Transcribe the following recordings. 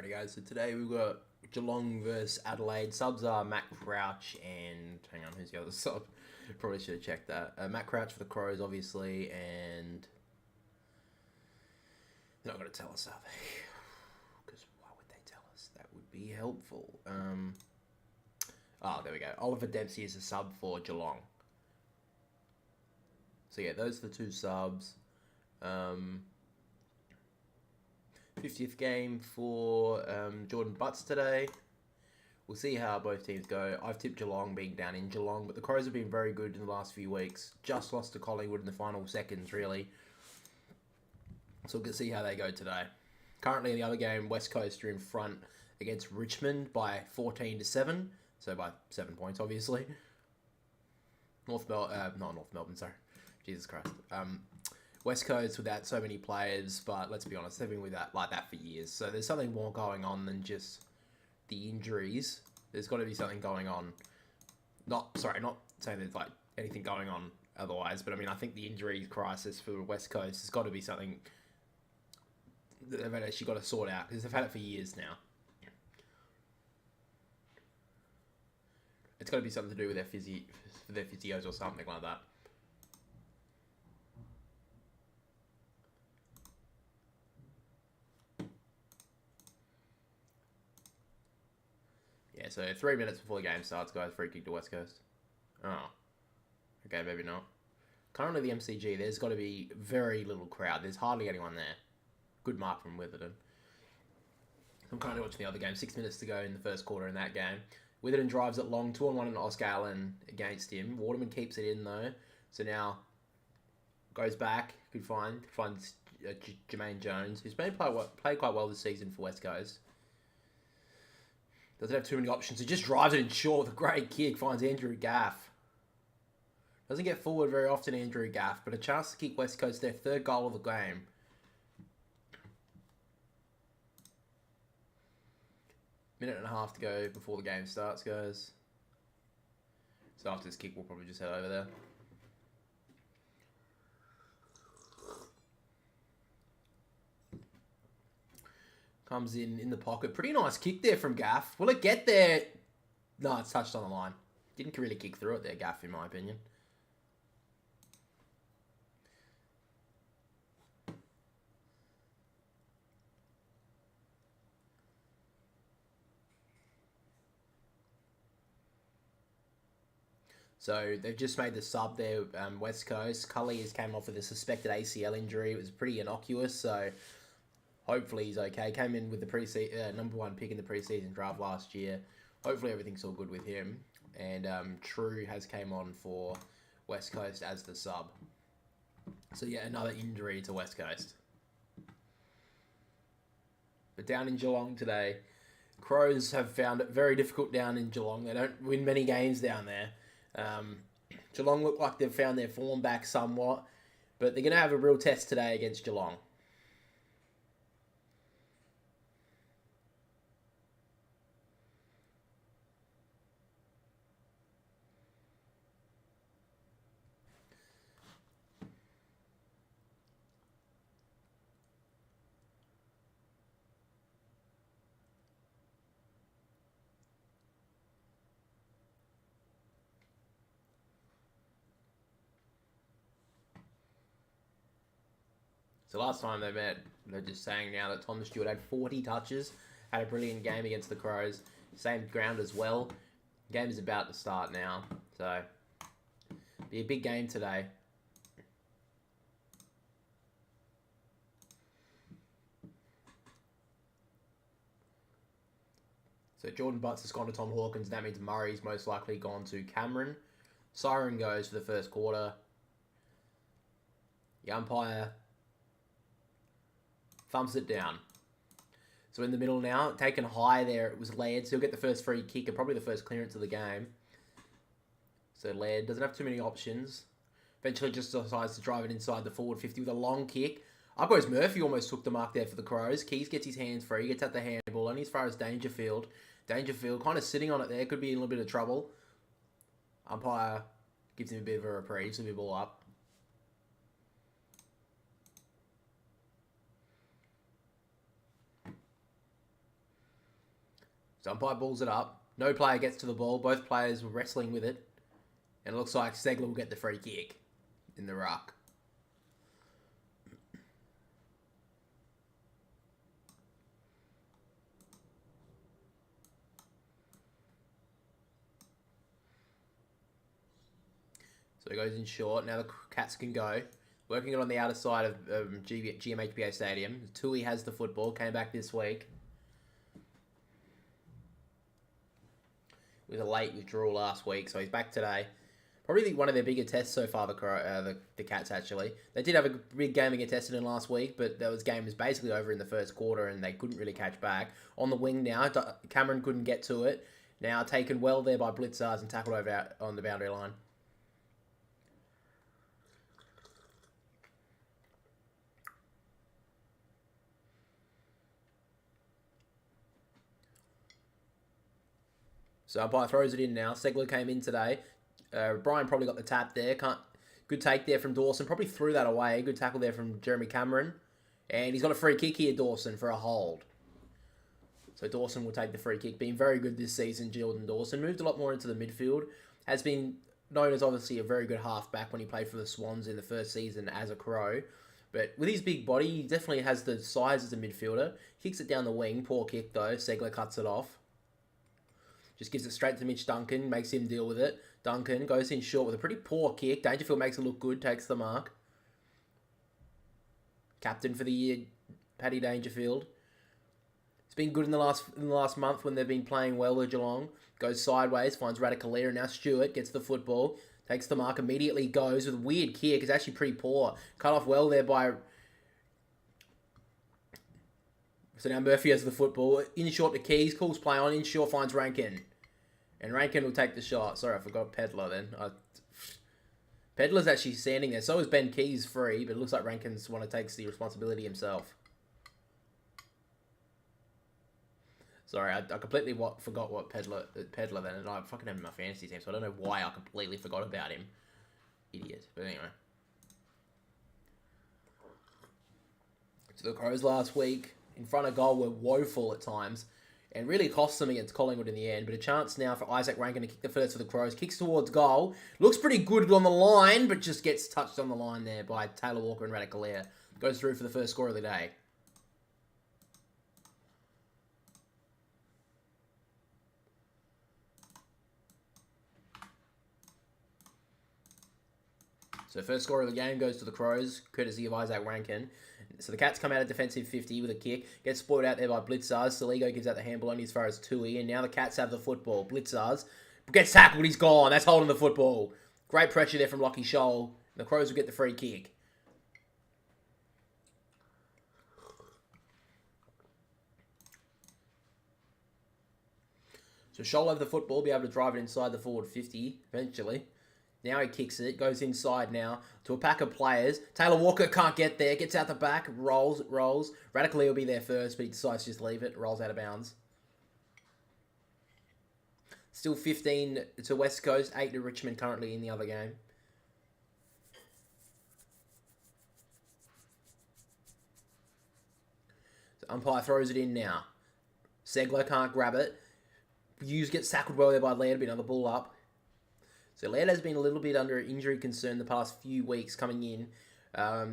Alrighty guys, so today we've got Geelong versus Adelaide. Subs are Matt Crouch and... hang on, who's the other sub? Probably should have checked that. Matt Crouch for the Crows, obviously, and... they're not going to tell us, are they? Because why would they tell us? That would be helpful. There we go. Oliver Dempsey is a sub for Geelong. So yeah, those are the two subs. 50th game for Jordan Butts today. We'll see how both teams go. I've tipped Geelong being down in Geelong, but the Crows have been very good in the last few weeks. Just lost to Collingwood in the final seconds, really. So we'll see how they go today. Currently in the other game, West Coast are in front against Richmond by 14-7. So by 7 points, obviously. Not North Melbourne, sorry. Jesus Christ. West Coast without so many players, but let's be honest, they've been like that for years. So there's something more going on than just the injuries. There's got to be something going on. Not saying there's like anything going on otherwise, but I mean, I think the injury crisis for West Coast has got to be something that they've actually got to sort out because they've had it for years now. It's got to be something to do with their physios or something like that. Yeah, so 3 minutes before the game starts, guys, free kick to West Coast. Oh. Okay, maybe not. Currently the MCG, there's got to be very little crowd. There's hardly anyone there. Good mark from Witherden. I'm currently watching the other game. 6 minutes to go in the first quarter in that game. Witherden drives it long, 2-on-1 and Oscar Allen against him. Waterman keeps it in though. So now goes back. Finds Jermaine Jones, who's played quite well this season for West Coast. Doesn't have too many options. He just drives it in short with a great kick. Finds Andrew Gaff. Doesn't get forward very often, Andrew Gaff, but a chance to kick West Coast their third goal of the game. Minute and a half to go before the game starts, guys. So after this kick, we'll probably just head over there. Comes in the pocket. Pretty nice kick there from Gaff. Will it get there? No, it's touched on the line. Didn't really kick through it there, Gaff, in my opinion. So they've just made the sub there, West Coast. Cully has came off with a suspected ACL injury. It was pretty innocuous, so hopefully he's okay. Came in with the number one pick in the preseason draft last year. Hopefully everything's all good with him. And True has came on for West Coast as the sub. So yeah, another injury to West Coast. But down in Geelong today, Crows have found it very difficult down in Geelong. They don't win many games down there. Geelong look like they've found their form back somewhat, but they're going to have a real test today against Geelong. So last time they met, they're just saying now that Thomas Stewart had 40 touches, had a brilliant game against the Crows. Same ground as well. Game is about to start now, so be a big game today. So Jordan Butts has gone to Tom Hawkins. That means Murray's most likely gone to Cameron. Siren goes for the first quarter. The umpire thumbs it down. So in the middle now, taken high there, it was Laird. So he'll get the first free kick and probably the first clearance of the game. So Laird doesn't have too many options. Eventually just decides to drive it inside the forward 50 with a long kick. Up goes Murphy, almost took the mark there for the Crows. Keys gets his hands free, gets at the handball, only as far as Dangerfield. Dangerfield kind of sitting on it there, could be in a little bit of trouble. Umpire gives him a bit of a reprieve, so we ball up. So umpire balls it up. No player gets to the ball. Both players were wrestling with it. And it looks like Segler will get the free kick in the ruck. So he goes in short. Now the Cats can go. Working it on the outer side of GMHBA Stadium. Tui has the football. Came back this week. It was a late withdrawal last week, so he's back today. Probably one of their bigger tests so far, the Cats, actually. They did have a big game against Essendon last week, but that game was basically over in the first quarter, and they couldn't really catch back. On the wing now, Cameron couldn't get to it. Now taken well there by Blitzars and tackled over on the boundary line. So umpire throws it in now. Segler came in today. Brian probably got the tap there. Good take there from Dawson. Probably threw that away. Good tackle there from Jeremy Cameron. And he's got a free kick here, Dawson, for a hold. So Dawson will take the free kick. Been very good this season, Jordan Dawson. Moved a lot more into the midfield. Has been known as obviously a very good halfback when he played for the Swans in the first season as a Crow. But with his big body, he definitely has the size as a midfielder. Kicks it down the wing. Poor kick, though. Segler cuts it off. Just gives it straight to Mitch Duncan, makes him deal with it. Duncan goes in short with a pretty poor kick. Dangerfield makes it look good, takes the mark. Captain for the year, Paddy Dangerfield. It's been good in the last month when they've been playing well at Geelong. Goes sideways, finds Radicalea. Now Stewart gets the football, takes the mark, immediately goes with a weird kick. It's actually pretty poor. Cut off well there by... So now Murphy has the football. In short to Keys. Calls play on. In short finds Rankin. And Rankin will take the shot. Sorry, I forgot Pedler then. Pedler's actually standing there. So is Ben Keys free. But it looks like Rankin's one that takes the responsibility himself. Sorry, I completely forgot what Pedler then. And I fucking have him in my fantasy team. So I don't know why I completely forgot about him. Idiot. But anyway. So the Crows last week... in front of goal were woeful at times and really cost them against Collingwood in the end. But a chance now for Isaac Rankin to kick the first for the Crows. Kicks towards goal. Looks pretty good on the line, but just gets touched on the line there by Taylor Walker and Radicalea. Goes through for the first score of the day. So first score of the game goes to the Crows, courtesy of Isaac Rankin. So the Cats come out at defensive 50 with a kick. Gets spoiled out there by Blitzars. Saligo gives out the handball only as far as Tui. And now the Cats have the football. Blitzars gets tackled. He's gone. That's holding the football. Great pressure there from Lockie Scholl. The Crows will get the free kick. So Scholl have the football. Be able to drive it inside the forward 50 eventually. Now he kicks it, goes inside now to a pack of players. Taylor Walker can't get there, gets out the back, rolls. Radically will be there first, but he decides to just leave it, rolls out of bounds. Still 15 to West Coast, 8 to Richmond currently in the other game. So umpire throws it in now. Segler can't grab it. Hughes gets tackled well there by Laird, but another ball up. So Laird has been a little bit under injury concern the past few weeks coming in.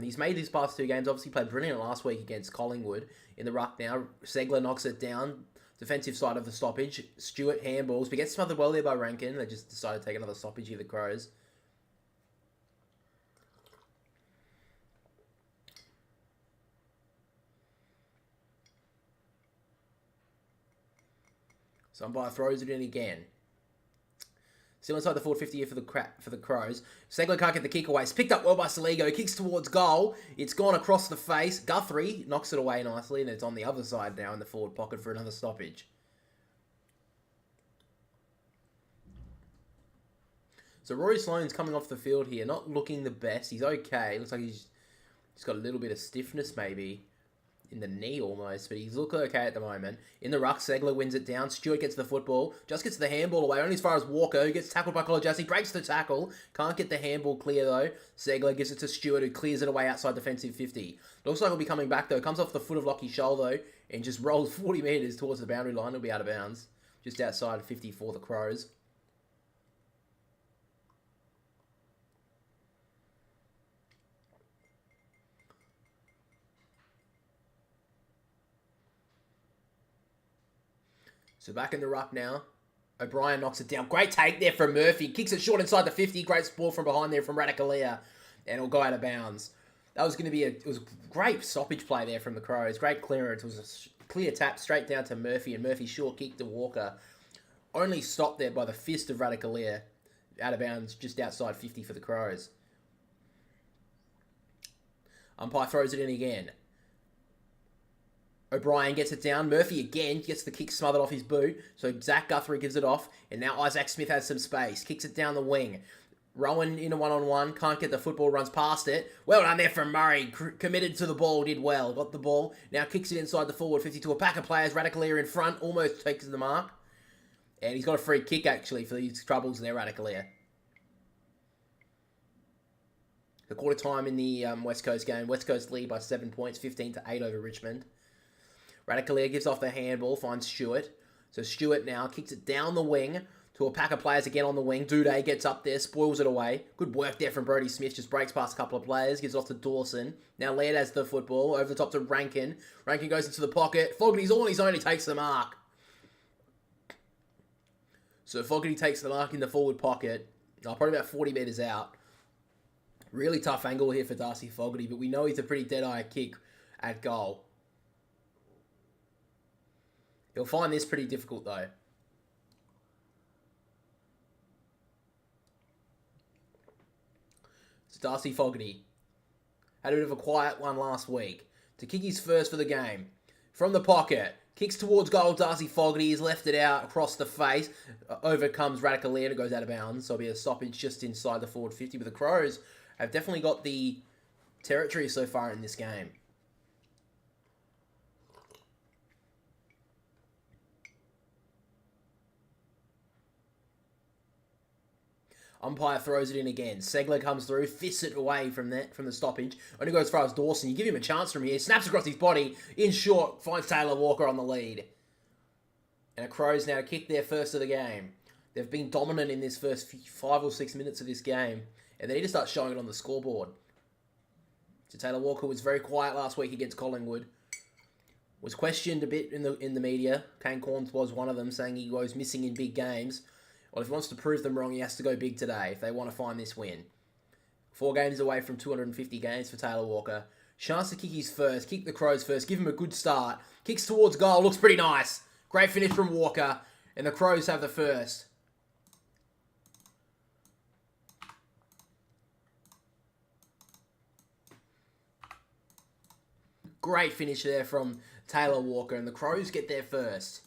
He's made these past 2 games. Obviously played brilliant last week against Collingwood in the ruck now. Segler knocks it down. Defensive side of the stoppage. Stewart handballs. But gets smothered well there by Rankin. They just decided to take another stoppage here, the Crows. So umpire throws it in again. Still inside the forward 50 here for the Crows. Segler can't get the kick away. It's picked up well by Saligo. Kicks towards goal. It's gone across the face. Guthrie knocks it away nicely, and it's on the other side now in the forward pocket for another stoppage. So Rory Sloane's coming off the field here, not looking the best. He's okay. Looks like he's got a little bit of stiffness maybe in the knee almost, but he's looking okay at the moment. In the ruck, Segler wins it down. Stewart gets the football. Just gets the handball away, only as far as Walker, who gets tackled by Kolajassi. Breaks the tackle. Can't get the handball clear, though. Segler gives it to Stewart, who clears it away outside defensive 50. Looks like he'll be coming back, though. Comes off the foot of Lockie Scholl, though, and just rolls 40 metres towards the boundary line. He'll be out of bounds. just outside 50 for the Crows. So back in the ruck now. O'Brien knocks it down. Great take there from Murphy. Kicks it short inside the 50. Great ball from behind there from Radicalea. And it'll go out of bounds. That was going to be it was a great stoppage play there from the Crows. Great clearance. It was a clear tap straight down to Murphy. And Murphy short kick to Walker. Only stopped there by the fist of Radicalea. Out of bounds just outside 50 for the Crows. Umpire throws it in again. O'Brien gets it down. Murphy again gets the kick smothered off his boot. So Zach Guthrie gives it off. And now Isaac Smith has some space. Kicks it down the wing. Rowan in a one-on-one. Can't get the football. Runs past it. Well done there from Murray. Committed to the ball. Did well. Got the ball. Now kicks it inside the forward 50 to a pack of players. Radicalea in front. Almost takes the mark. And he's got a free kick actually for these troubles there, Radicalea. The quarter time in the West Coast game. West Coast lead by 7 points. 15-8 over Richmond. Radicalea gives off the handball, finds Stewart. So Stewart now kicks it down the wing to a pack of players again on the wing. Duday gets up there, spoils it away. Good work there from Brodie Smith, just breaks past a couple of players, gives off to Dawson. Now Laird has the football, over the top to Rankin. Rankin goes into the pocket. Fogarty's all on his own, he takes the mark. So Fogarty takes the mark in the forward pocket. Probably about 40 metres out. Really tough angle here for Darcy Fogarty, but we know he's a pretty dead-eye kick at goal. He'll find this pretty difficult, though. It's Darcy Fogarty. Had a bit of a quiet one last week. To kick his first for the game. From the pocket. Kicks towards goal. Darcy Fogarty. He's left it out across the face. Over comes Radicalea and it goes out of bounds. So it'll be a stoppage just inside the forward 50. But the Crows have definitely got the territory so far in this game. Umpire throws it in again. Segler comes through, fists it away from the stoppage. Only goes as far as Dawson. You give him a chance from here. Snaps across his body. In short, finds Taylor Walker on the lead. And the Crows now kick their first of the game. They've been dominant in this first 5 or 6 minutes of this game. And they need to start showing it on the scoreboard. So Taylor Walker was very quiet last week against Collingwood. Was questioned a bit in the media. Kane Corns was one of them, saying he goes missing in big games. Well, if he wants to prove them wrong, he has to go big today if they want to find this win. 4 games away from 250 games for Taylor Walker. Chance to kick his first. Kick the Crows first. Give him a good start. Kicks towards goal. Looks pretty nice. Great finish from Walker. And the Crows have the first. Great finish there from Taylor Walker. And the Crows get there first.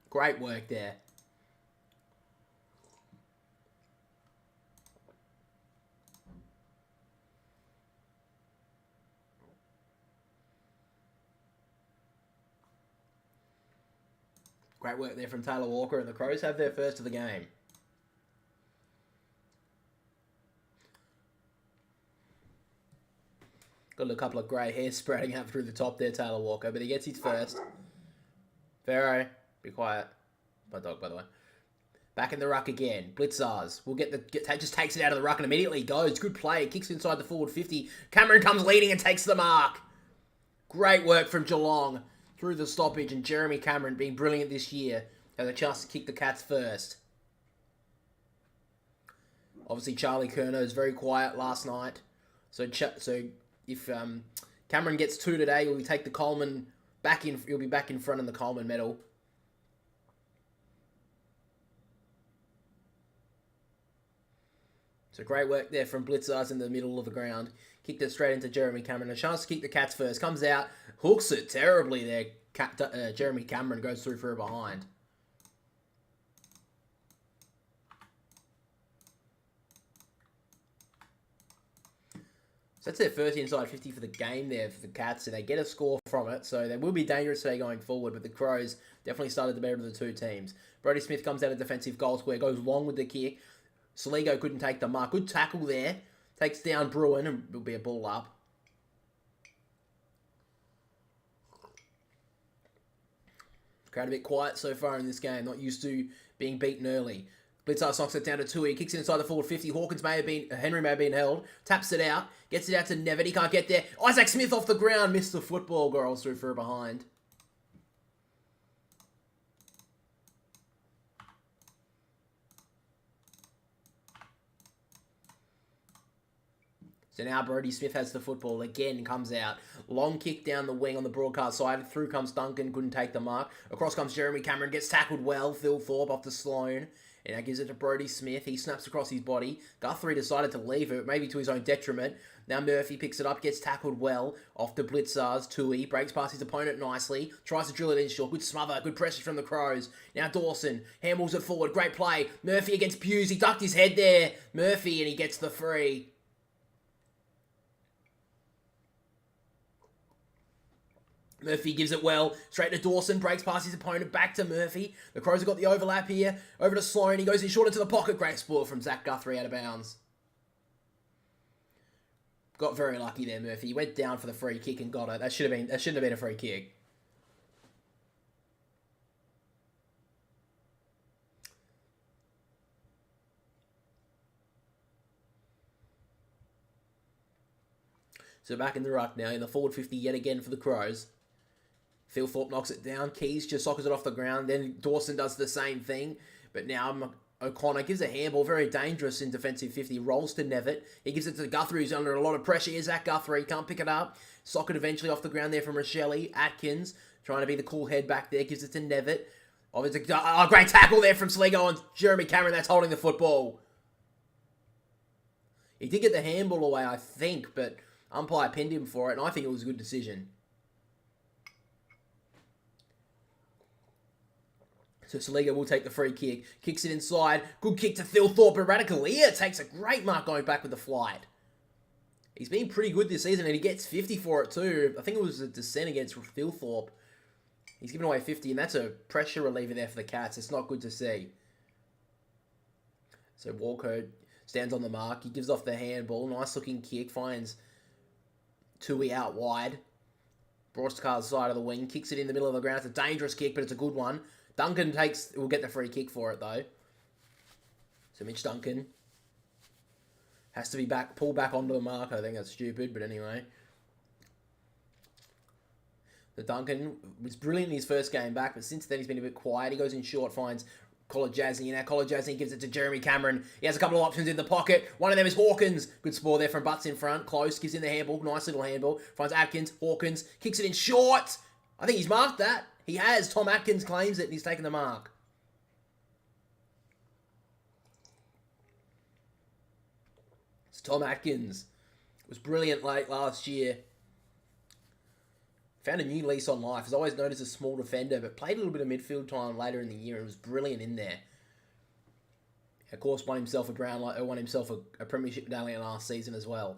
Great work there. Great work there from Taylor Walker, and the Crows have their first of the game. Got a couple of grey hairs spreading out through the top there, Taylor Walker, but he gets his first. Pharaoh. Be quiet. My dog, by the way. Back in the ruck again. Blitzars. Just takes it out of the ruck and immediately goes. Good play. Kicks inside the forward 50. Cameron comes leading and takes the mark. Great work from Geelong through the stoppage. And Jeremy Cameron, being brilliant this year, has a chance to kick the Cats first. Obviously, Charlie Curnow is very quiet last night. So if Cameron gets 2 today, he'll take the Coleman back in. He'll be back in front of the Coleman medal. So great work there from Blitzars in the middle of the ground. Kicked it straight into Jeremy Cameron. A chance to kick the Cats first. Comes out. Hooks it terribly there. Jeremy Cameron goes through for a behind. So that's their first inside 50 for the game there for the Cats. And they get a score from it. So they will be dangerous today going forward. But the Crows definitely started the better of the two teams. Brodie Smith comes out of defensive goal square. Goes long with the kick. Saligo couldn't take the mark. Good tackle there. Takes down Bruin and will be a ball up. Crowd a bit quiet so far in this game, not used to being beaten early. Blitzar knocks it down to Tui, kicks it inside the forward 50. Henry may have been held, taps it out, gets it out to Nevitt, he can't get there. Isaac Smith off the ground, missed the football, rolls through for a behind. So now Brodie Smith has the football, again comes out. Long kick down the wing on the broadcast side. Through comes Duncan, couldn't take the mark. Across comes Jeremy Cameron, gets tackled well. Phil Thorpe off to Sloan. And now gives it to Brodie Smith. He snaps across his body. Guthrie decided to leave it, maybe to his own detriment. Now Murphy picks it up, gets tackled well. Off to Blitzars. Tui breaks past his opponent nicely. Tries to drill it in short. Good smother, good pressure from the Crows. Now Dawson handles it forward. Great play. Murphy against Hughes. He ducked his head there. Murphy, and he gets the free. Murphy gives it well, straight to Dawson, breaks past his opponent, back to Murphy. The Crows have got the overlap here, over to Sloan, he goes in short into the pocket, great spoil from Zach Guthrie out of bounds. Got very lucky there, Murphy. He went down for the free kick and got it. That shouldn't have been a free kick. So back in the ruck now, in the forward 50 yet again for the Crows. Phil Thorpe knocks it down. Keys just sockers it off the ground. Then Dawson does the same thing. But now O'Connor gives a handball. Very dangerous in defensive 50. Rolls to Nevitt. He gives it to Guthrie, who's under a lot of pressure. Here's Zach Guthrie. Can't pick it up. Socket eventually off the ground there from Rochelle. Atkins trying to be the cool head back there. Gives it to Nevitt. Oh, great tackle there from Sligo on Jeremy Cameron. That's holding the football. He did get the handball away, I think. But umpire pinned him for it. And I think it was a good decision. So Saliga will take the free kick. Kicks it inside. Good kick to Phil Thorpe. Radicalier takes a great mark going back with the flight. He's been pretty good this season and he gets 50 for it too. I think it was a descent against Phil Thorpe. He's given away 50 and that's a pressure reliever there for the Cats. It's not good to see. So Walker stands on the mark. He gives off the handball. Nice looking kick. Finds Tui out wide. Broadcast side of the wing. Kicks it in the middle of the ground. It's a dangerous kick but it's a good one. Duncan will get the free kick for it though. So Mitch Duncan has to be pulled back onto the mark. I think that's stupid, but anyway. The Duncan was brilliant in his first game back, but since then he's been a bit quiet. He goes in short, finds Collar Jazzy. Now Collar Jazzy gives it to Jeremy Cameron. He has a couple of options in the pocket. One of them is Hawkins. Good spoil there from Butts in front. Close, gives in the handball. Nice little handball. Finds Atkins. Hawkins kicks it in short. I think he's marked that. He has. Tom Atkins claims it and he's taken the mark. It's Tom Atkins. Was brilliant late last year. Found a new lease on life. Is always known as a small defender, but played a little bit of midfield time later in the year and was brilliant in there. Of course, won himself a premiership medallion last season as well.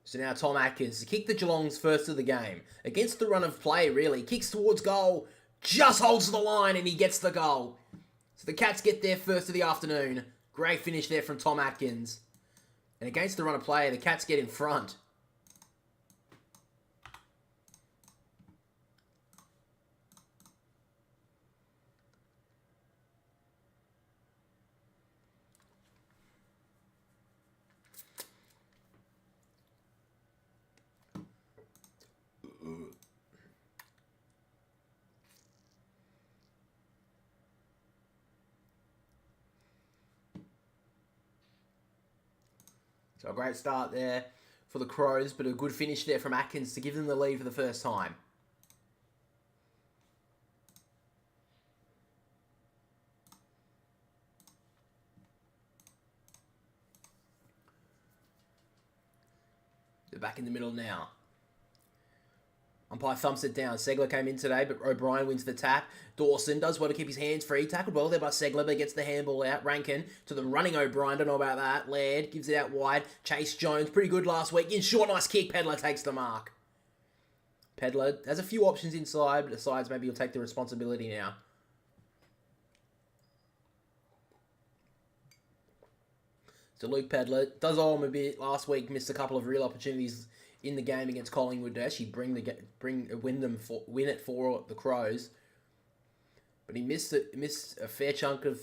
So now Tom Atkins to kick the Geelong's first of the game. Against the run of play, really. Kicks towards goal. Just holds the line and he gets the goal. So the Cats get their first of the afternoon. Great finish there from Tom Atkins. And against the run of play, the Cats get in front. So a great start there for the Crows, but a good finish there from Atkins to give them the lead for the first time. They're back in the middle now. Umpire thumps it down. Segler came in today, but O'Brien wins the tap. Dawson does well to keep his hands free. Tackled well there by Segler, but gets the handball out. Rankin to the running O'Brien. Don't know about that. Laird gives it out wide. Chase Jones, pretty good last week. In short, nice kick. Pedler takes the mark. Pedler has a few options inside, but decides maybe he'll take the responsibility now. So Luke Pedler does owe him a bit last week. Missed a couple of real opportunities in the game against Collingwood to actually win it for the Crows. But he missed a fair chunk of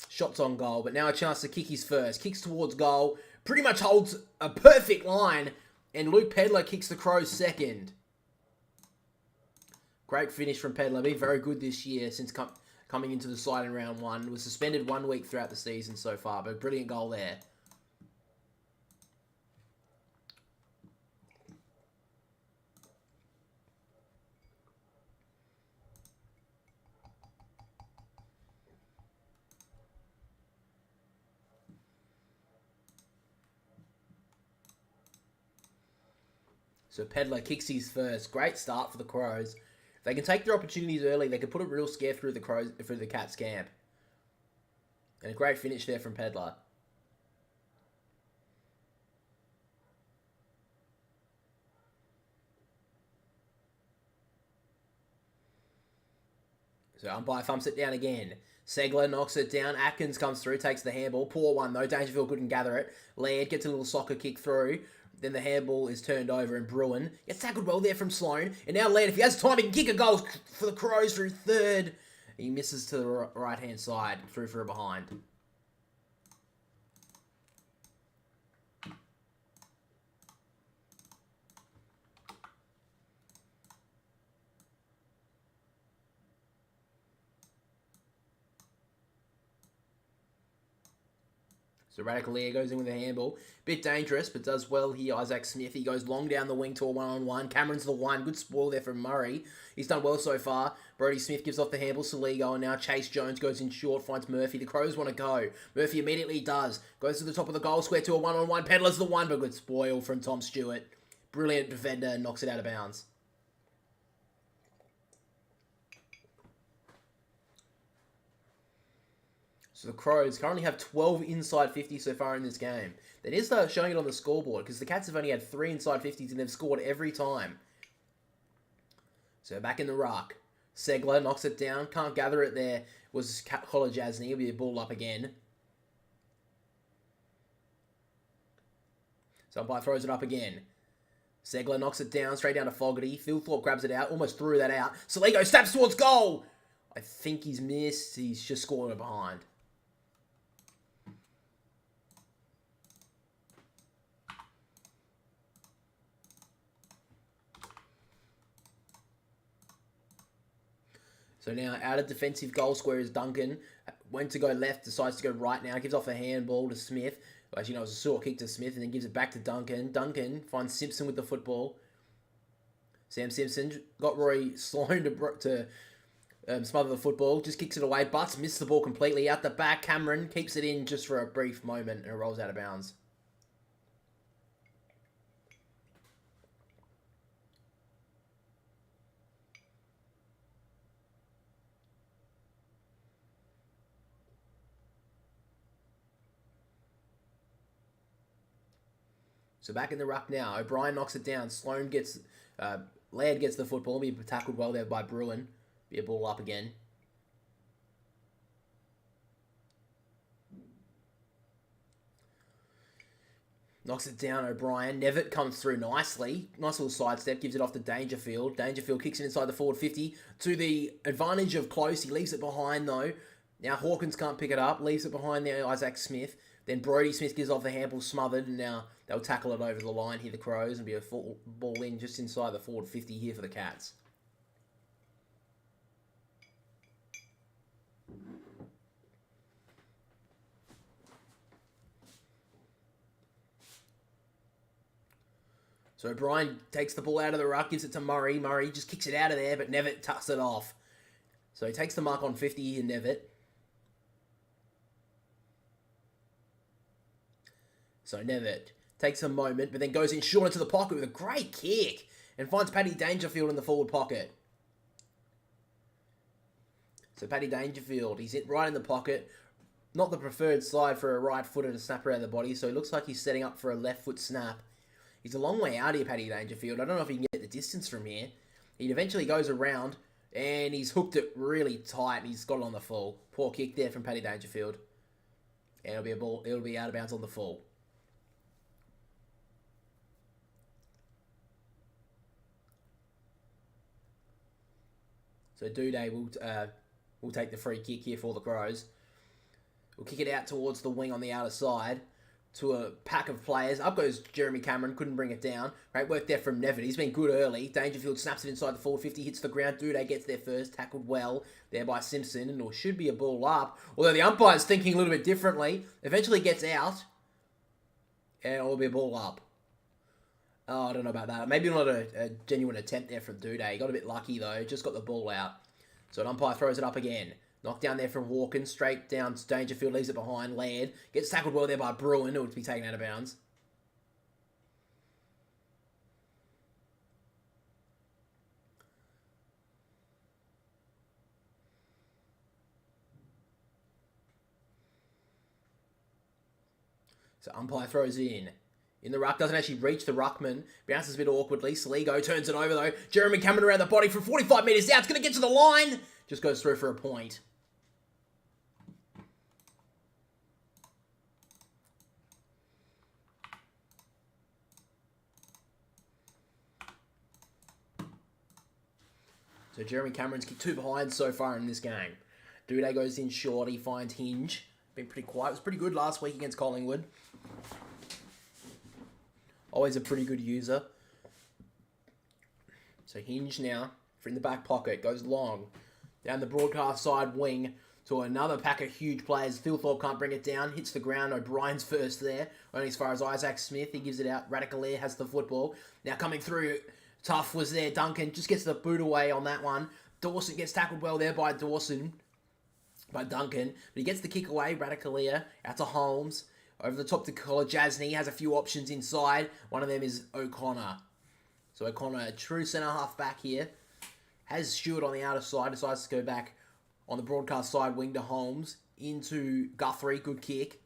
shots on goal. But now a chance to kick his first. Kicks towards goal. Pretty much holds a perfect line. And Luke Pedlar kicks the Crows second. Great finish from Pedlar. Been very good this year since coming into the side in round 1. Was suspended 1 week throughout the season so far. But brilliant goal there. So Pedlar kicks his first. Great start for the Crows. If they can take their opportunities early, they can put a real scare through the Cats camp. And a great finish there from Pedlar. So umpire thumps it down again. Segler knocks it down. Atkins comes through, takes the handball. Poor one though. Dangerfield couldn't gather it. Laird gets a little soccer kick through. Then the handball is turned over and Bruin gets tackled well there from Sloan. And now Laird, if he has time, he can kick a goal for the Crows through third. He misses to the right-hand side, through for a behind. So Radicalier goes in with a handball. Bit dangerous, but does well here. Isaac Smith, he goes long down the wing to a one-on-one. Cameron's the one. Good spoil there from Murray. He's done well so far. Brodie Smith gives off the handball. Saligo, and now Chase Jones goes in short, finds Murphy. The Crows want to go. Murphy immediately does. Goes to the top of the goal square to a one-on-one. Pedlar's the one, but good spoil from Tom Stewart. Brilliant defender, knocks it out of bounds. So the Crows currently have 12 inside 50 so far in this game. They need to start showing it on the scoreboard because the Cats have only had 3 inside 50s and they've scored every time. So back in the ruck. Segler knocks it down. Can't gather it there. Was Collar Jasny. He'll be a ball up again. So umpire throws it up again. Segler knocks it down. Straight down to Fogarty. Philthorpe grabs it out. Almost threw that out. Saligo stabs towards goal. I think he's missed. He's just scored it behind. So now out of defensive goal square is Duncan. Went to go left, decides to go right now. Gives off a handball to Smith. As you know, it was a short kick to Smith and then gives it back to Duncan. Duncan finds Simpson with the football. Sam Simpson got Rory Sloan to smother the football. Just kicks it away. Butts missed the ball completely. Out the back, Cameron keeps it in just for a brief moment and it rolls out of bounds. So back in the ruck now. O'Brien knocks it down. Sloan gets... Laird gets the football. Be tackled well there by Bruin. Be a ball up again. Knocks it down, O'Brien. Nevitt comes through nicely. Nice little sidestep. Gives it off to Dangerfield. Dangerfield kicks it inside the forward 50. To the advantage of Close. He leaves it behind, though. Now Hawkins can't pick it up. Leaves it behind there, Isaac Smith. Then Brodie Smith gives off the handball, smothered, and now they'll tackle it over the line here, the Crows, and be a full ball in just inside the forward 50 here for the Cats. So O'Brien takes the ball out of the ruck, gives it to Murray. Murray just kicks it out of there, but Nevitt tucks it off. So he takes the mark on 50 here, Nevitt. So Nevitt takes a moment, but then goes in short into the pocket with a great kick and finds Paddy Dangerfield in the forward pocket. So Paddy Dangerfield, he's right in the pocket. Not the preferred side for a right-footer to snap around the body, so it looks like he's setting up for a left-foot snap. He's a long way out here, Paddy Dangerfield. I don't know if he can get the distance from here. He eventually goes around, and he's hooked it really tight, and he's got it on the full. Poor kick there from Paddy Dangerfield. And it'll be a ball. It'll be out of bounds on the full. So Duday will take the free kick here for the Crows. We'll kick it out towards the wing on the outer side to a pack of players. Up goes Jeremy Cameron, couldn't bring it down. Great work there from Nevin. He's been good early. Dangerfield snaps it inside the forward 50, hits the ground. Duday gets there first, tackled well there by Simpson, and it should be a ball up. Although the umpire's thinking a little bit differently. Eventually gets out, and it'll be a ball up. Oh, I don't know about that. Maybe not a genuine attempt there from Duday. He got a bit lucky, though. Just got the ball out. So an umpire throws it up again. Knocked down there from Hawkins, straight down to Dangerfield, leaves it behind. Laird gets tackled well there by Bruin, who would be taken out of bounds. So umpire throws it in. In the ruck, doesn't actually reach the ruckman. Bounces a bit awkwardly. Saligo turns it over though. Jeremy Cameron around the body from 45 metres out. It's going to get to the line. Just goes through for a point. So Jeremy Cameron's kicked 2 behind so far in this game. Duday goes in short. He finds Hinge. Been pretty quiet. It was pretty good last week against Collingwood. Always a pretty good user. So Hinge now, in the back pocket, goes long. Down the broadcast side wing to another pack of huge players. Philthorpe can't bring it down. Hits the ground. O'Brien's first there. Only as far as Isaac Smith. He gives it out. Radicalair has the football. Now coming through, Tough was there. Duncan just gets the boot away on that one. Dawson gets tackled well there by Duncan. But he gets the kick away. Radicalair out to Holmes. Over the top to Kolajasny. Has a few options inside. One of them is O'Connor. So O'Connor, a true centre-half back here. Has Stewart on the outer side. Decides to go back on the broadcast side wing to Holmes. Into Guthrie. Good kick.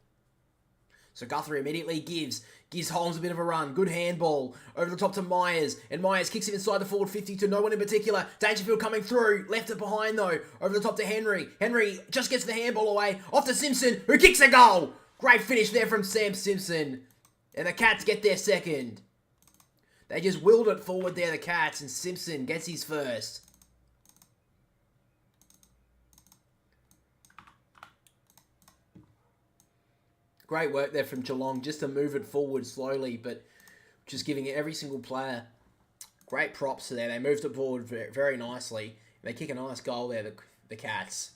So Guthrie immediately gives Holmes a bit of a run. Good handball. Over the top to Myers. And Myers kicks it inside the forward 50 to no one in particular. Dangerfield coming through. Left it behind though. Over the top to Henry. Henry just gets the handball away. Off to Simpson, who kicks a goal. Great finish there from Sam Simpson. And the Cats get their second. They just willed it forward there, the Cats. And Simpson gets his first. Great work there from Geelong just to move it forward slowly, but just giving every single player great props to there. They moved it forward very, very nicely. They kick a nice goal there, the Cats.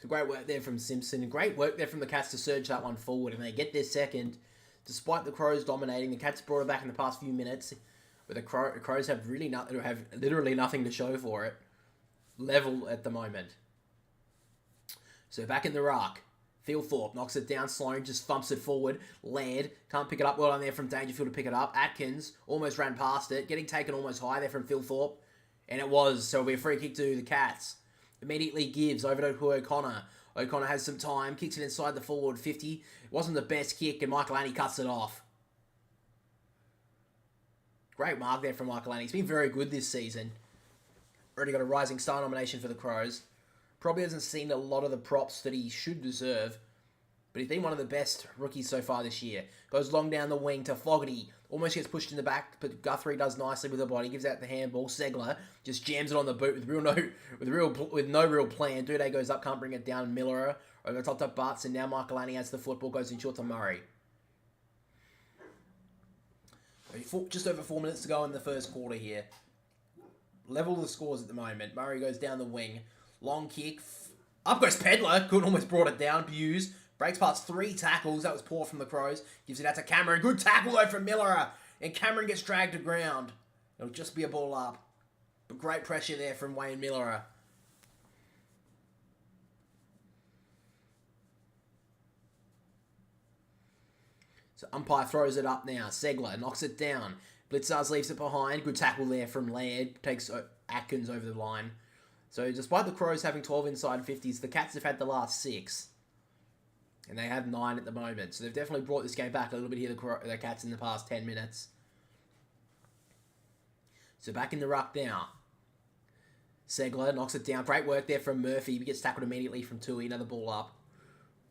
So great work there from Simpson. And great work there from the Cats to surge that one forward. And they get their second. Despite the Crows dominating, the Cats brought it back in the past few minutes. But the Crows have literally nothing to show for it. Level at the moment. So back in the ruck. Philthorpe knocks it down. Sloan just thumps it forward. Laird can't pick it up well on there from Dangerfield to pick it up. Atkins almost ran past it. Getting taken almost high there from Philthorpe. And it was. So it'll be a free kick to the Cats. Immediately gives over to O'Connor. O'Connor has some time. Kicks it inside the forward 50. It wasn't the best kick and Michael Annie cuts it off. Great mark there from Michael Annie. He's been very good this season. Already got a Rising Star nomination for the Crows. Probably hasn't seen a lot of the props that he should deserve. But he's been one of the best rookies so far this year. Goes long down the wing to Fogarty. Almost gets pushed in the back, but Guthrie does nicely with the body. Gives out the handball. Segler just jams it on the boot with no real plan. Duday goes up, can't bring it down. Miller over the top to Butts, and now Michael Annie has the football. Goes in short to Murray. Just over 4 minutes to go in the first quarter here. Level the scores at the moment. Murray goes down the wing. Long kick. Up goes Pedler. Couldn't almost brought it down. Hughes breaks past 3 tackles. That was poor from the Crows. Gives it out to Cameron. Good tackle though from Miller. And Cameron gets dragged to ground. It'll just be a ball up. But great pressure there from Wayne Miller. So umpire throws it up now. Segler knocks it down. Blitzars leaves it behind. Good tackle there from Laird. Takes Atkins over the line. So despite the Crows having 12 inside 50s, the Cats have had the last 6. And they have 9 at the moment. So they've definitely brought this game back a little bit here, the Cats, in the past 10 minutes. So back in the ruck now. Segler knocks it down. Great work there from Murphy. He gets tackled immediately from Tui. Another ball up.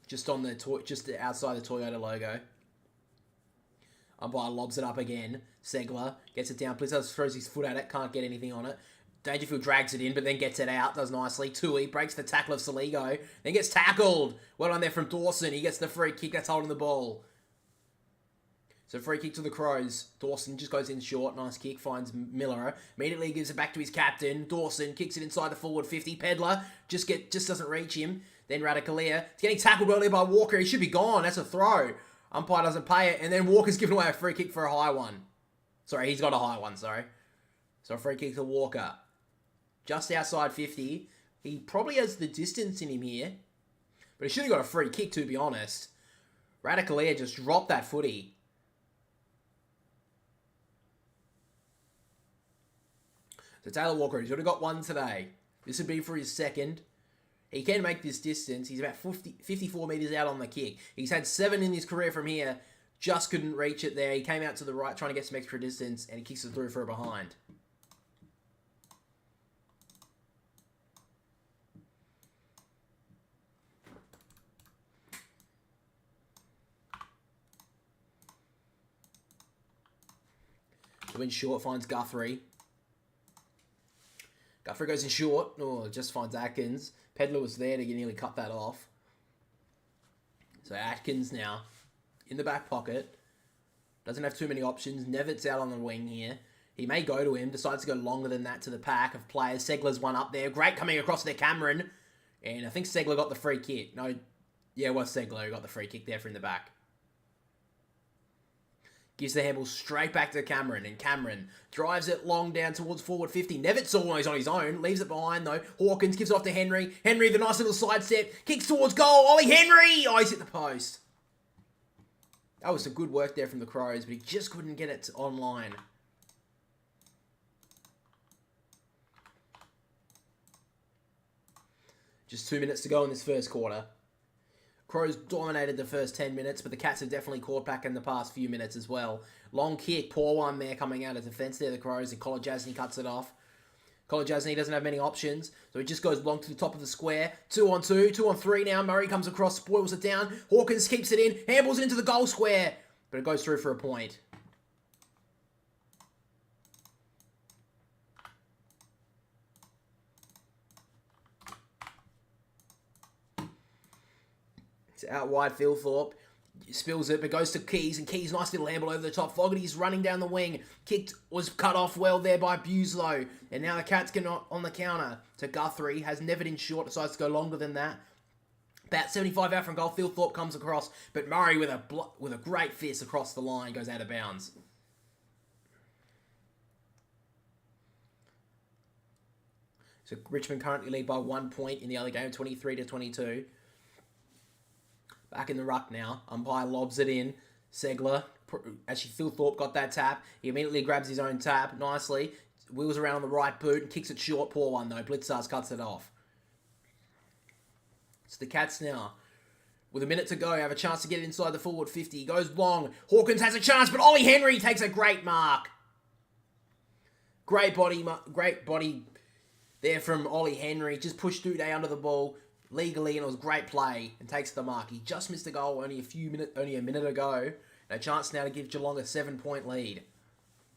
Just outside the Toyota logo. Umpire lobs it up again. Segler gets it down. Blizzard throws his foot at it. Can't get anything on it. Dangerfield drags it in, but then gets it out. Does nicely. Tui breaks the tackle of Saligo. Then gets tackled. Well done there from Dawson. He gets the free kick. That's holding the ball. So free kick to the Crows. Dawson just goes in short. Nice kick. Finds Miller. Immediately gives it back to his captain. Dawson kicks it inside the forward 50. Pedler just doesn't reach him. Then Radicalier. He's getting tackled earlier by Walker. He should be gone. That's a throw. Umpire doesn't pay it. And then Walker's given away a free kick for a high one. Sorry, he's got a high one. Sorry. So a free kick to Walker. Just outside 50. He probably has the distance in him here. But he should have got a free kick, to be honest. Radicalier just dropped that footy. So Taylor Walker, he's already got one today. This would be for his second. He can make this distance. He's about 54 metres out on the kick. He's had 7 in his career from here. Just couldn't reach it there. He came out to the right trying to get some extra distance, and he kicks it through for a behind. So in short, finds Guthrie. Guthrie goes in short. Oh, just finds Atkins. Pedler was there to nearly cut that off. So Atkins now in the back pocket. Doesn't have too many options. Nevitt's out on the wing here. He may go to him. Decides to go longer than that to the pack of players. Segler's one up there. Great coming across there, Cameron. And I think Segler got the free kick. No, yeah, it was Segler who got the free kick there from the back. Gives the handball straight back to Cameron, and Cameron drives it long down towards forward 50. Nevitt's always on his own. Leaves it behind, though. Hawkins gives it off to Henry. Henry, the nice little sidestep. Kicks towards goal. Ollie Henry! Oh, he's hit the post. That was some good work there from the Crows, but he just couldn't get it online. Just 2 minutes to go in this first quarter. Crows dominated the first 10 minutes, but the Cats have definitely caught back in the past few minutes as well. Long kick, poor one there coming out of defence there, the Crows, and Kolodjasny cuts it off. Kolodjasny doesn't have many options, so he just goes long to the top of the square. 2 on 2, 2 on 3 now. Murray comes across, spoils it down. Hawkins keeps it in, handballs it into the goal square, but it goes through for a point. Out wide, Philthorpe spills it, but goes to Keys, and Keys, nice little handball over the top. Fogarty's running down the wing. Kicked, was cut off well there by Bueslow. And now the Cats get on the counter to Guthrie. Has Nevitt in short, decides to go longer than that. About 75 out from goal, Philthorpe comes across, but Murray with a great fist across the line goes out of bounds. So Richmond currently lead by 1 point in the other game, 23-22. Back in the ruck now. Umpire lobs it in. Segler, actually Philthorpe got that tap. He immediately grabs his own tap nicely. Wheels around on the right boot and kicks it short. Poor one though. Blitzars cuts it off. It's the Cats now. With a minute to go, have a chance to get inside the forward 50. He goes long. Hawkins has a chance, but Ollie Henry takes a great mark. Great body there from Ollie Henry. Just pushed Duday under the ball legally, and it was a great play, and takes the mark. He just missed a goal only a minute ago, and a chance now to give Geelong a 7-point lead.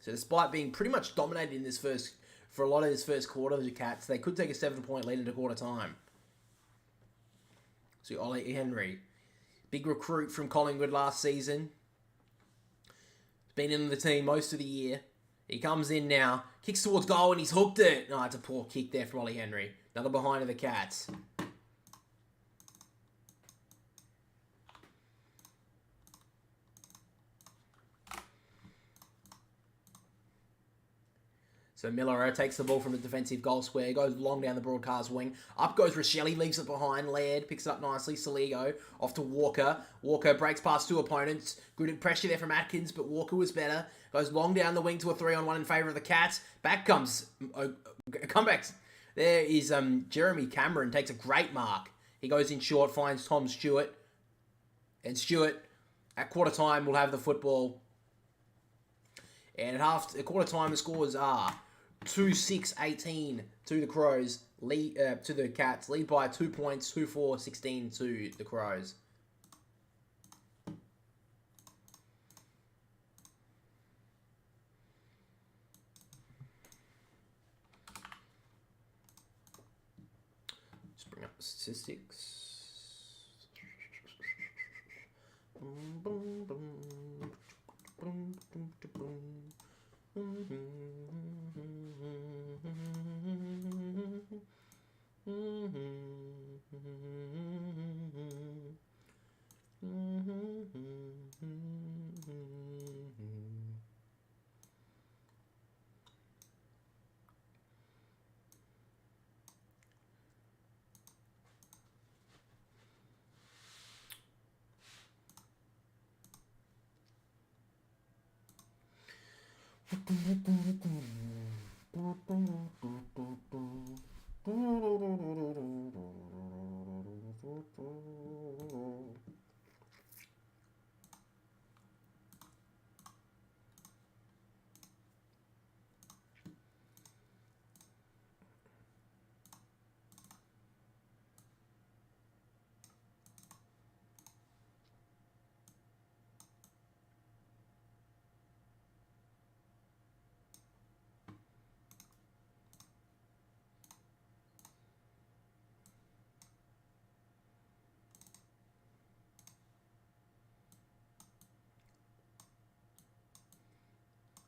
So despite being pretty much dominated in for a lot of this first quarter, the Cats, they could take a 7-point lead into quarter time. So Ollie Henry, big recruit from Collingwood last season. He's been in the team most of the year. He comes in now, kicks towards goal, and he's hooked it. No, it's a poor kick there from Ollie Henry. Another behind of the Cats. So Miller takes the ball from the defensive goal square, goes long down the broadcast wing. Up goes Rochelle, leaves it behind. Laird picks it up nicely. Saligo off to Walker. Walker breaks past 2 opponents. Good pressure there from Atkins, but Walker was better. Goes long down the wing to a 3-on-1 in favour of the Cats. Back comes comebacks. There is Jeremy Cameron, takes a great mark. He goes in short, finds Tom Stewart. And Stewart, at quarter time, will have the football. And at quarter time, the scores are 2-6-18 to the Crows. Lead to the Cats. Lead by 2 points. 2-4-16 to the Crows. Just bring up the statistics.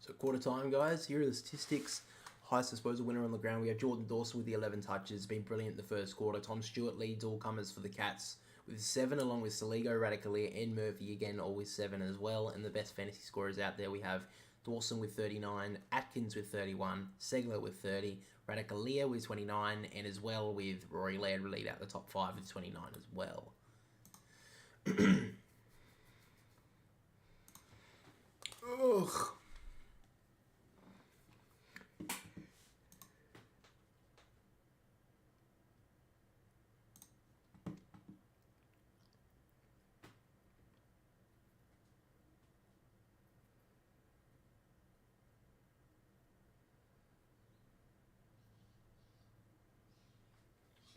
So quarter time, guys. Here are the statistics. Highest disposal winner on the ground. We have Jordan Dawson with the 11 touches. Been brilliant in the first quarter. Tom Stewart leads all comers for the Cats with 7, along with Saligo, Radicalier, and Murphy again, all with 7 as well. And the best fantasy scorers out there, we have Dawson with 39, Atkins with 31, Segler with 30, Radicalier with 29, and as well with Rory Laird lead out the top 5 with 29 as well. Ugh.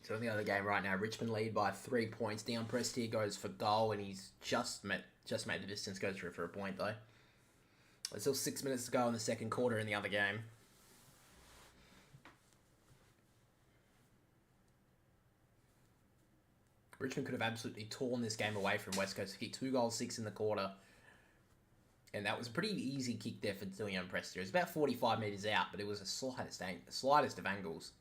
So in the other game right now, Richmond lead by 3 points. Dion Prestia goes for goal, and he's just made the distance. Goes through for a point though. There's still 6 minutes to go in the second quarter in the other game. Richmond could have absolutely torn this game away from West Coast. He kicked 2 goals, 6 in the quarter. And that was a pretty easy kick there for Dion Prestia. It was about 45 metres out, but it was the slightest of angles.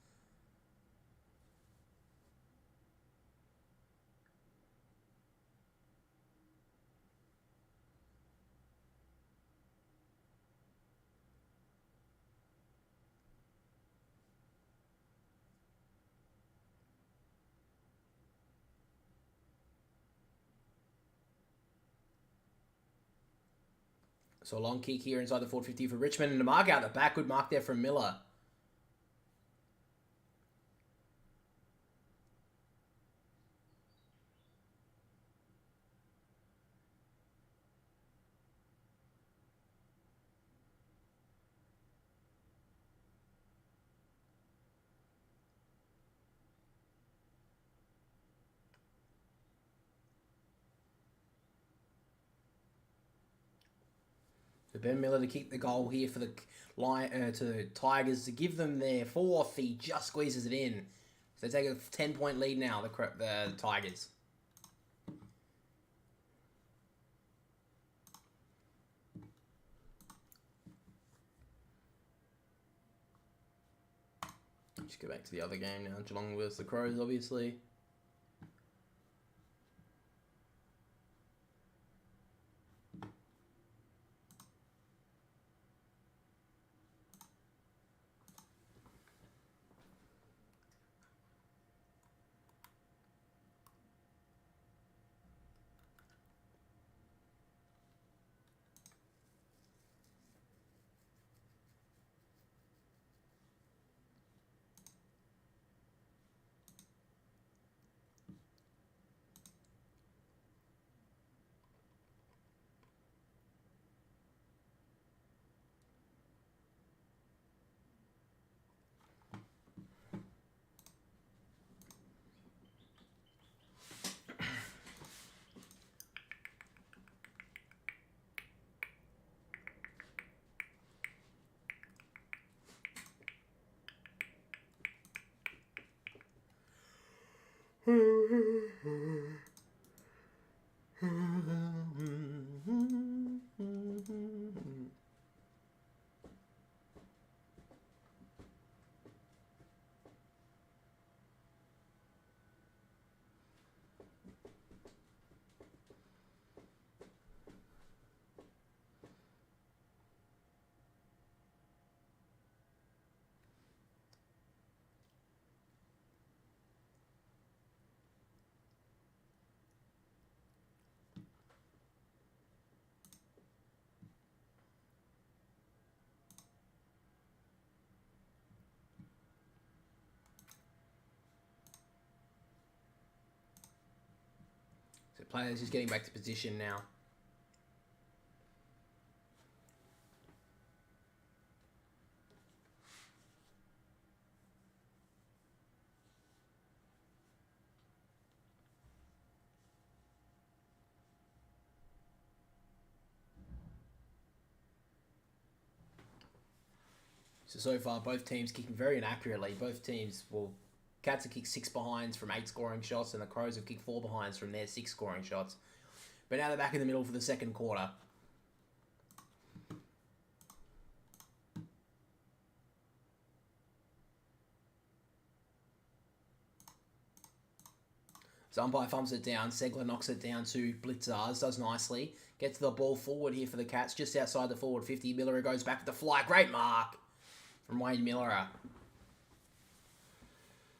So a long kick here inside the 450 for Richmond. And a mark out the back. Good mark there from Miller. So Ben Miller to kick the goal here for the to the Tigers to give them their 4th. He just squeezes it in. So they take a 10-point lead now, the Tigers. Just go back to the other game now. Geelong versus the Crows, obviously. So players just getting back to position now. So far, both teams kicking very inaccurately. Both teams, well, Cats have kicked 6 behinds from 8 scoring shots, and the Crows have kicked 4 behinds from their 6 scoring shots. But now they're back in the middle for the second quarter. So umpire thumps it down. Segler knocks it down to Blitzars. Does nicely. Gets the ball forward here for the Cats. Just outside the forward 50. Miller goes back with the fly. Great mark from Wayne Miller.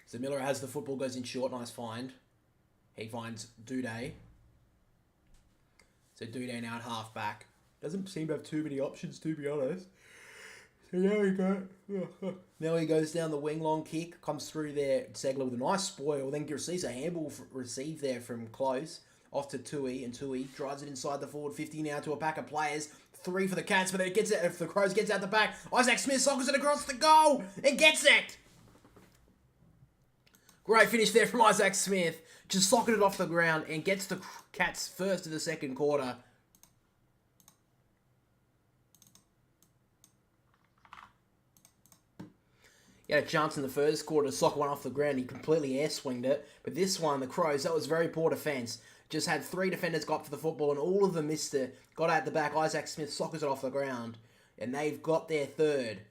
So Miller has the football. Goes in short. Nice find. He finds Duday. So Duday now at half back. Doesn't seem to have too many options, to be honest. So there we go. Now he goes down the wing, long kick, comes through there. Segler with a nice spoil, then receives a handball receive there from close. Off to Tui, and Tui drives it inside the forward 50 now to a pack of players. 3 for the Cats, but then it gets it. If the Crows gets out the back, Isaac Smith sockers it across the goal and gets it. Great finish there from Isaac Smith. Just socketed it off the ground and gets the Cats first of the second quarter. He had a chance in the first quarter to sock one off the ground. He completely air-swinged it. But this one, the Crows, that was very poor defence. Just had 3 defenders go up for the football and all of them missed it. Got out the back. Isaac Smith sockers it off the ground. And they've got their third.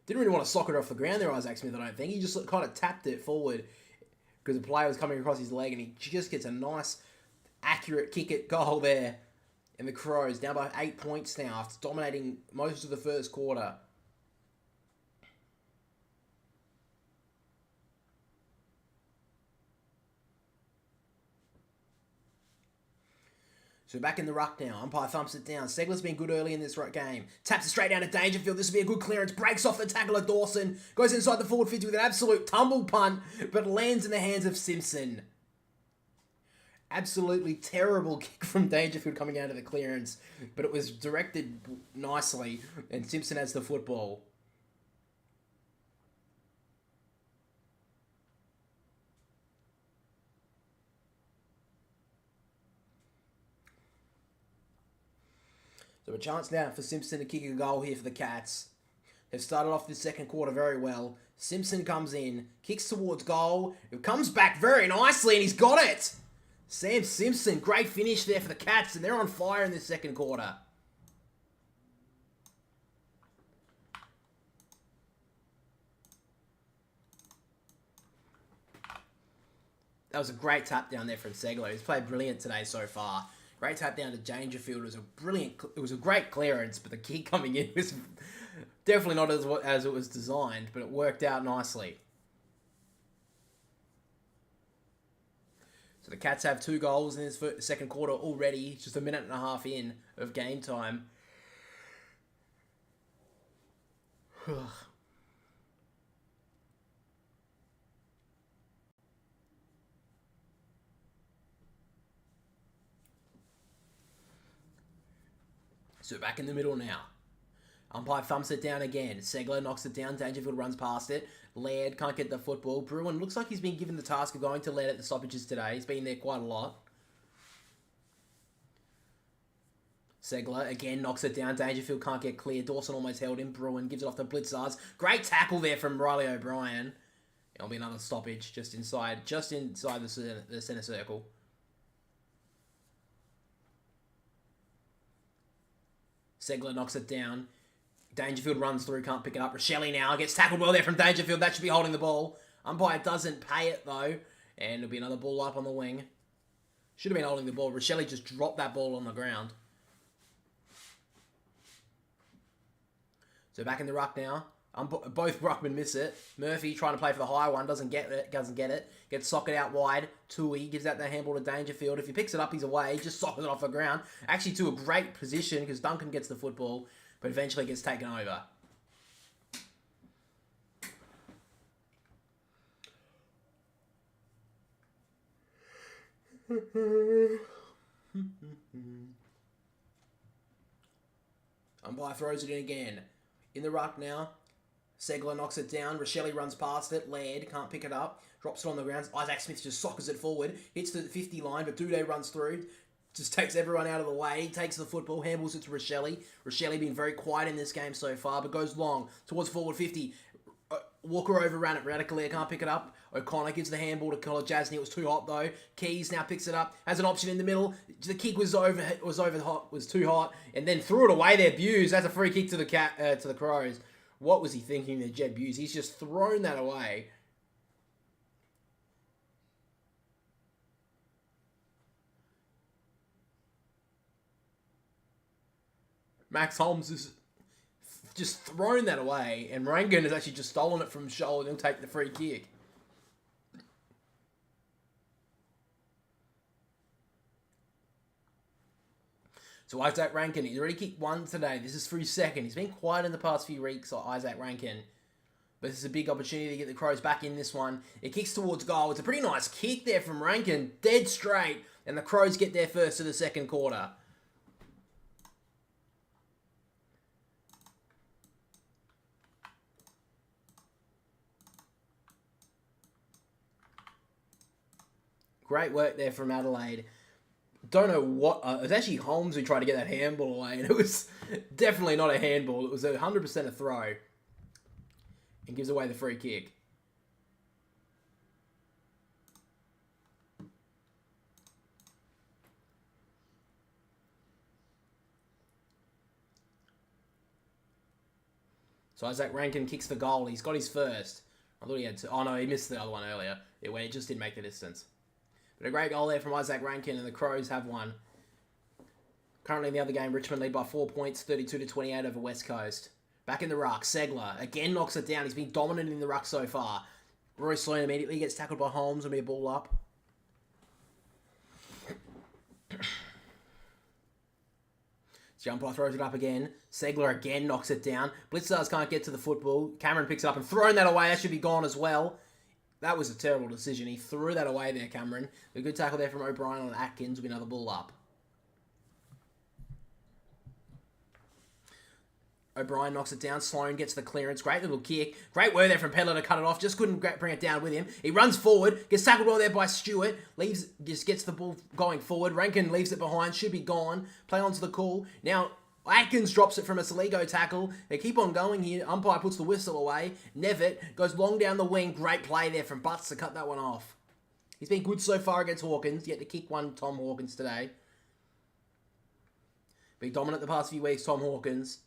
Didn't really want to sock it off the ground there, Isaac Smith, I don't think. He just kind of tapped it forward because the player was coming across his leg and he just gets a nice, accurate kick at goal there. And the Crows down by 8 points now after dominating most of the first quarter. So back in the ruck now. Umpire thumps it down. Segler's been good early in this game. Taps it straight down to Dangerfield. This will be a good clearance. Breaks off the tackle of Dawson. Goes inside the forward 50 with an absolute tumble punt, but lands in the hands of Simpson. Absolutely terrible kick from Dangerfield coming out of the clearance, but it was directed nicely, and Simpson has the football. So a chance now for Simpson to kick a goal here for the Cats. They've started off this second quarter very well. Simpson comes in, kicks towards goal. It comes back very nicely and he's got it. Sam Simpson, great finish there for the Cats and they're on fire in this second quarter. That was a great tap down there from Segler. He's played brilliant today so far. Great tap down to Dangerfield. It was a great clearance, but the kick coming in was definitely not as it was designed, but it worked out nicely. So the Cats have 2 goals in this second quarter already, just a minute and a half in of game time. So back in the middle now. Umpire thumps it down again. Segler knocks it down. Dangerfield runs past it. Laird can't get the football. Bruin looks like he's been given the task of going to Laird at the stoppages today. He's been there quite a lot. Segler again knocks it down. Dangerfield can't get clear. Dawson almost held him. Bruin gives it off to Blitzars. Great tackle there from Riley O'Brien. It'll be another stoppage just inside the centre circle. Segler knocks it down. Dangerfield runs through, can't pick it up. Rochelle now gets tackled well there from Dangerfield. That should be holding the ball. Umpire doesn't pay it though. And it'll be another ball up on the wing. Should have been holding the ball. Rochelle just dropped that ball on the ground. So back in the ruck now. Both ruckmen miss it. Murphy trying to play for the high one. Doesn't get it. Gets socket out wide. Tui gives out the handball to Dangerfield. If he picks it up, he's away. Just socket it off the ground. Actually to a great position because Duncan gets the football. But eventually gets taken over. Umpire throws it in again. In the ruck now. Segler knocks it down. Rochelle runs past it. Laird can't pick it up. Drops it on the ground. Isaac Smith just sockers it forward. Hits the 50 line, but Duday runs through. Just takes everyone out of the way. Takes the football. Handballs it to Rochelle. Rochelle been very quiet in this game so far, but goes long towards forward 50. Walker overran it. Radicale can't pick it up. O'Connor gives the handball to Colin Jasny. It was too hot though. Keys now picks it up. Has an option in the middle. The kick was too hot, and then threw it away there. Buse. That's a free kick to the Crows. What was he thinking there, Jed Buse? He's just thrown that away. Max Holmes has just thrown that away, and Rangan has actually just stolen it from Shoal, and he'll take the free kick. So Isaac Rankin, he's already kicked one today. This is for his second. He's been quiet in the past few weeks, Isaac Rankin. But this is a big opportunity to get the Crows back in this one. It kicks towards goal. It's a pretty nice kick there from Rankin. Dead straight. And the Crows get there first to the second quarter. Great work there from Adelaide. Don't know what... it was actually Holmes who tried to get that handball away, and it was definitely not a handball. It was 100% a throw. And gives away the free kick. So Isaac Rankin kicks the goal. He's got his first. I thought he had two. Oh no, he missed the other one earlier. It just didn't make the distance. But a great goal there from Isaac Rankin, and the Crows have won. Currently in the other game, Richmond lead by 4 points, 32-28 over West Coast. Back in the ruck, Segler again knocks it down. He's been dominant in the ruck so far. Roy Sloan immediately gets tackled by Holmes and be a ball up. Umpire throws it up again. Segler again knocks it down. Blitzers can't get to the football. Cameron picks it up and thrown that away. That should be gone as well. That was a terrible decision. He threw that away there, Cameron. A good tackle there from O'Brien on Atkins. Will be another ball up. O'Brien knocks it down. Sloan gets the clearance. Great little kick. Great work there from Pedler to cut it off. Just couldn't bring it down with him. He runs forward. Gets tackled well there by Stewart. Just gets the ball going forward. Rankin leaves it behind. Should be gone. Play on to the call. Now, Atkins drops it from a Saligo tackle. They keep on going here. Umpire puts the whistle away. Nevitt goes long down the wing. Great play there from Butts to cut that one off. He's been good so far against Hawkins. Yet to kick one, Tom Hawkins today. Been dominant the past few weeks, Tom Hawkins.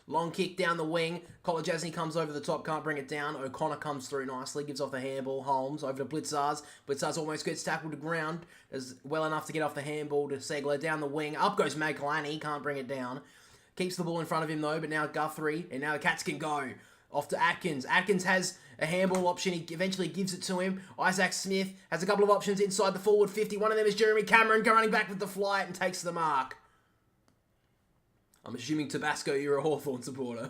Long kick down the wing. Kolajasny comes over the top, can't bring it down. O'Connor comes through nicely, gives off the handball. Holmes over to Blitzars. Blitzars almost gets tackled to ground. Is well enough to get off the handball to Segler. Down the wing. Up goes Maglani. Can't bring it down. Keeps the ball in front of him though, but now Guthrie. And now the Cats can go. Off to Atkins. Atkins has a handball option. He eventually gives it to him. Isaac Smith has a couple of options inside the forward 50. One of them is Jeremy Cameron running back with the flight and takes the mark. I'm assuming Tabasco, you're a Hawthorn supporter.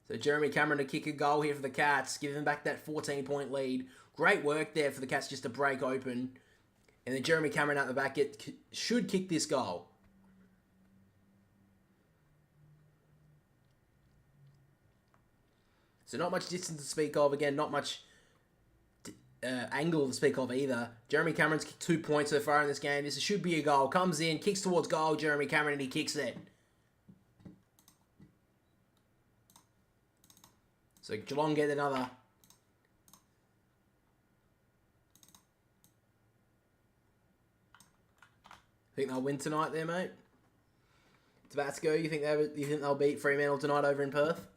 So Jeremy Cameron to kick a goal here for the Cats. Give them back that 14-point lead. Great work there for the Cats just to break open. And then Jeremy Cameron out the back should kick this goal. So not much distance to speak of. Again, not much angle to speak of either. Jeremy Cameron's kicked 2 points so far in this game. This should be a goal. Comes in, kicks towards goal, Jeremy Cameron, and he kicks it. So Geelong get another. Think they'll win tonight there, mate? Tabasco, you think they'll beat Fremantle tonight over in Perth?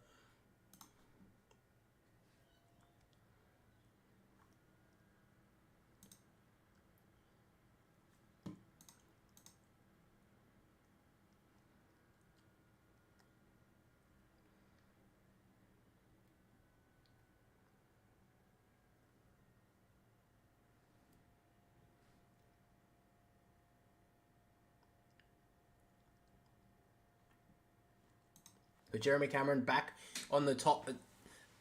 But Jeremy Cameron back on the top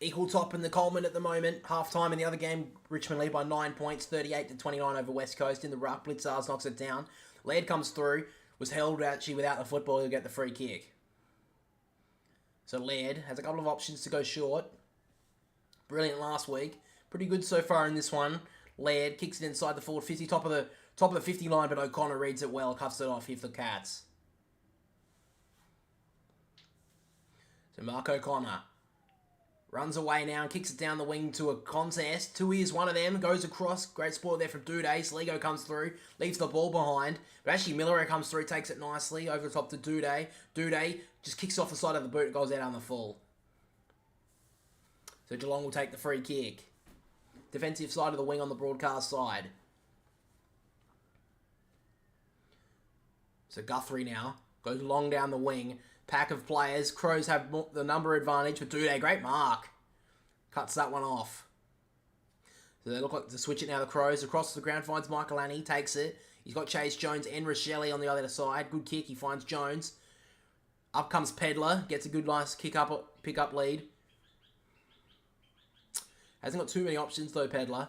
Equal top in the Coleman at the moment. Half time in the other game, Richmond lead by 9 points, 38-29 over West Coast. In the ruck, Blitzars knocks it down. Laird comes through, was held actually without the football, he'll get the free kick. So Laird has a couple of options to go short. Brilliant last week. Pretty good so far in this one. Laird kicks it inside the forward 50, top of the 50 line, but O'Connor reads it well, cuffs it off here for the Cats. So Mark O'Connor runs away now and kicks it down the wing to a contest. Two is one of them. Goes across. Great sport there from Duday. Sligo comes through. Leaves the ball behind. But actually Miller comes through. Takes it nicely. Over the top to Duday. Duday just kicks off the side of the boot. It goes out on the full. So Geelong will take the free kick. Defensive side of the wing on the broadcast side. So Guthrie now goes long down the wing. Pack of players. Crows have the number advantage, but Duday, great mark. Cuts that one off. So they look like to switch it now, the Crows. Across the ground, finds Michael Annie, takes it. He's got Chase Jones and Rochelle on the other side. Good kick, he finds Jones. Up comes Pedler, gets a good nice pick up lead. Hasn't got too many options though, Pedler.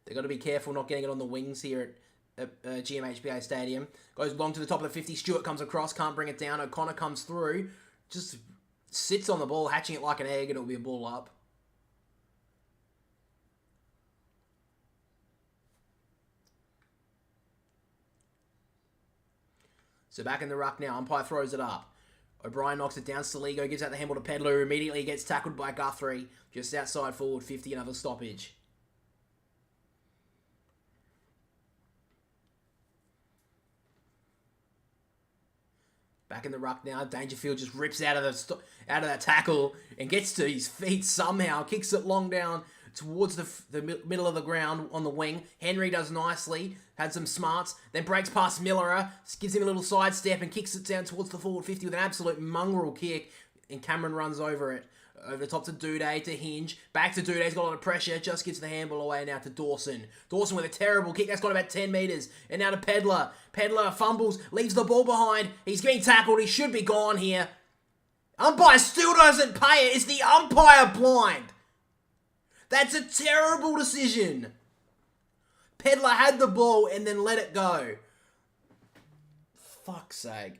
They've got to be careful not getting it on the wings here at GMHBA Stadium. Goes long to the top of the 50. Stewart comes across, can't bring it down. O'Connor comes through, just sits on the ball, hatching it like an egg, and it'll be a ball up. So back in the ruck now. Umpire throws it up. O'Brien knocks it down. Saligo gives out the handball to Pedler, who immediately gets tackled by Guthrie. Just outside forward 50, another stoppage. Back in the ruck now. Dangerfield just rips out of that tackle and gets to his feet somehow. Kicks it long down towards the middle of the ground on the wing. Henry does nicely. Had some smarts. Then breaks past Millerer. Gives him a little sidestep and kicks it down towards the forward 50 with an absolute mongrel kick. And Cameron runs over it. Over the top to Duday, to Hinge. Back to Duday, he's got a lot of pressure. Just gives the handball away now to Dawson. Dawson with a terrible kick. That's gone about 10 metres. And now to Pedler. Pedler fumbles, leaves the ball behind. He's getting tackled. He should be gone here. Umpire still doesn't pay it. Is the umpire blind? That's a terrible decision. Pedler had the ball and then let it go. Fuck's sake.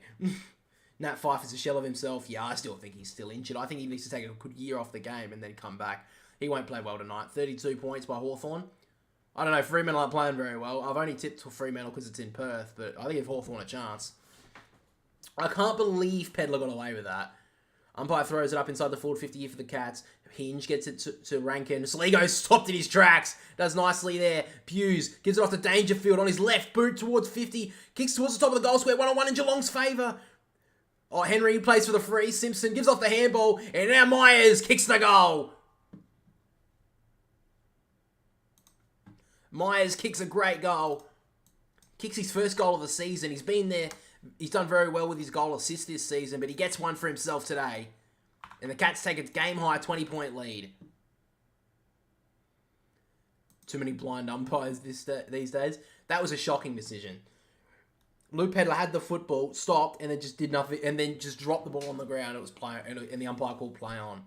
Nat Fyfe is a shell of himself. Yeah, I still think he's still injured. I think he needs to take a good year off the game and then come back. He won't play well tonight. 32 points by Hawthorn. I don't know, Fremantle aren't playing very well. I've only tipped for Fremantle because it's in Perth, but I think give Hawthorn a chance. I can't believe Pedler got away with that. Umpire throws it up inside the forward 50 here for the Cats. Hinge gets it to Rankin. Sligo stopped in his tracks. Does nicely there. Hughes gives it off to Dangerfield on his left boot towards 50. Kicks towards the top of the goal square. 1-on-1 in Geelong's favour. Oh, Henry plays for the free. Simpson gives off the handball. And now Myers kicks the goal. Myers kicks a great goal. Kicks his first goal of the season. He's been there. He's done very well with his goal assist this season, but he gets one for himself today. And the Cats take a game-high 20-point lead. Too many blind umpires these days. That was a shocking decision. Lou Pedler had the football, stopped, and then just did nothing, and then just dropped the ball on the ground. It was play, and the umpire called play on.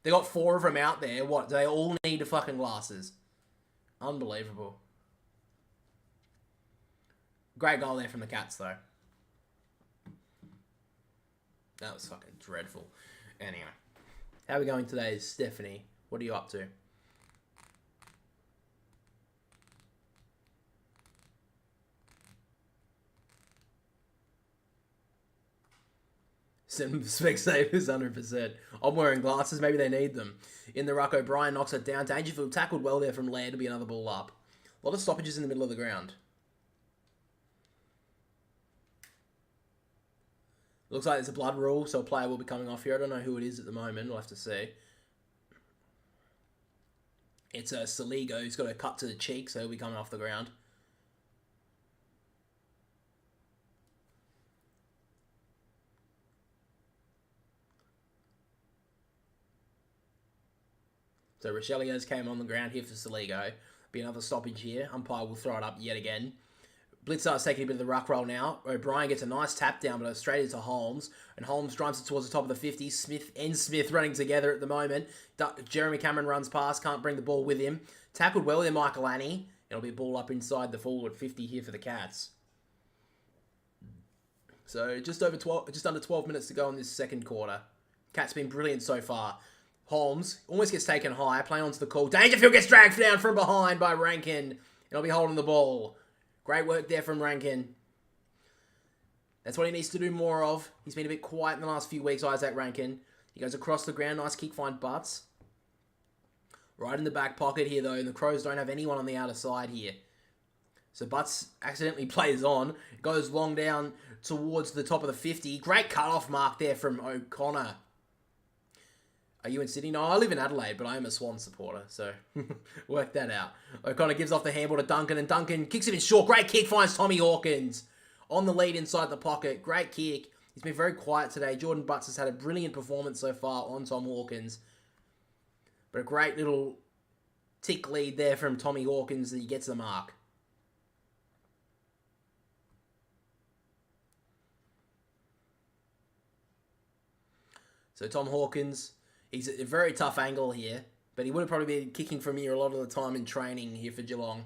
They got 4 of them out there. What? Do they all need fucking glasses? Unbelievable. Great goal there from the Cats, though. That was fucking dreadful. Anyway. How are we going today, Stephanie? What are you up to? Some Specsavers 100%. I'm wearing glasses. Maybe they need them. In the ruck, O'Brien knocks it down. Dangerfield tackled well there from Laird to be another ball up. A lot of stoppages in the middle of the ground. Looks like there's a blood rule, so a player will be coming off here. I don't know who it is at the moment. We'll have to see. It's a Saligo who's got a cut to the cheek, so he'll be coming off the ground. So Rocheliers came on the ground here for Saligo. Be another stoppage here. Umpire will throw it up yet again. Blitzart's taking a bit of the ruck roll now. O'Brien gets a nice tap down, but straight into Holmes. And Holmes drives it towards the top of the 50. Smith running together at the moment. Jeremy Cameron runs past, can't bring the ball with him. Tackled well there, Michael Annie. It'll be a ball up inside the forward 50 here for the Cats. So just under 12 minutes to go in this second quarter. Cats been brilliant so far. Holmes almost gets taken high, playing onto the call. Dangerfield gets dragged down from behind by Rankin. He'll be holding the ball. Great work there from Rankin. That's what he needs to do more of. He's been a bit quiet in the last few weeks, Isaac Rankin. He goes across the ground. Nice kick find Butts. Right in the back pocket here, though, and the Crows don't have anyone on the outer side here. So Butts accidentally plays on. Goes long down towards the top of the 50. Great cut-off mark there from O'Connor. Are you in Sydney? No, I live in Adelaide, but I am a Swan supporter, so work that out. O'Connor gives off the handball to Duncan, and Duncan kicks it in short. Great kick, finds Tommy Hawkins on the lead inside the pocket. Great kick. He's been very quiet today. Jordan Butts has had a brilliant performance so far on Tom Hawkins. But a great little tick lead there from Tommy Hawkins that he gets the mark. So Tom Hawkins, he's at a very tough angle here, but he would have probably been kicking from here a lot of the time in training here for Geelong.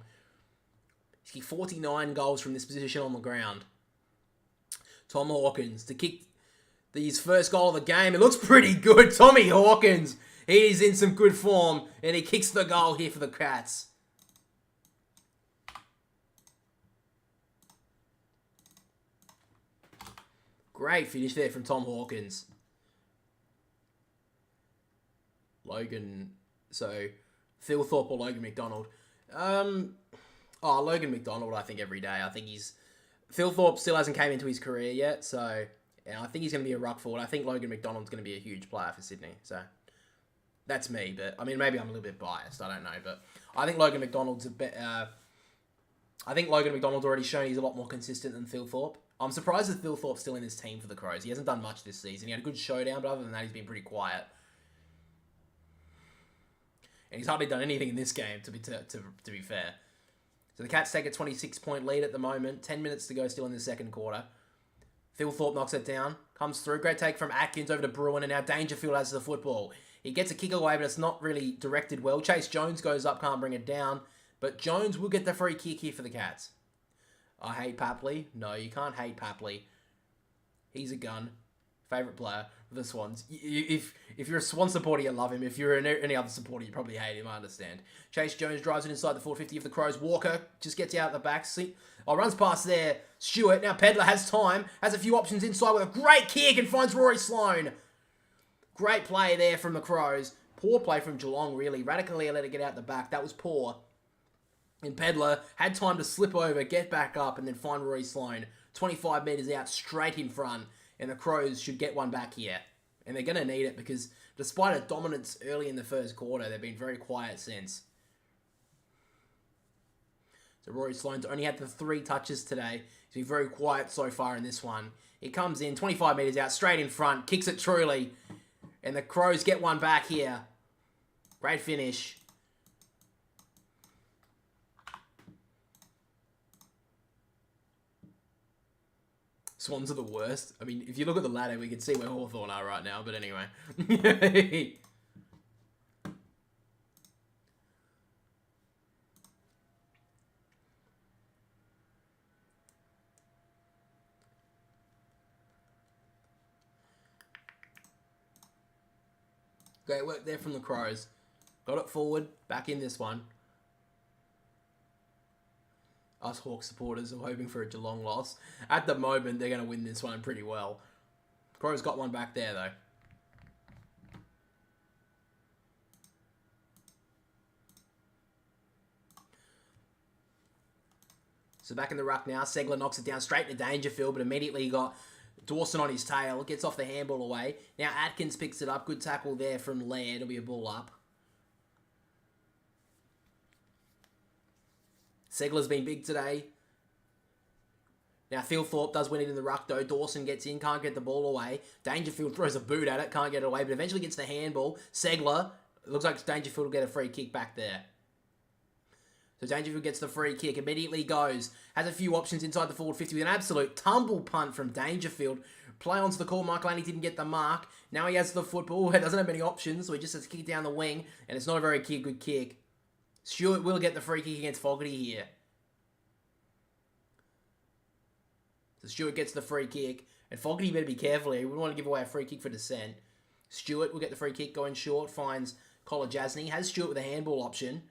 He's kicked 49 goals from this position on the ground. Tom Hawkins to kick his first goal of the game. It looks pretty good. Tommy Hawkins, he's in some good form, and he kicks the goal here for the Cats. Great finish there from Tom Hawkins. Logan, so Phil Thorpe or Logan McDonald. Logan McDonald, I think every day. I think Phil Thorpe still hasn't came into his career yet, so yeah, I think he's going to be a ruck forward. I think Logan McDonald's going to be a huge player for Sydney, so that's me. But I mean, maybe I'm a little bit biased. I don't know, but I think Logan McDonald's I think Logan McDonald's already shown he's a lot more consistent than Phil Thorpe. I'm surprised that Phil Thorpe's still in this team for the Crows. He hasn't done much this season. He had a good showdown, but other than that, he's been pretty quiet. And he's hardly done anything in this game, to be fair. So the Cats take a 26-point lead at the moment. 10 minutes to go still in the second quarter. Phil Thorpe knocks it down. Comes through. Great take from Atkins over to Bruin. And now Dangerfield has the football. He gets a kick away, but it's not really directed well. Chase Jones goes up, can't bring it down. But Jones will get the free kick here for the Cats. I hate Papley. No, you can't hate Papley. He's a gun. Favourite player for the Swans. If you're a Swan supporter, you love him. If you're any other supporter, you probably hate him. I understand. Chase Jones drives it inside the 450 of the Crows. Walker just gets out the back. Runs past there. Stewart. Now Pedler has time. Has a few options inside with a great kick and finds Rory Sloane. Great play there from the Crows. Poor play from Geelong, really. Radically let it get out the back. That was poor. And Pedler had time to slip over, get back up, and then find Rory Sloane. 25 metres out, straight in front. And the Crows should get one back here. And they're going to need it because despite a dominance early in the first quarter, they've been very quiet since. So Rory Sloane's only had the 3 touches today. He's been very quiet so far in this one. He comes in, 25 metres out, straight in front, kicks it truly. And the Crows get one back here. Great finish. Swans are the worst. I mean, if you look at the ladder, we can see where Hawthorn are right now. But anyway. Great work there from the Crows. Got it forward. Back in this one. Us Hawks supporters are hoping for a Geelong loss. At the moment, they're going to win this one pretty well. Crows got one back there, though. So back in the ruck now. Segler knocks it down straight to Dangerfield, but immediately got Dawson on his tail. Gets off the handball away. Now Atkins picks it up. Good tackle there from Laird. It'll be a ball up. Segler's been big today. Now Phil Thorpe does win it in the ruck though. Dawson gets in, can't get the ball away. Dangerfield throws a boot at it, can't get it away, but eventually gets the handball. Segler, it looks like Dangerfield will get a free kick back there. So Dangerfield gets the free kick, immediately goes, has a few options inside the forward 50 with an absolute tumble punt from Dangerfield. Play onto the call, Michael Laney didn't get the mark. Now he has the football, he doesn't have many options, so he just has to kick it down the wing, and it's not a very good kick. Stewart will get the free kick against Fogarty here. So Stewart gets the free kick, and Fogarty better be careful here. We wouldn't want to give away a free kick for dissent. Stewart will get the free kick going short, finds Collar Jasny, has Stewart with a handball option.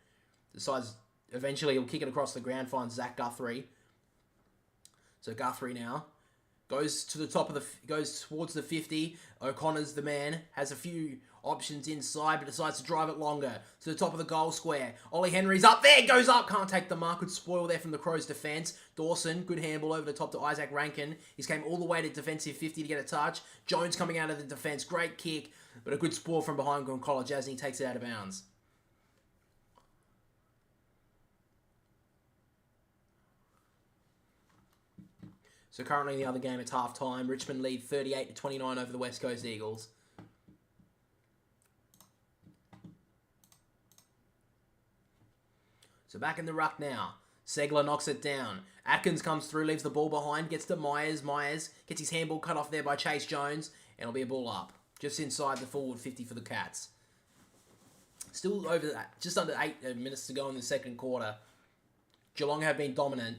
Decides eventually he'll kick it across the ground, finds Zach Guthrie. So Guthrie now goes to the top of goes towards the 50. O'Connor's the man, has a few options inside, but decides to drive it longer to the top of the goal square. Ollie Henry's up there, goes up, can't take the mark. Good spoil there from the Crows' defence. Dawson, good handball over the top to Isaac Rankin. He's came all the way to defensive 50 to get a touch. Jones coming out of the defence, great kick, but a good spoil from behind Collar Jasny takes it out of bounds. So currently in the other game, it's half-time. Richmond lead 38-29 over the West Coast Eagles. So back in the ruck now. Segler knocks it down. Atkins comes through, leaves the ball behind, gets to Myers. Myers gets his handball cut off there by Chase Jones, and it'll be a ball up. Just inside the forward 50 for the Cats. Still over that, just under 8 minutes to go in the second quarter. Geelong have been dominant.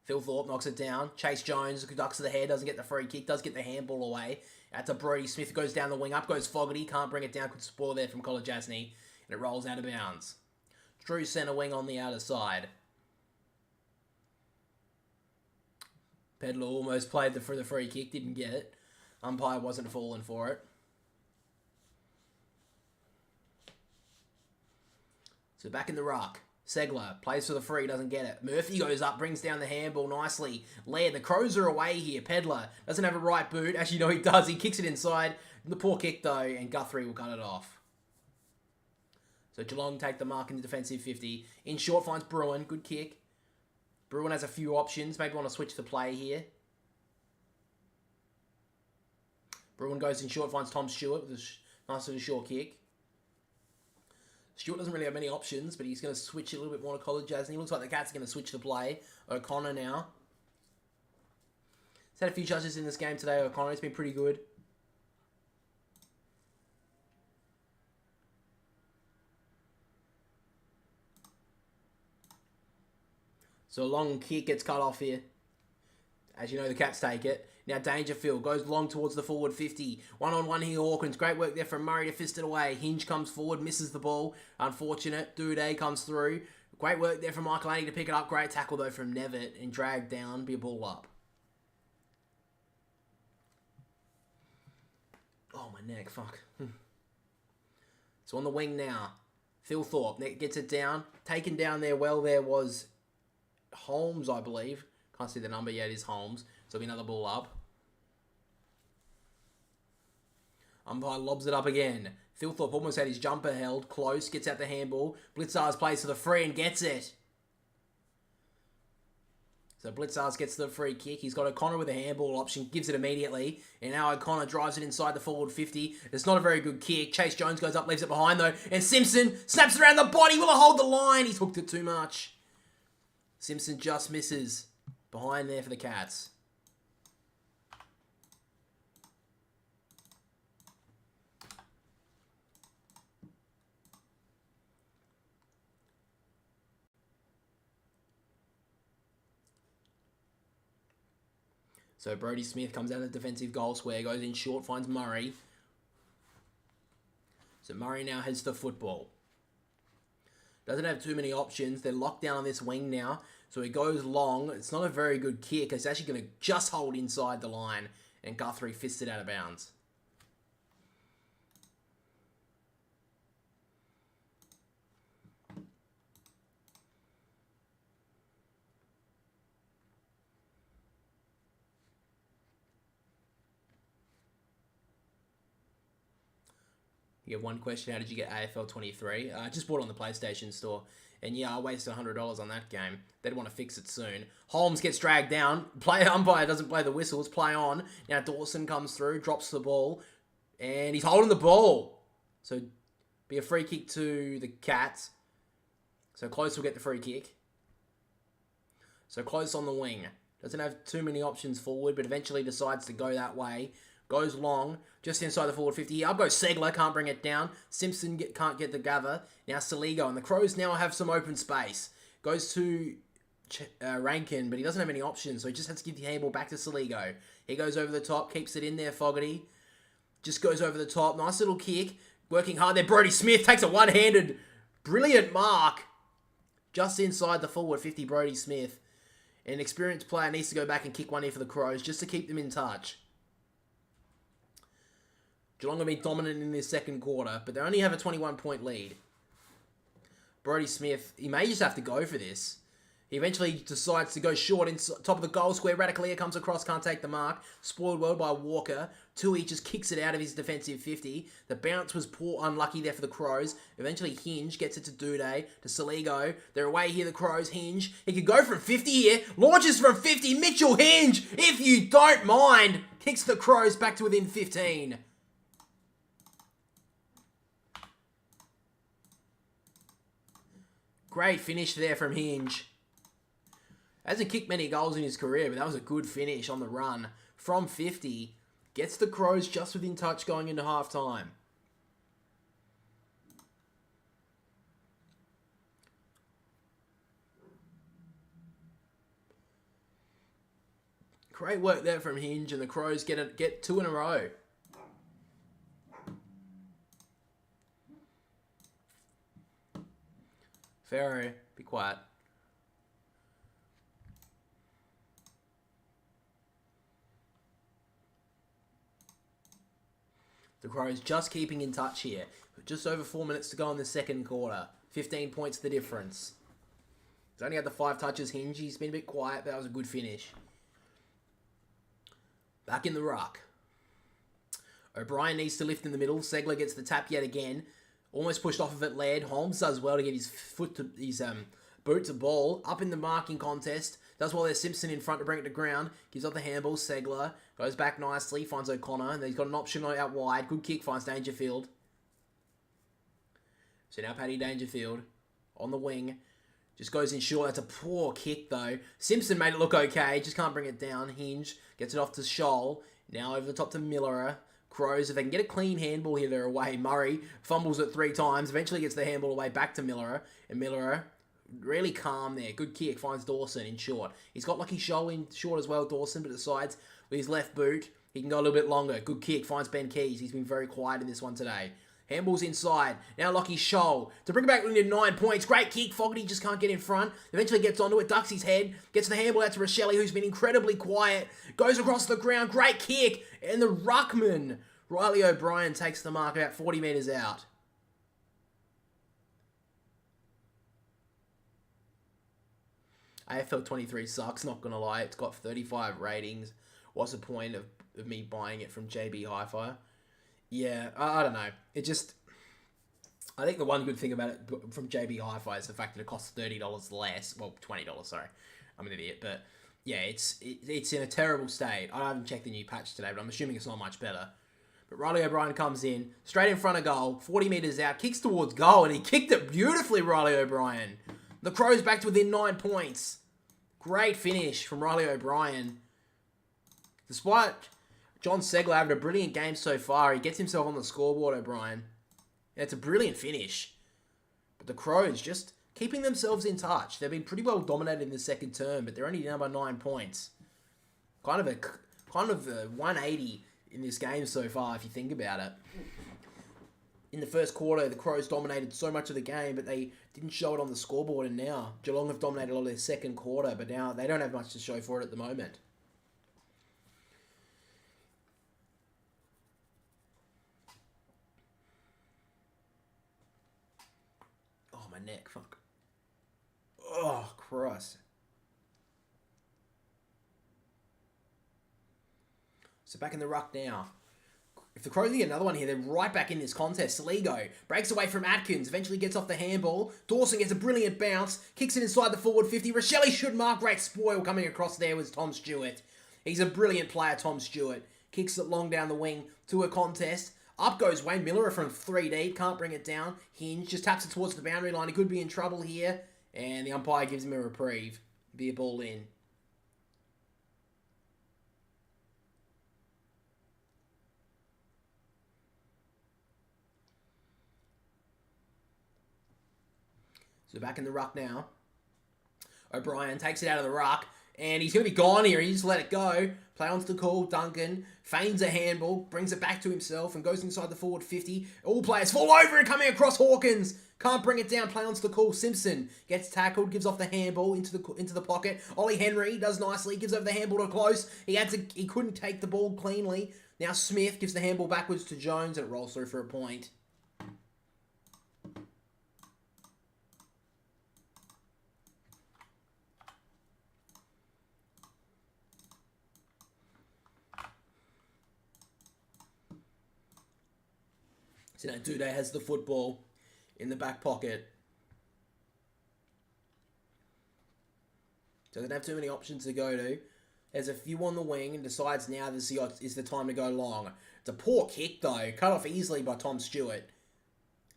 Phil Thorpe knocks it down. Chase Jones ducks to the head, doesn't get the free kick, does get the handball away. Out to Brody Smith, goes down the wing, up goes Fogarty, can't bring it down, could spoil there from Collar Jasny, and it rolls out of bounds. True centre wing on the outer side. Pedler almost played for the free kick, didn't get it. Umpire wasn't falling for it. So back in the ruck. Segler plays for the free, doesn't get it. Murphy goes up, brings down the handball nicely. Laird, the Crows are away here. Pedler doesn't have a right boot. Actually, no, he does. He kicks it inside. The poor kick, though, and Guthrie will cut it off. So Geelong take the mark in the defensive 50. In short, finds Bruin. Good kick. Bruin has a few options. Maybe want to switch the play here. Bruin goes in short, finds Tom Stewart with a nice little short kick. Stewart doesn't really have many options, but he's going to switch a little bit more to Collar Jasny. Looks like the Cats are going to switch the play. O'Connor now. He's had a few touches in this game today, O'Connor. It's been pretty good. So a long kick gets cut off here. As you know, the Cats take it. Now Dangerfield goes long towards the forward 50. One-on-one here, Hawkins. Great work there from Murray to fist it away. Hinge comes forward, misses the ball. Unfortunate. Duday comes through. Great work there from Michael Laney to pick it up. Great tackle, though, from Nevitt. And dragged down. Be a ball up. Oh, my neck. Fuck. So on the wing now. Phil Thorpe gets it down. Taken down there well there was Holmes, I believe. Can't see the number yet. It is Holmes. So it'll be another ball up. Umpire lobs it up again. Phil Thorpe almost had his jumper held. Close. Gets out the handball. Blitzars plays for the free and gets it. So Blitzars gets the free kick. He's got O'Connor with a handball option. Gives it immediately. And now O'Connor drives it inside the forward 50. It's not a very good kick. Chase Jones goes up. Leaves it behind though. And Simpson snaps it around the body. Will it hold the line? He's hooked it too much. Simpson just misses. Behind there for the Cats. So Brody Smith comes out of the defensive goal square, goes in short, finds Murray. So Murray now has the football. Doesn't have too many options. They're locked down on this wing now. So he goes long. It's not a very good kick. It's actually going to just hold inside the line. And Guthrie fists it out of bounds. You have one question, how did you get AFL 23? I just bought it on the PlayStation Store. And yeah, I wasted $100 on that game. They'd want to fix it soon. Holmes gets dragged down. Player umpire doesn't play the whistles. Play on. Now Dawson comes through, drops the ball. And he's holding the ball. So, be a free kick to the Cats. So Close will get the free kick. So Close on the wing. Doesn't have too many options forward, but eventually decides to go that way. Goes long, just inside the forward 50. Up goes Segler, can't bring it down. Simpson can't get the gather. Now Saligo, and the Crows now have some open space. Goes to Rankin, but he doesn't have any options, so he just has to give the handball back to Saligo. He goes over the top, keeps it in there, Fogarty. Just goes over the top. Nice little kick. Working hard there. Brodie Smith takes a one-handed, brilliant mark. Just inside the forward 50, Brodie Smith. An experienced player needs to go back and kick one here for the Crows just to keep them in touch. Geelong will be dominant in this second quarter, but they only have a 21-point lead. Brodie Smith, he may just have to go for this. He eventually decides to go short in top of the goal square. Radicale comes across, can't take the mark. Spoiled well by Walker. Tui just kicks it out of his defensive 50. The bounce was poor, unlucky there for the Crows. Eventually Hinge gets it to Duday, to Saligo. They're away here, the Crows. Hinge, he could go from 50 here. Launches from 50. Mitchell Hinge, if you don't mind, kicks the Crows back to within 15. Great finish there from Hinge. Hasn't kicked many goals in his career, but that was a good finish on the run. From 50, gets the Crows just within touch going into halftime. Great work there from Hinge, and the Crows get two in a row. Pharaoh, be quiet. The Crows just keeping in touch here. Just over 4 minutes to go in the second quarter. 15 points the difference. He's only had the 5 touches. Hinge, he's been a bit quiet, but that was a good finish. Back in the ruck. O'Brien needs to lift in the middle. Segler gets the tap yet again. Almost pushed off of it, Laird. Holmes does well to get his boot to ball. Up in the marking contest. Does well there, Simpson in front to bring it to ground. Gives up the handball, Segler. Goes back nicely, finds O'Connor. And he's got an option out wide. Good kick, finds Dangerfield. So now Paddy Dangerfield on the wing. Just goes in short. That's a poor kick, though. Simpson made it look okay. Just can't bring it down. Hinge gets it off to Scholl. Now over the top to Millerer. Crows, if they can get a clean handball here, they're away. Murray fumbles it 3 times. Eventually gets the handball away back to Millerer. And Millerer, really calm there. Good kick. Finds Dawson in short. He's got Lucky Scholl in short as well, Dawson, but decides with his left boot, he can go a little bit longer. Good kick. Finds Ben Keys. He's been very quiet in this one today. Handball's inside. Now Lucky Scholl to bring it back into 9 points. Great kick. Fogarty just can't get in front. Eventually gets onto it. Ducks his head. Gets the handball out to Rochelle, who's been incredibly quiet. Goes across the ground. Great kick. And the ruckman, Riley O'Brien, takes the mark about 40 metres out. AFL 23 sucks, not going to lie. It's got 35 ratings. What's the point of me buying it from JB Hi-Fi? Yeah, I don't know. It just... I think the one good thing about it from JB Hi-Fi is the fact that it costs $30 less. Well, $20, sorry. I'm an idiot. But yeah, it's in a terrible state. I haven't checked the new patch today, but I'm assuming it's not much better. But Riley O'Brien comes in, straight in front of goal, 40 metres out, kicks towards goal, and he kicked it beautifully, Riley O'Brien. The Crows back to within 9 points. Great finish from Riley O'Brien. Despite John Segler having a brilliant game so far, he gets himself on the scoreboard, O'Brien. Yeah, it's a brilliant finish. But the Crows just keeping themselves in touch. They've been pretty well dominated in the second term, but they're only down by 9 points. Kind of a 180 in this game so far, if you think about it. In the first quarter, the Crows dominated so much of the game, but they didn't show it on the scoreboard, and now Geelong have dominated a lot of their second quarter, but now they don't have much to show for it at the moment. Oh, my neck, fuck. Oh, Christ. So back in the ruck now. If the Crows get another one here, they're right back in this contest. Saligo breaks away from Atkins, eventually gets off the handball. Dawson gets a brilliant bounce, kicks it inside the forward 50. Rochelle should mark. Great spoil coming across there was Tom Stewart. He's a brilliant player, Tom Stewart. Kicks it long down the wing to a contest. Up goes Wayne Miller from 3 deep. Can't bring it down. Hinge just taps it towards the boundary line. He could be in trouble here. And the umpire gives him a reprieve. Be a ball in. So back in the ruck now. O'Brien takes it out of the ruck. And he's going to be gone here. He just let it go. Play on to the call. Duncan feigns a handball. Brings it back to himself and goes inside the forward 50. All players fall over and coming across Hawkins. Can't bring it down. Play on to the call. Simpson gets tackled. Gives off the handball into the pocket. Ollie Henry does nicely. Gives over the handball to Close. He couldn't take the ball cleanly. Now Smith gives the handball backwards to Jones and it rolls through for a point. So now Duday has the football in the back pocket. Doesn't have too many options to go to. There's a few on the wing and decides now this is the time to go long. It's a poor kick though. Cut off easily by Tom Stewart.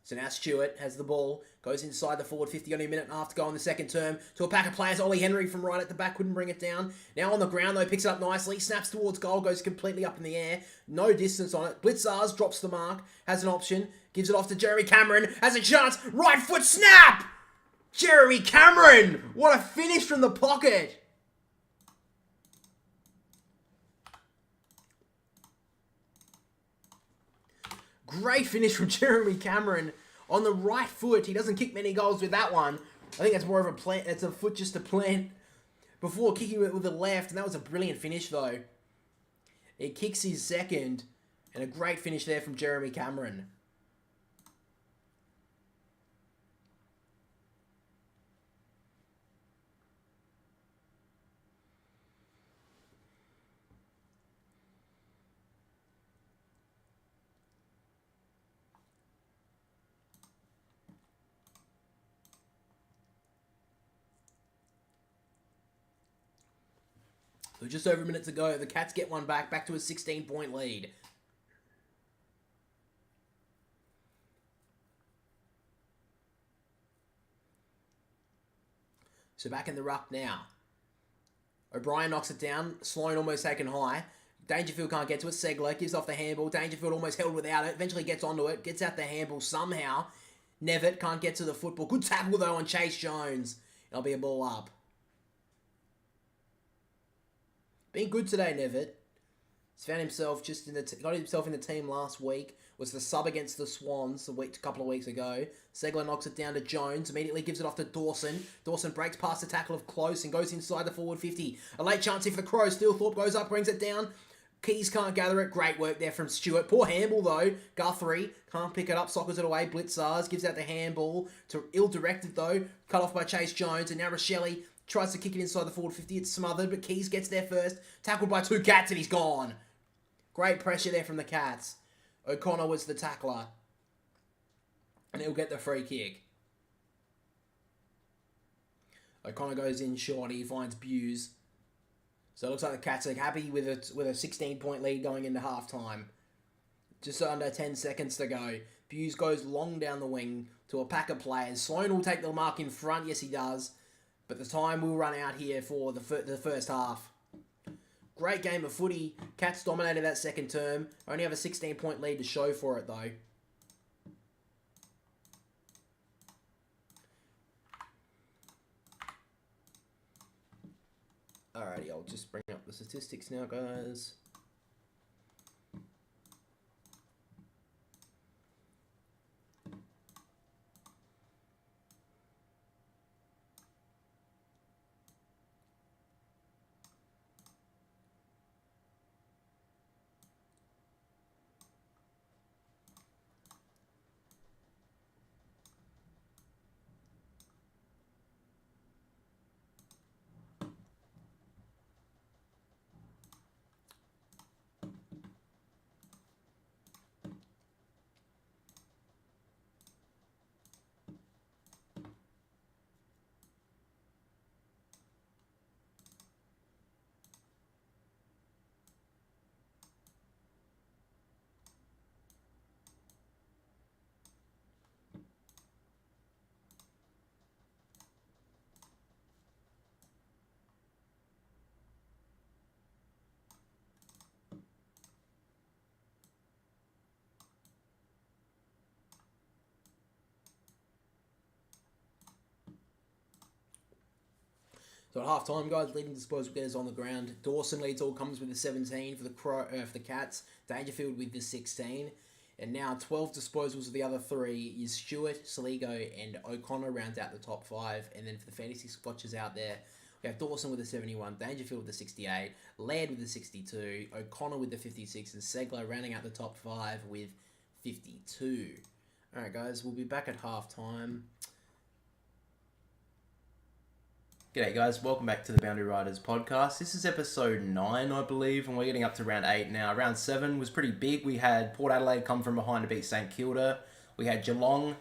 So now Stewart has the ball. Goes inside the forward 50, only a minute and a half to go in the second term. To a pack of players. Ollie Henry from right at the back couldn't bring it down. Now on the ground though, picks it up nicely. Snaps towards goal, goes completely up in the air. No distance on it. Blitzars drops the mark. Has an option. Gives it off to Jeremy Cameron. Has a chance. Right foot snap! Jeremy Cameron! What a finish from the pocket! Great finish from Jeremy Cameron on the right foot. He doesn't kick many goals with that one. I think that's more of a plant. It's a foot just to plant before kicking it with the left. And that was a brilliant finish though. It kicks his second. And a great finish there from Jeremy Cameron. So just over a minute to go. The Cats get one back to a 16-point lead. So back in the ruck now. O'Brien knocks it down. Sloan almost taken high. Dangerfield can't get to it. Segler gives off the handball. Dangerfield almost held without it. Eventually gets onto it. Gets out the handball somehow. Nevitt can't get to the football. Good tackle though on Chase Jones. It'll be a ball up. Been good today, Nevitt. He's found himself got himself in the team last week. Was the sub against the Swans a couple of weeks ago. Segler knocks it down to Jones. Immediately gives it off to Dawson. Dawson breaks past the tackle of Close and goes inside the forward 50. A late chance here for the Crows. Steelthorpe goes up, brings it down. Keys can't gather it. Great work there from Stewart. Poor handball though. Guthrie can't pick it up. Sockers it away. Blitzars gives out the handball. Ill-directed though. Cut off by Chase Jones. And now Rochelle tries to kick it inside the forward 50. It's smothered, but Keys gets there first. Tackled by two Cats, and he's gone. Great pressure there from the Cats. O'Connor was the tackler. And he'll get the free kick. O'Connor goes in short. He finds Buse. So it looks like the Cats are happy with a 16-point lead going into halftime. Just under 10 seconds to go. Buse goes long down the wing to a pack of players. Sloan will take the mark in front. Yes, he does. But the time will run out here for the first half. Great game of footy. Cats dominated that second term. Only have a 16-point lead to show for it, though. Alrighty, I'll just bring up the statistics now, guys. So at half time, guys, leading disposal getters on the ground. Dawson leads all comers with the 17 for the Cats. Dangerfield with the 16. And now 12 disposals of the other three is Stewart, Saligo, and O'Connor rounds out the top 5. And then for the fantasy squatchers out there, we have Dawson with the 71, Dangerfield with the 68, Laird with the 62, O'Connor with the 56, and Segler rounding out the top 5 with 52. Alright guys, we'll be back at half time. G'day guys, welcome back to the Boundary Riders podcast. This is episode 9, I believe, and we're getting up to round 8 now. Round 7 was pretty big. We had Port Adelaide come from behind to beat St Kilda. We had Geelong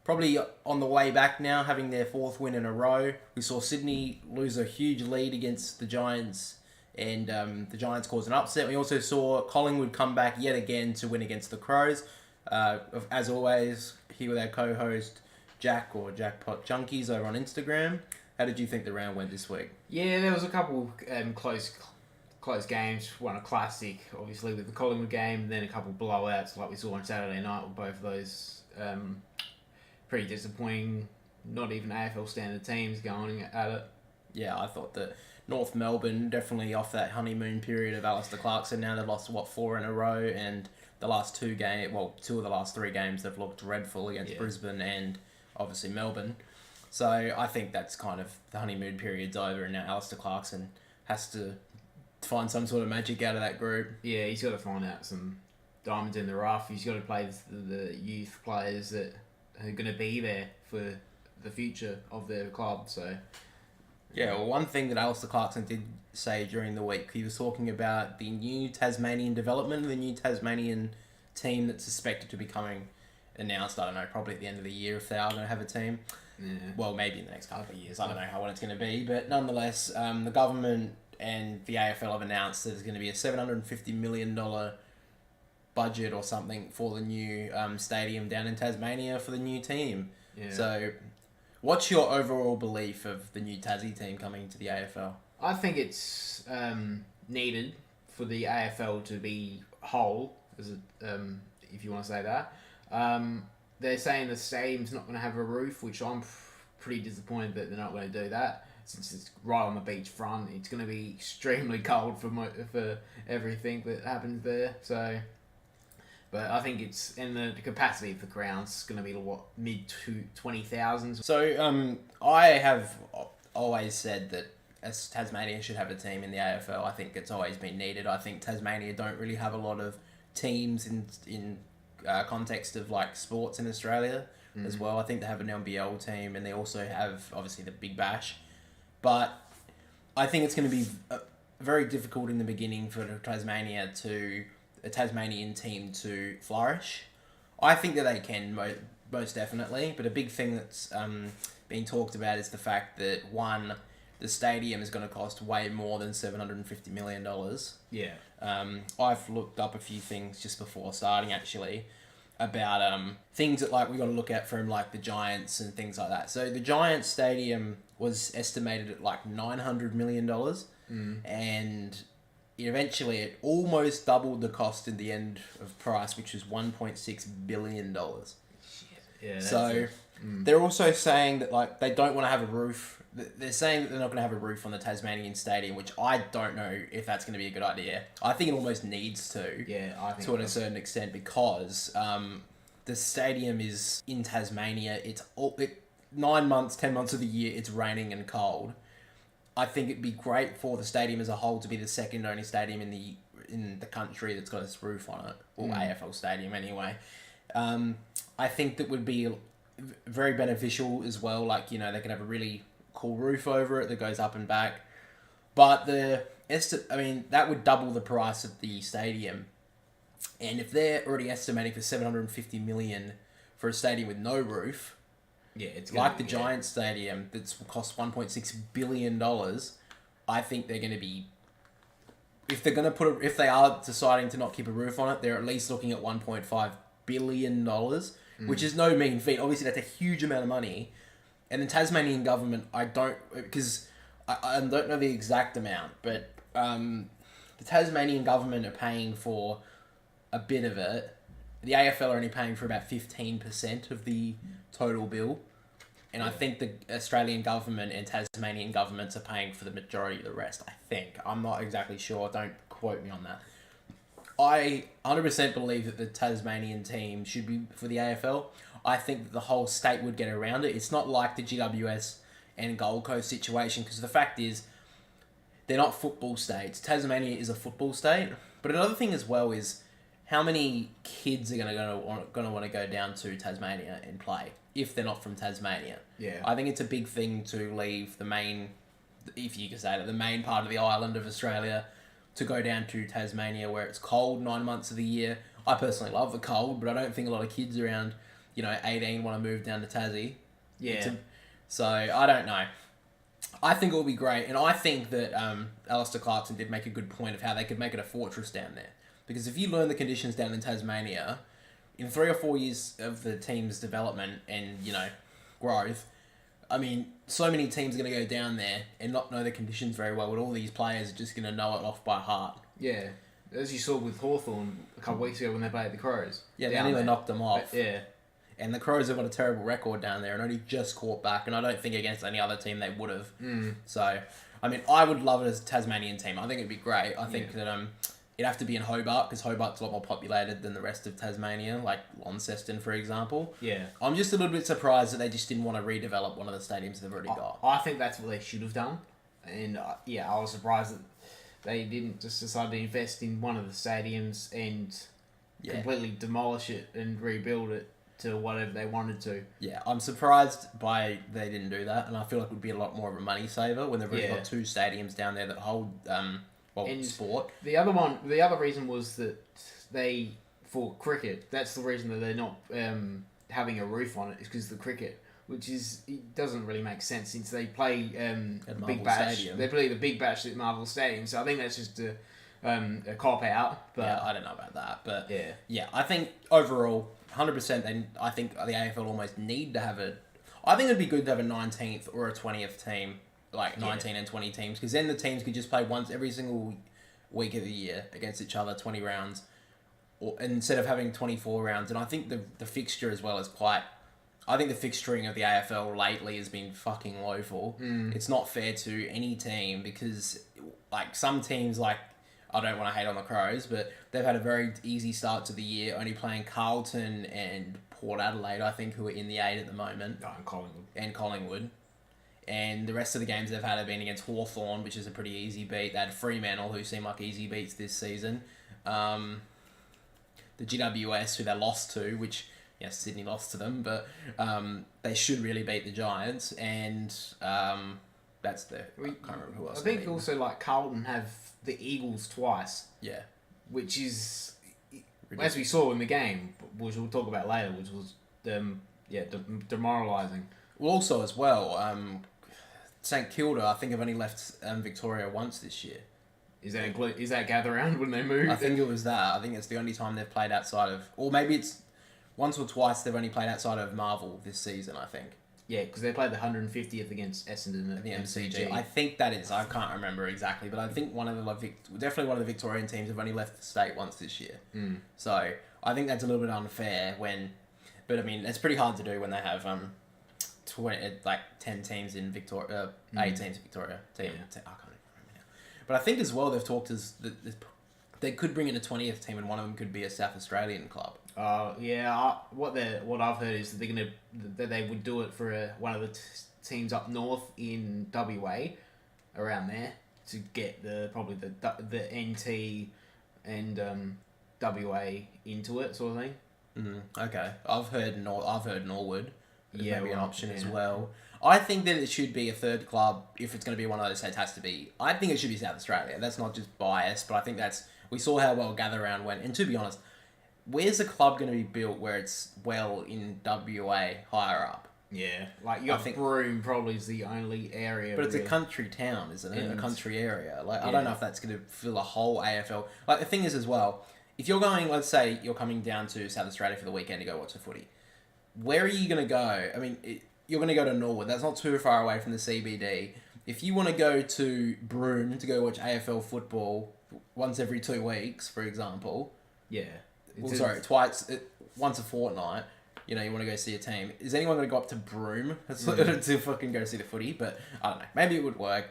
probably on the way back now, having their 4th win in a row. We saw Sydney lose a huge lead against the Giants, and the Giants caused an upset. We also saw Collingwood come back yet again to win against the Crows. As always, here with our co-host Jack, or Jackpot Junkies, over on Instagram. How did you think the round went this week? Yeah, there was a couple close games. One a classic, obviously, with the Collingwood game, and then a couple blowouts like we saw on Saturday night with both of those pretty disappointing, not even AFL standard teams going at it. Yeah, I thought that North Melbourne definitely off that honeymoon period of Alistair Clarkson. Now they've lost, 4 in a row, and the last 2 of the last 3 games they've looked dreadful against Brisbane and obviously Melbourne. So I think that's kind of the honeymoon period's over, and now Alistair Clarkson has to find some sort of magic out of that group. Yeah, he's got to find out some diamonds in the rough. He's got to play the youth players that are going to be there for the future of their club. So yeah, well, one thing that Alistair Clarkson did say during the week, he was talking about the new Tasmanian development, the new Tasmanian team that's suspected to be coming announced, I don't know, probably at the end of the year if they are going to have a team. Yeah. Well, maybe in the next couple of years. I don't know what it's going to be. But nonetheless, the government and the AFL have announced that there's going to be a $750 million budget or something for the new stadium down in Tasmania for the new team. Yeah. So what's your overall belief of the new Tassie team coming to the AFL? I think it's needed for the AFL to be whole, if you want to say that. They're saying the stadium's not going to have a roof, which I'm pretty disappointed that they're not going to do that, since it's right on the beach front. It's going to be extremely cold for everything that happens there. So, but I think it's in the capacity of the ground's going to be mid to 20,000. So I have always said that Tasmania should have a team in the AFL. I think it's always been needed. I think Tasmania don't really have a lot of teams in context of like sports in Australia as well. I think they have an NBL team, and they also have obviously the Big Bash. But I think it's going to be very difficult in the beginning for a Tasmanian team to flourish. I think that they can most definitely, but a big thing that's being talked about is the fact that the stadium is going to cost way more than $750 million. Yeah. I've looked up a few things just before starting actually about things that like we got to look at from like the Giants and things like that. So the Giants stadium was estimated at like $900 million, and eventually it almost doubled the cost in the end of price, which was $1.6 billion. Yeah. So they're also saying that like they don't want to have a roof. They're saying that they're not going to have a roof on the Tasmanian stadium, which I don't know if that's going to be a good idea. I think it almost needs to. Yeah, I think to a certain extent, because the stadium is in Tasmania. It's 9 months, 10 months of the year. It's raining and cold. I think it'd be great for the stadium as a whole to be the second only stadium in the country that's got its roof on it, or AFL stadium anyway. I think that would be very beneficial as well. Like, you know, they could have a really cool roof over it that goes up and back. But that would double the price of the stadium. And if they're already estimating for $750 million for a stadium with no roof, it's like the Giants stadium that's cost $1.6 billion, I think they're going to be, if they are deciding to not keep a roof on it, they're at least looking at $1.5 billion, which is no mean feat. Obviously, that's a huge amount of money. And the Tasmanian government, I don't know the exact amount, but the Tasmanian government are paying for a bit of it. The AFL are only paying for about 15% of the total bill. And I think the Australian government and Tasmanian governments are paying for the majority of the rest, I think. I'm not exactly sure. Don't quote me on that. I 100% believe that the Tasmanian team should be for the AFL. I think that the whole state would get around it. It's not like the GWS and Gold Coast situation, because the fact is, they're not football states. Tasmania is a football state. But another thing as well is how many kids are going to want to go down to Tasmania and play if they're not from Tasmania. Yeah. I think it's a big thing to leave the main, if you can say that, the main part of the island of Australia to go down to Tasmania where it's cold 9 months of the year. I personally love the cold, but I don't think a lot of kids around, 18 want to move down to Tassie. Yeah. So, I don't know. I think it will be great, and I think that Alistair Clarkson did make a good point of how they could make it a fortress down there. Because if you learn the conditions down in Tasmania, in 3 or 4 years of the team's development and, growth, I mean, so many teams are going to go down there and not know the conditions very well, but all these players are just going to know it off by heart. Yeah. As you saw with Hawthorn a couple of weeks ago when they played the Crows. Yeah, they nearly knocked them off. But, yeah. And the Crows have got a terrible record down there and only just caught back, and I don't think against any other team they would have. So, I mean, I would love it as a Tasmanian team. I think it'd be great. I think that it'd have to be in Hobart, because Hobart's a lot more populated than the rest of Tasmania, like Launceston, for example. Yeah. I'm just a little bit surprised that they just didn't want to redevelop one of the stadiums they've already got. I think that's what they should have done. And, I was surprised that they didn't just decide to invest in one of the stadiums and completely demolish it and rebuild it to whatever they wanted to. Yeah, I'm surprised by they didn't do that, and I feel like it would be a lot more of a money saver when they've already got 2 stadiums down there that hold sport. The other reason was that for cricket, that's the reason that they're not having a roof on it, is because of the cricket, which it doesn't really make sense since they play Big Bash. Stadium. They play the Big Bash at Marvel Stadium, so I think that's just a cop out. But yeah, I don't know about that, but yeah, I think overall, 100%. I think the AFL almost need to have I think it'd be good to have a 19th or a 20th team, like 19 and 20 teams, because then the teams could just play once every single week of the year against each other, 20 rounds, instead of having 24 rounds. And I think the fixture as well is quite. I think the fixturing of the AFL lately has been fucking woeful. It's not fair to any team, because like some teams, like, I don't want to hate on the Crows, but they've had a very easy start to the year, only playing Carlton and Port Adelaide, I think, who are in the 8 at the moment. Oh, and Collingwood. And the rest of the games they've had have been against Hawthorn, which is a pretty easy beat. They had Fremantle, who seem like easy beats this season. The GWS, who they lost to, which, yes, Sydney lost to them, but they should really beat the Giants. And that's I can't remember who else. I think also, like, Carlton have the Eagles twice. Yeah. Which is, as we saw in the game, which we'll talk about later, which was demoralising. Well, also as well, St Kilda, I think, have only left Victoria once this year. Is that gather round when they moved? I think it was that. I think it's the only time they've played outside of, or maybe it's once or twice they've only played outside of Marvel this season, I think. Yeah, because they played the 150th against Essendon at the MCG. I think that is. I can't remember exactly, but I think definitely one of the Victorian teams have only left the state once this year. So I think that's a little bit unfair but I mean, it's pretty hard to do when they have 10 teams in Victoria, 8 teams in Victoria. I can't even remember now. But I think as well they've talked they could bring in a 20th team, and one of them could be a South Australian club. What I've heard is that they would do it for one of the teams up north in WA, around there, to get the NT and WA into it, sort of thing. Okay, I've heard Norwood. Maybe an option as well. I think that it should be a third club if it's going to be one of those states. Has to be. I think it should be South Australia. That's not just bias, but I think we saw how well Gather Round went. And to be honest, where's a club going to be built where it's well in WA higher up? Yeah, like I think Broome probably is the only area. But it's a country town, isn't it? A country area. Like I don't know if that's going to fill a whole AFL. Like the thing is as well, if you're going, let's say you're coming down to South Australia for the weekend to go watch the footy, where are you going to go? I mean, you're going to go to Norwood. That's not too far away from the CBD. If you want to go to Broome to go watch AFL football once every 2 weeks, for example. Yeah. Once a fortnight. you want to go see a team. Is anyone going to go up to Broome to fucking go see the footy? But I don't know. Maybe it would work.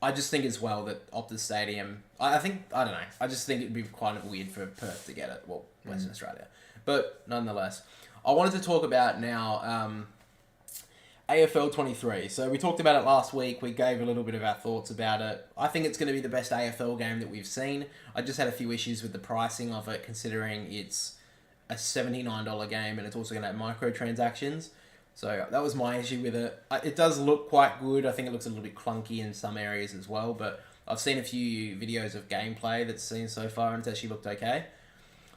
I just think as well that Optus Stadium, I don't know. I just think it'd be kind of weird for Perth to get it. Well, Western Australia. But nonetheless, I wanted to talk about now AFL 23. So we talked about it last week. We gave a little bit of our thoughts about it. I think it's going to be the best AFL game that we've seen. I just had a few issues with the pricing of it, considering it's a $79 game and it's also going to have microtransactions. So that was my issue with it. It does look quite good. I think it looks a little bit clunky in some areas as well, but I've seen a few videos of gameplay that's seen so far and it's actually looked okay.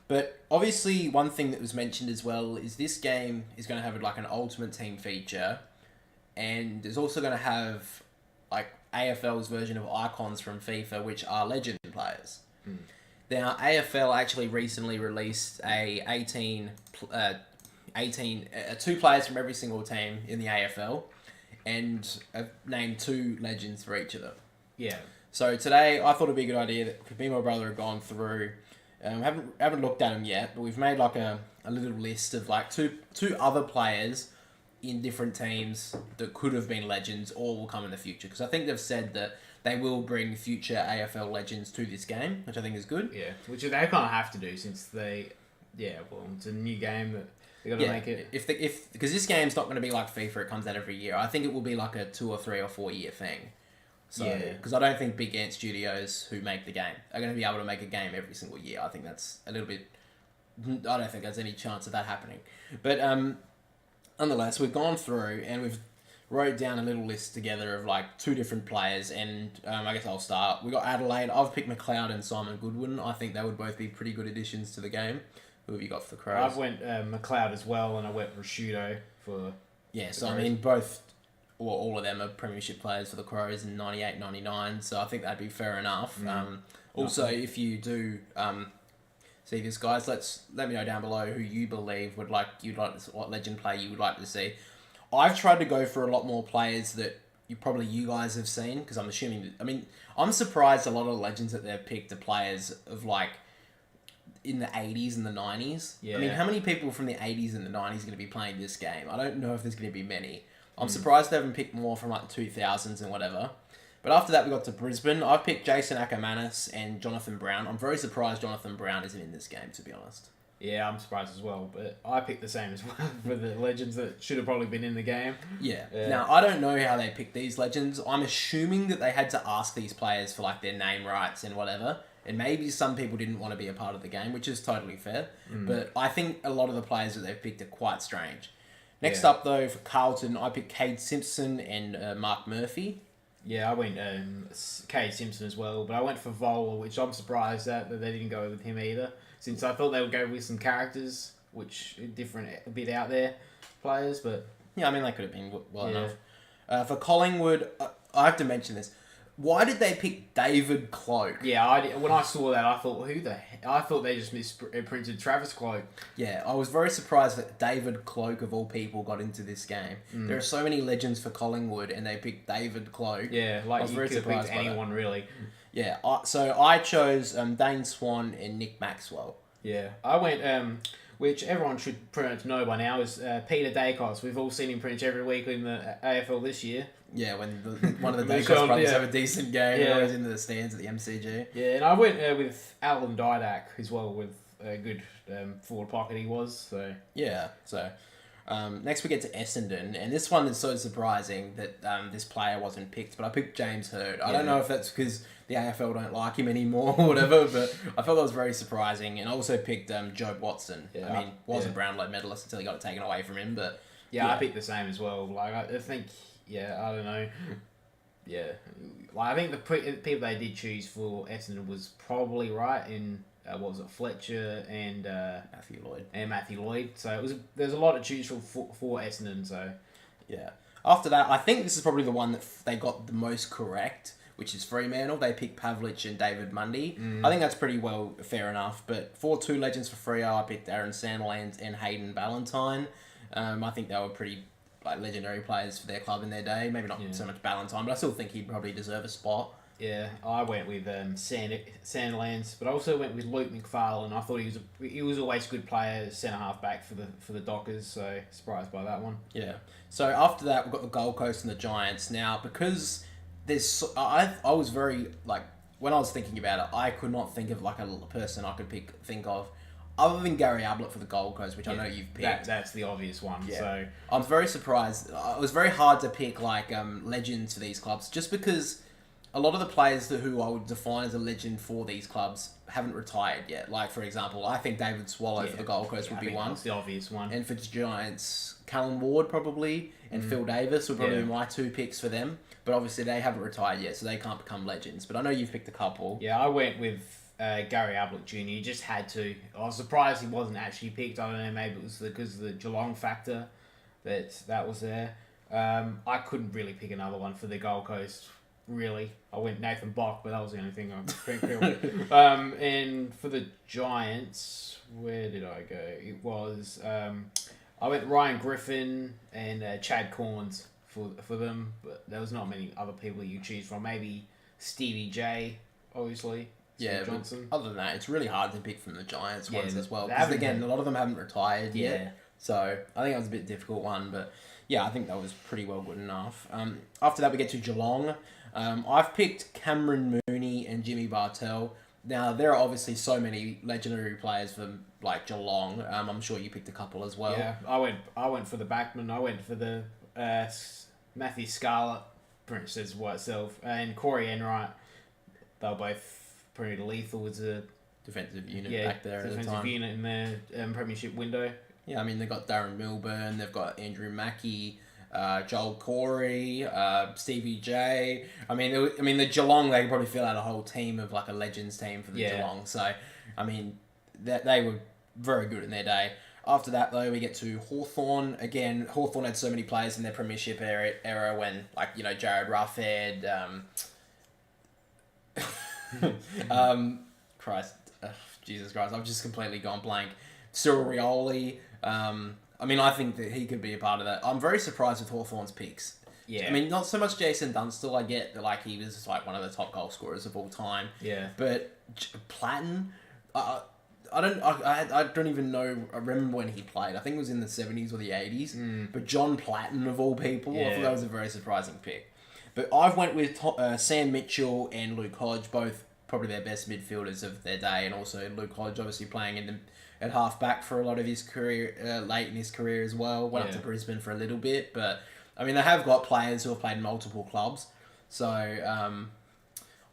But obviously one thing that was mentioned as well is this game is going to have like an ultimate team feature, and it's also going to have like AFL's version of icons from FIFA, which are legend players. Now, AFL actually recently released two players from every single team in the AFL, and named 2 legends for each of them. Yeah. So today, I thought it'd be a good idea that me and my brother have gone through. Haven't looked at them yet, but we've made like a little list of like two other players in different teams that could have been legends or will come in the future. Because I think they've said that they will bring future AFL legends to this game, which I think is good. Yeah, which they kind of have to do since it's a new game that they're going to make it. Because this game's not going to be like FIFA, it comes out every year. I think it will be like a 2 or 3 or 4 year thing. So, because I don't think Big Ant Studios, who make the game, are going to be able to make a game every single year. I think that's a little bit... I don't think there's any chance of that happening. But nonetheless, we've gone through and we've wrote down a little list together of like 2 different players, and I guess I'll start. We got Adelaide. I've picked McLeod and Simon Goodwin. I think they would both be pretty good additions to the game. Who have you got for the Crows? I've went McLeod as well, and I went Rashudo for... Yeah, so I mean, both... Well, all of them are premiership players for the Crows in 98, 99, so I think that'd be fair enough. Also, if you do see this, guys, let me know down below who you believe what legend player you would like to see. I've tried to go for a lot more players that you guys have seen, because I'm assuming I'm surprised a lot of legends that they've picked are players of like in the 80s and the 90s. Yeah. I mean, how many people from the 80s and the 90s are going to be playing this game? I don't know if there's going to be many. I'm surprised they haven't picked more from like the 2000s and whatever. But after that, we got to Brisbane. I've picked Jason Ackermanis and Jonathan Brown. I'm very surprised Jonathan Brown isn't in this game, to be honest. Yeah, I'm surprised as well. But I picked the same as well for the legends that should have probably been in the game. Yeah. Now, I don't know how they picked these legends. I'm assuming that they had to ask these players for like their name rights and whatever. And maybe some people didn't want to be a part of the game, which is totally fair. But I think a lot of the players that they've picked are quite strange. Next up, though, for Carlton, I picked Cade Simpson and Mark Murphy. Yeah, I went Cade Simpson as well, but I went for Vola, which I'm surprised that they didn't go with him either, since I thought they would go with some characters, which are different, a bit out there players, but... Yeah, I mean, they could have been well enough. For Collingwood, I have to mention this. Why did they pick David Cloak? Yeah, when I saw that, I thought, I thought they just misprinted Travis Cloak. Yeah, I was very surprised that David Cloak, of all people, got into this game. There are so many legends for Collingwood, and they picked David Cloak. Yeah, like you could have picked anyone, really. Yeah, so I chose Dane Swan and Nick Maxwell. Yeah, I went... which everyone should pretty much know by now, is Peter Dacos. We've all seen him pretty much every week in the AFL this year. Yeah, when one of the Dacos brothers have a decent game, they're always in the stands at the MCG. Yeah, and I went with Alan Didak as well, with a good forward pocket he was. So yeah, so next we get to Essendon, and this one is so surprising that this player wasn't picked, but I picked James Hird. I don't know if that's because the AFL don't like him anymore or whatever, but I felt that was very surprising. And I also picked Jobe Watson. Yeah, I mean, wasn't Brownlow medalist until he got it taken away from him, but... Yeah, I picked the same as well. Like, I think... Yeah, I don't know. Yeah. Like, I think the people they did choose for Essendon was probably right in... what was it? Fletcher and... Matthew Lloyd. And Matthew Lloyd. So there's a lot to choose from for Essendon, so... Yeah. After that, I think this is probably the one that they got the most correct, which is Fremantle. They picked Pavlich and David Mundy. I think that's pretty well fair enough. But for 2 legends for Freo, I picked Aaron Sandland and Hayden Ballantyne. I think they were pretty legendary players for their club in their day. Maybe not so much Ballantyne, but I still think he'd probably deserve a spot. Yeah, I went with Sandlands, but I also went with Luke McFarlane. I thought he was always a good player, centre half back for the Dockers. So surprised by that one. Yeah. So after that, we've got the Gold Coast and the Giants. Now, because I was very like when I was thinking about it, I could not think of like a person I could think of other than Gary Ablett for the Gold Coast, which I know you've picked. That's the obvious one. Yeah. So I'm very surprised. It was very hard to pick like legends for these clubs, just because a lot of the players who I would define as a legend for these clubs haven't retired yet. Like, for example, I think David Swallow for the Gold Coast would be one. That's the obvious one. And for the Giants, Callum Ward probably, and Phil Davis would probably be my two picks for them. But obviously they haven't retired yet, so they can't become legends. But I know you've picked a couple. Yeah, I went with Gary Ablett Jr. He just had to. I was surprised he wasn't actually picked. I don't know, maybe it was because of the Geelong factor that was there. I couldn't really pick another one for the Gold Coast. Really, I went Nathan Bock, but that was the only thing I picked. And for the Giants, where did I go? It was I went Ryan Griffin and Chad Corns for them, but there was not many other people you choose from. Maybe Stevie J, obviously. Yeah, Steve Johnson. Other than that, it's really hard to pick from the Giants ones as well. they Because haven't again, a lot of them haven't retired Yeah. yet. So I think that was a bit difficult one, but yeah, I think that was pretty well good enough. After that, we get to Geelong. I've picked Cameron Mooney and Jimmy Bartell. Now, there are obviously so many legendary players for like Geelong. I'm sure you picked a couple as well. Yeah, I went for the backman. I went for the Matthew Scarlett, pretty much says what itself, and Corey Enright. They were both pretty lethal as a Defensive unit back there at the defensive time. unit in their premiership window. Yeah, I mean, they've got Darren Milburn, they've got Andrew Mackey, Joel Corey, Stevie J. I mean, the Geelong, they could probably fill out a whole team of like a legends team for the Geelong. So, I mean, they were very good in their day. After that, though, we get to Hawthorn. Again, Hawthorn had so many players in their premiership era when, like, you know, Jared Ruffhead, Jesus Christ, I've just completely gone blank. Cyril Rioli. I mean, I think that he could be a part of that. I'm very surprised with Hawthorn's picks. Yeah. I mean, not so much Jason Dunstall. I get that, like, he was like one of the top goal scorers of all time. Yeah. But Platten, I don't even know. I remember when he played. I think it was in the 70s or the 80s. But John Platten, of all people, I thought that was a very surprising pick. But I've went with Sam Mitchell and Luke Hodge, both probably their best midfielders of their day, and also Luke Hodge obviously playing at half back for a lot of his career, late in his career as well. Went up to Brisbane for a little bit, but I mean they have got players who have played multiple clubs, so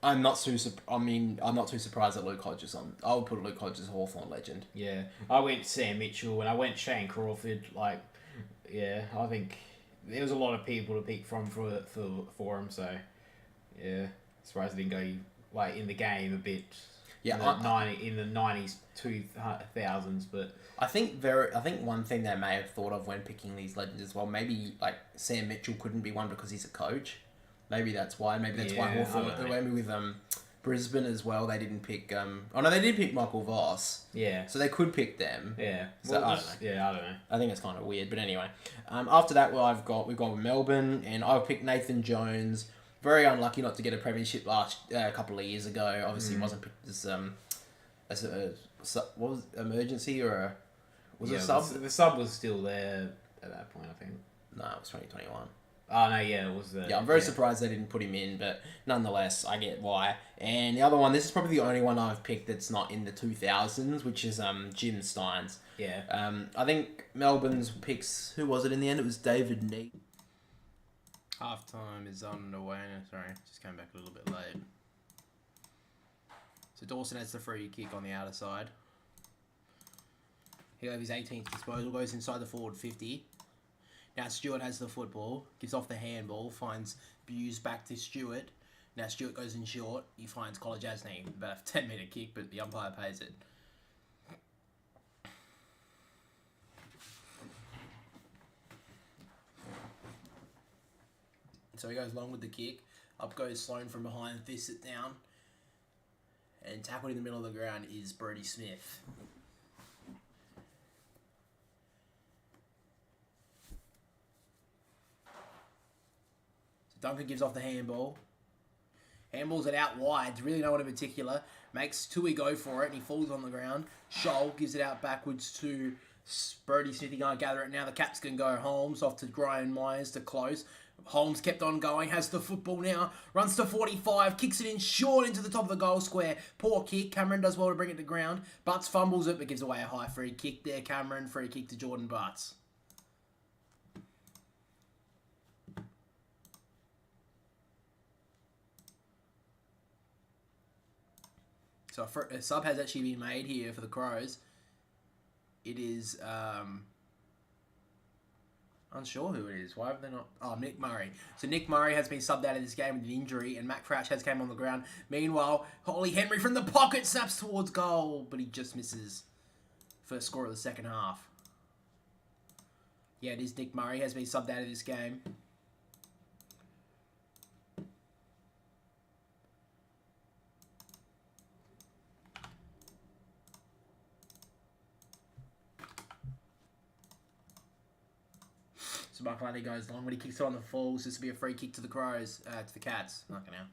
I'm not too surprised that Luke Hodge is on. I would put Luke Hodge as a Hawthorn legend. Yeah, I went Sam Mitchell and I went Shane Crawford. Like, yeah, I think there was a lot of people to pick from for him. So, yeah, surprised I didn't go like in the game a bit. Yeah, in the 90s, 2000s, but I think one thing they may have thought of when picking these legends as well, maybe like Sam Mitchell couldn't be one because he's a coach. Maybe that's why. Maybe that's why Hawthorn. Maybe with Brisbane as well, they didn't pick. They did pick Michael Voss. Yeah. So they could pick them. Yeah. So Well, I don't know. Yeah, I don't know. I think it's kind of weird, but anyway. After that, we've gone with Melbourne, and I've picked Nathan Jones. Very unlucky not to get a premiership a couple of years ago. Obviously, he wasn't picked as what was it, emergency or was it a sub? The sub was still there at that point, I think. No, it was 2021. Oh no, yeah, it was the. Yeah, I'm very surprised they didn't put him in, but nonetheless, I get why. And the other one, this is probably the only one I've picked that's not in the 2000s, which is Jim Steins. Yeah. I think Melbourne's picks. Who was it in the end? It was David Neat. Half-time is underway. Sorry, just came back a little bit late. So Dawson has the free kick on the outer side. He'll have his 18th disposal, goes inside the forward 50. Now Stewart has the football, gives off the handball, finds Buse back to Stewart. Now Stewart goes in short, he finds College Asney, about a 10-metre kick, but the umpire pays it. So he goes long with the kick. Up goes Sloan from behind, fists it down. And tackled in the middle of the ground is Brodie Smith. So Duncan gives off the handball. Handballs it out wide. Really no one in particular. Makes Tui go for it, and he falls on the ground. Scholl gives it out backwards to Brody Smith. He's going to gather it now. The Caps can go. Holmes off to Brian Myers to close. Holmes kept on going, has the football now, runs to 45, kicks it in short into the top of the goal square. Poor kick. Cameron does well to bring it to ground. Butts fumbles it, but gives away a high free kick there. Cameron, free kick to Jordan Butts. So a sub has actually been made here for the Crows. It is... unsure who it is. Why have they not... Oh, Nick Murray. So Nick Murray has been subbed out of this game with an injury, and Matt Crouch has came on the ground. Meanwhile, Holly Henry from the pocket snaps towards goal, but he just misses. First score of the second half. Yeah, it is Nick Murray has been subbed out of this game. So Michael Andy goes long, but he kicks it on the full. So this will be a free kick to the Crows, to the Cats. Not gonna.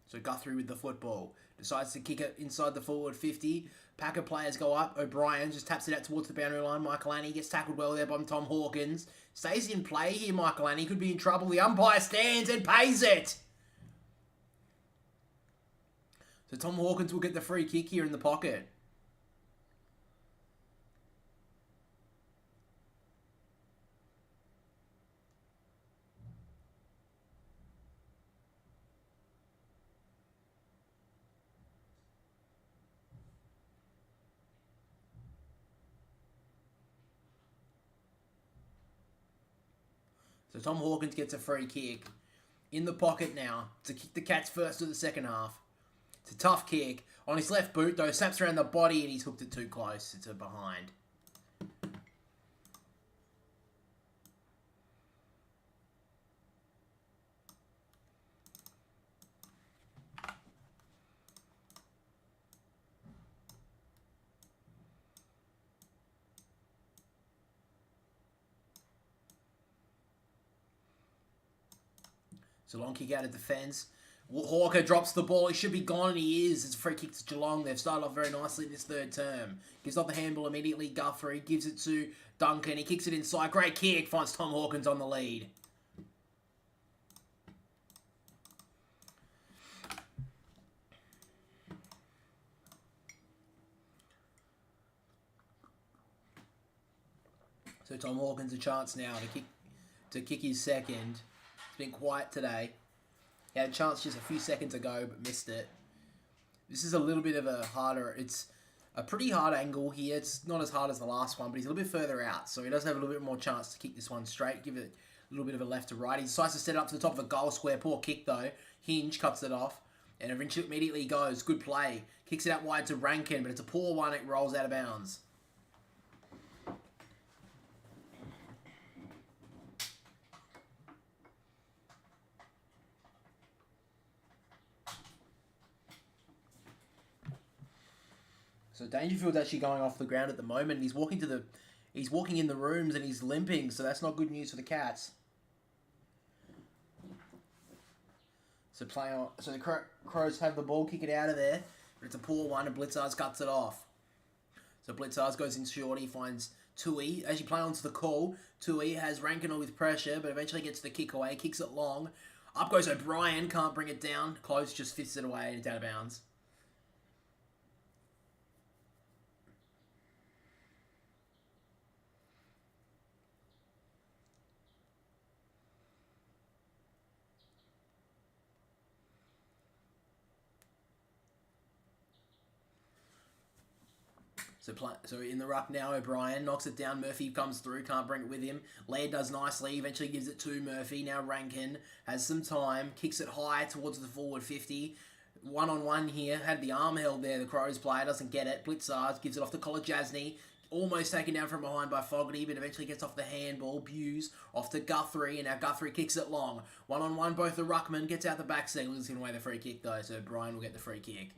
So Guthrie with the football. Decides to kick it inside the forward 50. Packer players go up. O'Brien just taps it out towards the boundary line. Michael Annie gets tackled well there by Tom Hawkins. Stays in play here, Michael Annie. Could be in trouble. The umpire stands and pays it. So Tom Hawkins will get the free kick here in the pocket. So Tom Hawkins gets a free kick. In the pocket now to kick the Cats first of the second half. It's a tough kick. On his left boot, though, snaps around the body and he's hooked it too close. It's a behind. So long kick out of defence. Hawker drops the ball. He should be gone, and he is. It's a free kick to Geelong. They've started off very nicely in this third term. Gives off the handball immediately. Guthrie gives it to Duncan. He kicks it inside. Great kick. Finds Tom Hawkins on the lead. So Tom Hawkins a chance now to kick his second. It's been quiet today. He had a chance just a few seconds ago, but missed it. This is a little bit of a harder... It's a pretty hard angle here. It's not as hard as the last one, but he's a little bit further out, so he does have a little bit more chance to kick this one straight. Give it a little bit of a left to right. He decides to set it up to the top of the goal square. Poor kick, though. Hinge cuts it off, and eventually immediately goes. Good play. Kicks it out wide to Rankin, but it's a poor one. It rolls out of bounds. So Dangerfield's actually going off the ground at the moment. He's walking in the rooms and he's limping, so that's not good news for the Cats. So the Crows have the ball, kick it out of there. But it's a poor one, and Blitzars cuts it off. So Blitzars goes in short. He finds Tui. As you play onto the call, Tui has Rankin with pressure, but eventually gets the kick away, kicks it long. Up goes O'Brien, can't bring it down. Close just fists it away, and it's out of bounds. So in the ruck now, O'Brien knocks it down. Murphy comes through, can't bring it with him. Laird does nicely, eventually gives it to Murphy. Now Rankin has some time, kicks it high towards the forward 50. One-on-one here, had the arm held there. The Crows player doesn't get it. Blitzard gives it off to Kolajasny. Almost taken down from behind by Fogarty, but eventually gets off the handball. Buse off to Guthrie, and now Guthrie kicks it long. One-on-one, both the ruckman, gets out the back second, losing away the free kick though, so Brian will get the free kick.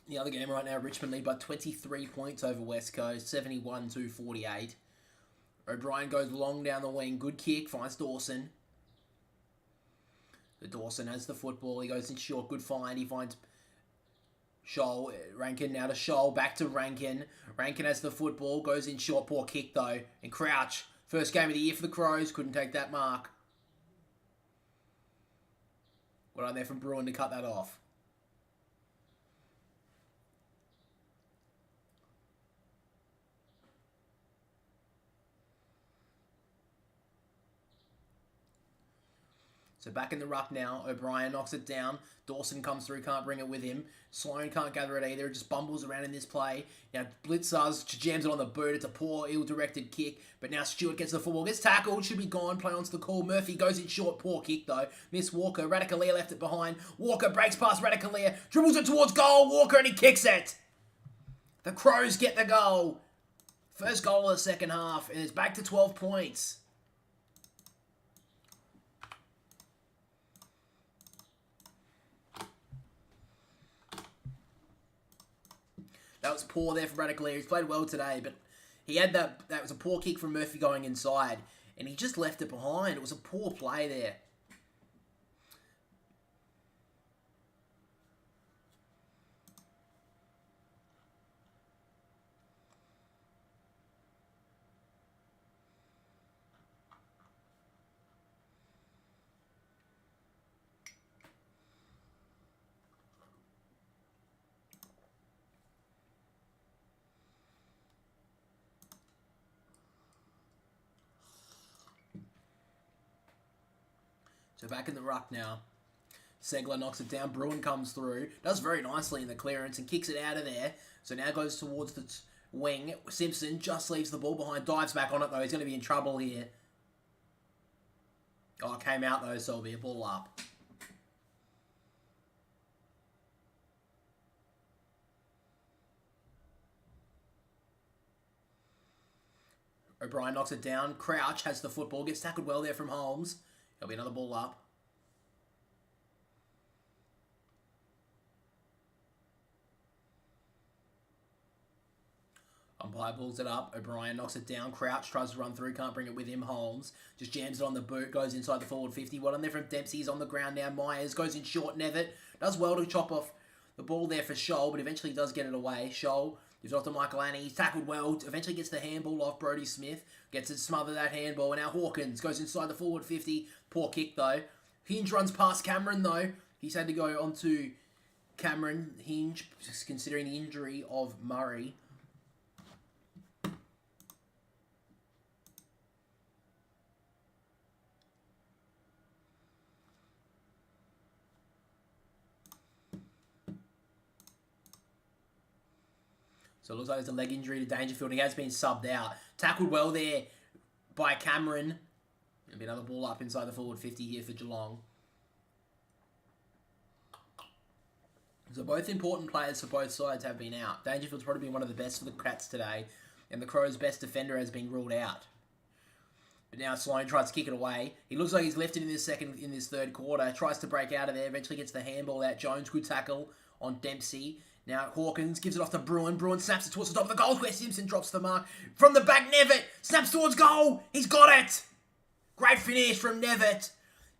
The other game right now, Richmond lead by 23 points over West Coast, 71-48. O'Brien goes long down the wing. Good kick. Finds Dawson. So Dawson has the football. He goes in short. Good find. He finds Scholl. Rankin now to Scholl. Back to Rankin. Rankin has the football. Goes in short. Poor kick though. And Crouch. First game of the year for the Crows. Couldn't take that mark. Well done there from Bruin to cut that off. So back in the ruck now. O'Brien knocks it down. Dawson comes through, can't bring it with him. Sloan can't gather it either. It just bumbles around in this play. Now Blitzers jams it on the boot. It's a poor, ill-directed kick. But now Stewart gets the football. Gets tackled. Should be gone. Play onto the call. Murphy goes in short. Poor kick though. Miss Walker. Radicaleer left it behind. Walker breaks past Radicaleer. Dribbles it towards goal. Walker and he kicks it. The Crows get the goal. First goal of the second half. And it's back to 12 points. That was poor there from Radicaleer. He's played well today, but he had that was a poor kick from Murphy going inside, and he just left it behind. It was a poor play there. So back in the ruck now. Segler knocks it down. Bruin comes through. Does very nicely in the clearance and kicks it out of there. So now goes towards the wing. Simpson just leaves the ball behind. Dives back on it though. He's going to be in trouble here. Oh, it came out though, so it'll be a ball up. O'Brien knocks it down. Crouch has the football. Gets tackled well there from Holmes. There'll be another ball up. Umpire pulls it up. O'Brien knocks it down. Crouch tries to run through. Can't bring it with him. Holmes just jams it on the boot. Goes inside the forward 50. Well done there from Dempsey. He's on the ground now. Myers goes in short. Nevitt does well to chop off the ball there for Scholl, but eventually does get it away. Scholl gives off to Michael Annie. He's tackled well. Eventually gets the handball off Brodie Smith. Gets it smothered that handball. And now Hawkins goes inside the forward 50. Poor kick though. Hinge runs past Cameron though. He's had to go onto Cameron. Hinge, just considering the injury of Murray. So it looks like there's a leg injury to Dangerfield. He has been subbed out. Tackled well there by Cameron. There'll be another ball up inside the forward 50 here for Geelong. So both important players for both sides have been out. Dangerfield's probably been one of the best for the Cats today. And the Crows' best defender has been ruled out. But now Sloan tries to kick it away. He looks like he's lifted in this third quarter. Tries to break out of there. Eventually gets the handball out. Jones, good tackle on Dempsey. Now Hawkins gives it off to Bruin. Bruin snaps it towards the top of the goal. Where Simpson drops the mark. From the back, Nevitt snaps towards goal. He's got it. Great finish from Nevitt.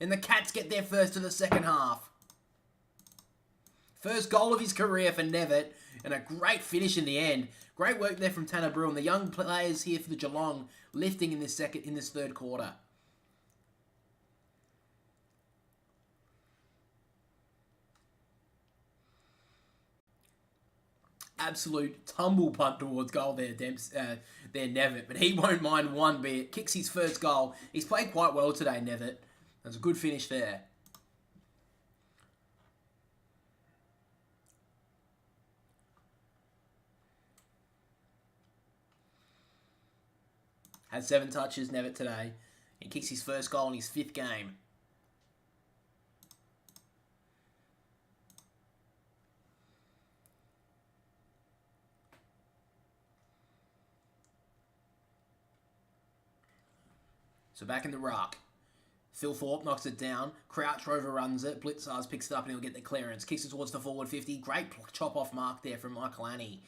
And the Cats get there first of the second half. First goal of his career for Nevitt. And a great finish in the end. Great work there from Tanner Bruin. The young players here for the Geelong lifting in this third quarter. Absolute tumble punt towards goal there, Nevitt. But he won't mind one bit. Kicks his first goal. He's played quite well today, Nevitt. That's a good finish there. Had 7 touches, Nevitt, today. He kicks his first goal in his 5th game. So back in the ruck. Phil Thorpe knocks it down. Crouch overruns it. Blitzars picks it up and he'll get the clearance. Kicks it towards the forward 50. Great chop-off mark there from Michael Annie.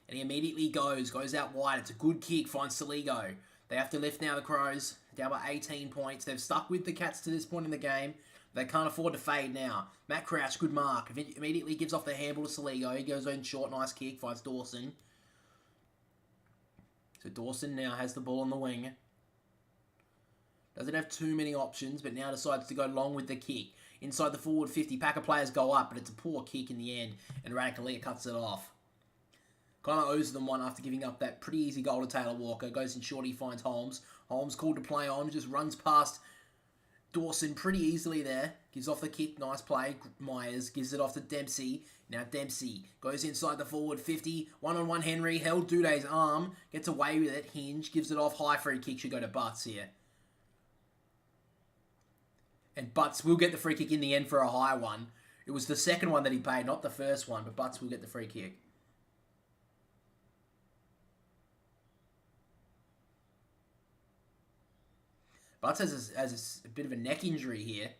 And he immediately goes out wide. It's a good kick, finds Saligo. They have to lift now, the Crows. Down by 18 points. They've stuck with the Cats to this point in the game. They can't afford to fade now. Matt Crouch, good mark. Immediately gives off the handball to Saligo. He goes in short, nice kick, finds Dawson. So Dawson now has the ball on the wing. Doesn't have too many options, but now decides to go long with the kick. Inside the forward 50, Packer players go up, but it's a poor kick in the end, and Radicale cuts it off. Kind of owes them one after giving up that pretty easy goal to Taylor Walker. Goes in short, he finds Holmes. Holmes called to play on, just runs past Dawson pretty easily there. Gives off the kick, nice play. Myers gives it off to Dempsey. Now Dempsey goes inside the forward 50. One-on-one Henry, held Duday's arm. Gets away with it. Hinge gives it off. High free kick should go to Butts here. And Butts will get the free kick in the end for a high one. It was the second one that he paid, not the first one, but Butts will get the free kick. Butts has a bit of a neck injury here.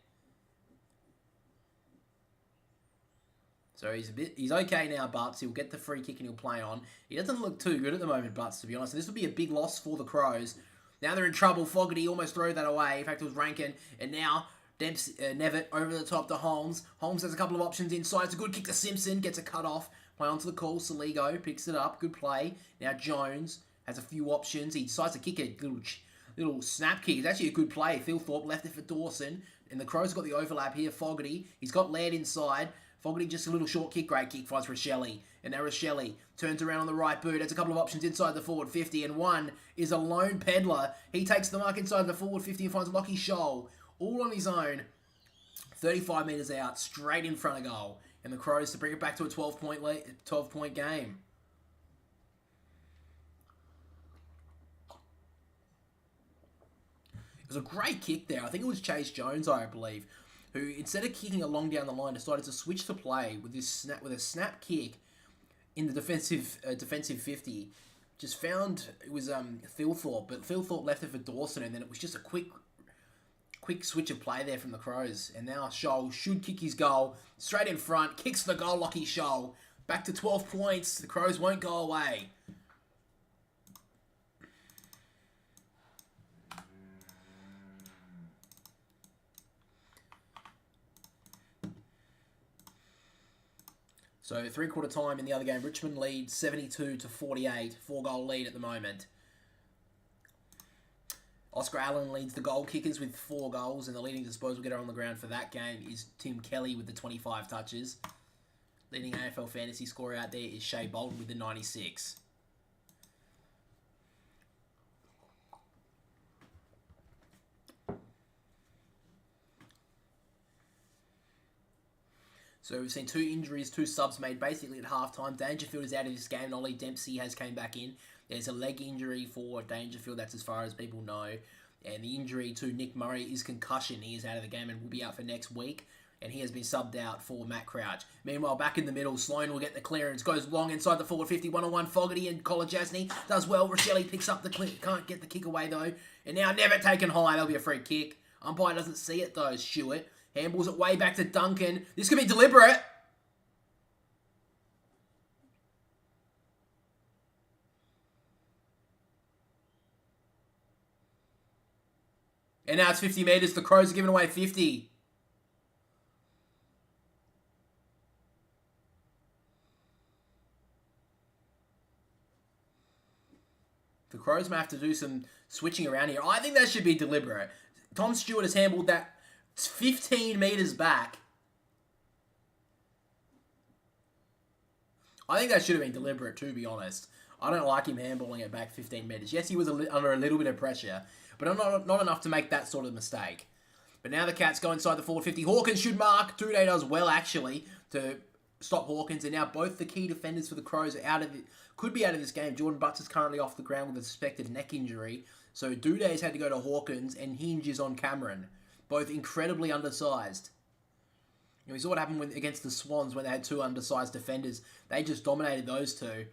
So he's okay now, Butts. He'll get the free kick and he'll play on. He doesn't look too good at the moment, Butts, to be honest. This will be a big loss for the Crows. Now they're in trouble. Fogarty almost threw that away. In fact, it was Rankin. And now Nevitt over the top to Holmes. Holmes has a couple of options inside. It's a good kick to Simpson. Gets a cut off. Play onto the call. Saligo picks it up. Good play. Now Jones has a few options. He decides to kick a little snap kick. It's actually a good play. Phil Thorpe left it for Dawson. And the Crows got the overlap here. Fogarty. He's got Laird inside. Fogarty just a little short kick. Great kick. Finds Rochelle. And now Rochelle turns around on the right boot. Has a couple of options inside the forward 50. And one is a lone peddler. He takes the mark inside the forward 50 and finds Lockie Scholl. All on his own. 35 metres out. Straight in front of goal. And the Crows to bring it back to a 12-point game. It was a great kick there. I think it was Chase Jones, I believe, who instead of kicking along down the line, decided to switch the play with a snap kick in the defensive 50. Just found it was Phil Thorpe, but Phil Thorpe left it for Dawson, and then it was just a quick switch of play there from the Crows. And now Scholl should kick his goal straight in front, kicks the goal, Lockie Scholl. Back to 12 points. The Crows won't go away. So 3/4 time in the other game, Richmond leads 72-48, 4-goal lead at the moment. Oscar Allen leads the goal kickers with 4 goals, and the leading disposal getter on the ground for that game is Tim Kelly with the 25 touches. Leading AFL fantasy scorer out there is Shea Bolton with the 96. So we've seen 2 injuries, 2 subs made basically at halftime. Dangerfield is out of this game, and Ollie Dempsey has came back in. There's a leg injury for Dangerfield, that's as far as people know. And the injury to Nick Murray is concussion. He is out of the game and will be out for next week. And he has been subbed out for Matt Crouch. Meanwhile, back in the middle, Sloan will get the clearance. Goes long inside the forward 50, 1-on-1. Fogarty and Colin Jasny does well. Rochelle picks up the clip. Can't get the kick away though. And now Nevitt taken high. There'll be a free kick. Umpire doesn't see it though, Stewart. Handballs it way back to Duncan. This could be deliberate. And now it's 50 metres. The Crows are giving away 50. The Crows may have to do some switching around here. I think that should be deliberate. Tom Stewart has handballed that 15 metres back. I think that should have been deliberate, to be honest. I don't like him handballing it back 15 metres. Yes, he was under a little bit of pressure, but not enough to make that sort of mistake. But now the Cats go inside the forward 50. Hawkins should mark. Duday does well, actually, to stop Hawkins. And now both the key defenders for the Crows are could be out of this game. Jordan Butts is currently off the ground with a suspected neck injury. So Duday's had to go to Hawkins, and Hinge is on Cameron. Both incredibly undersized. You know, we saw what happened against the Swans when they had 2 undersized defenders. They just dominated those 2.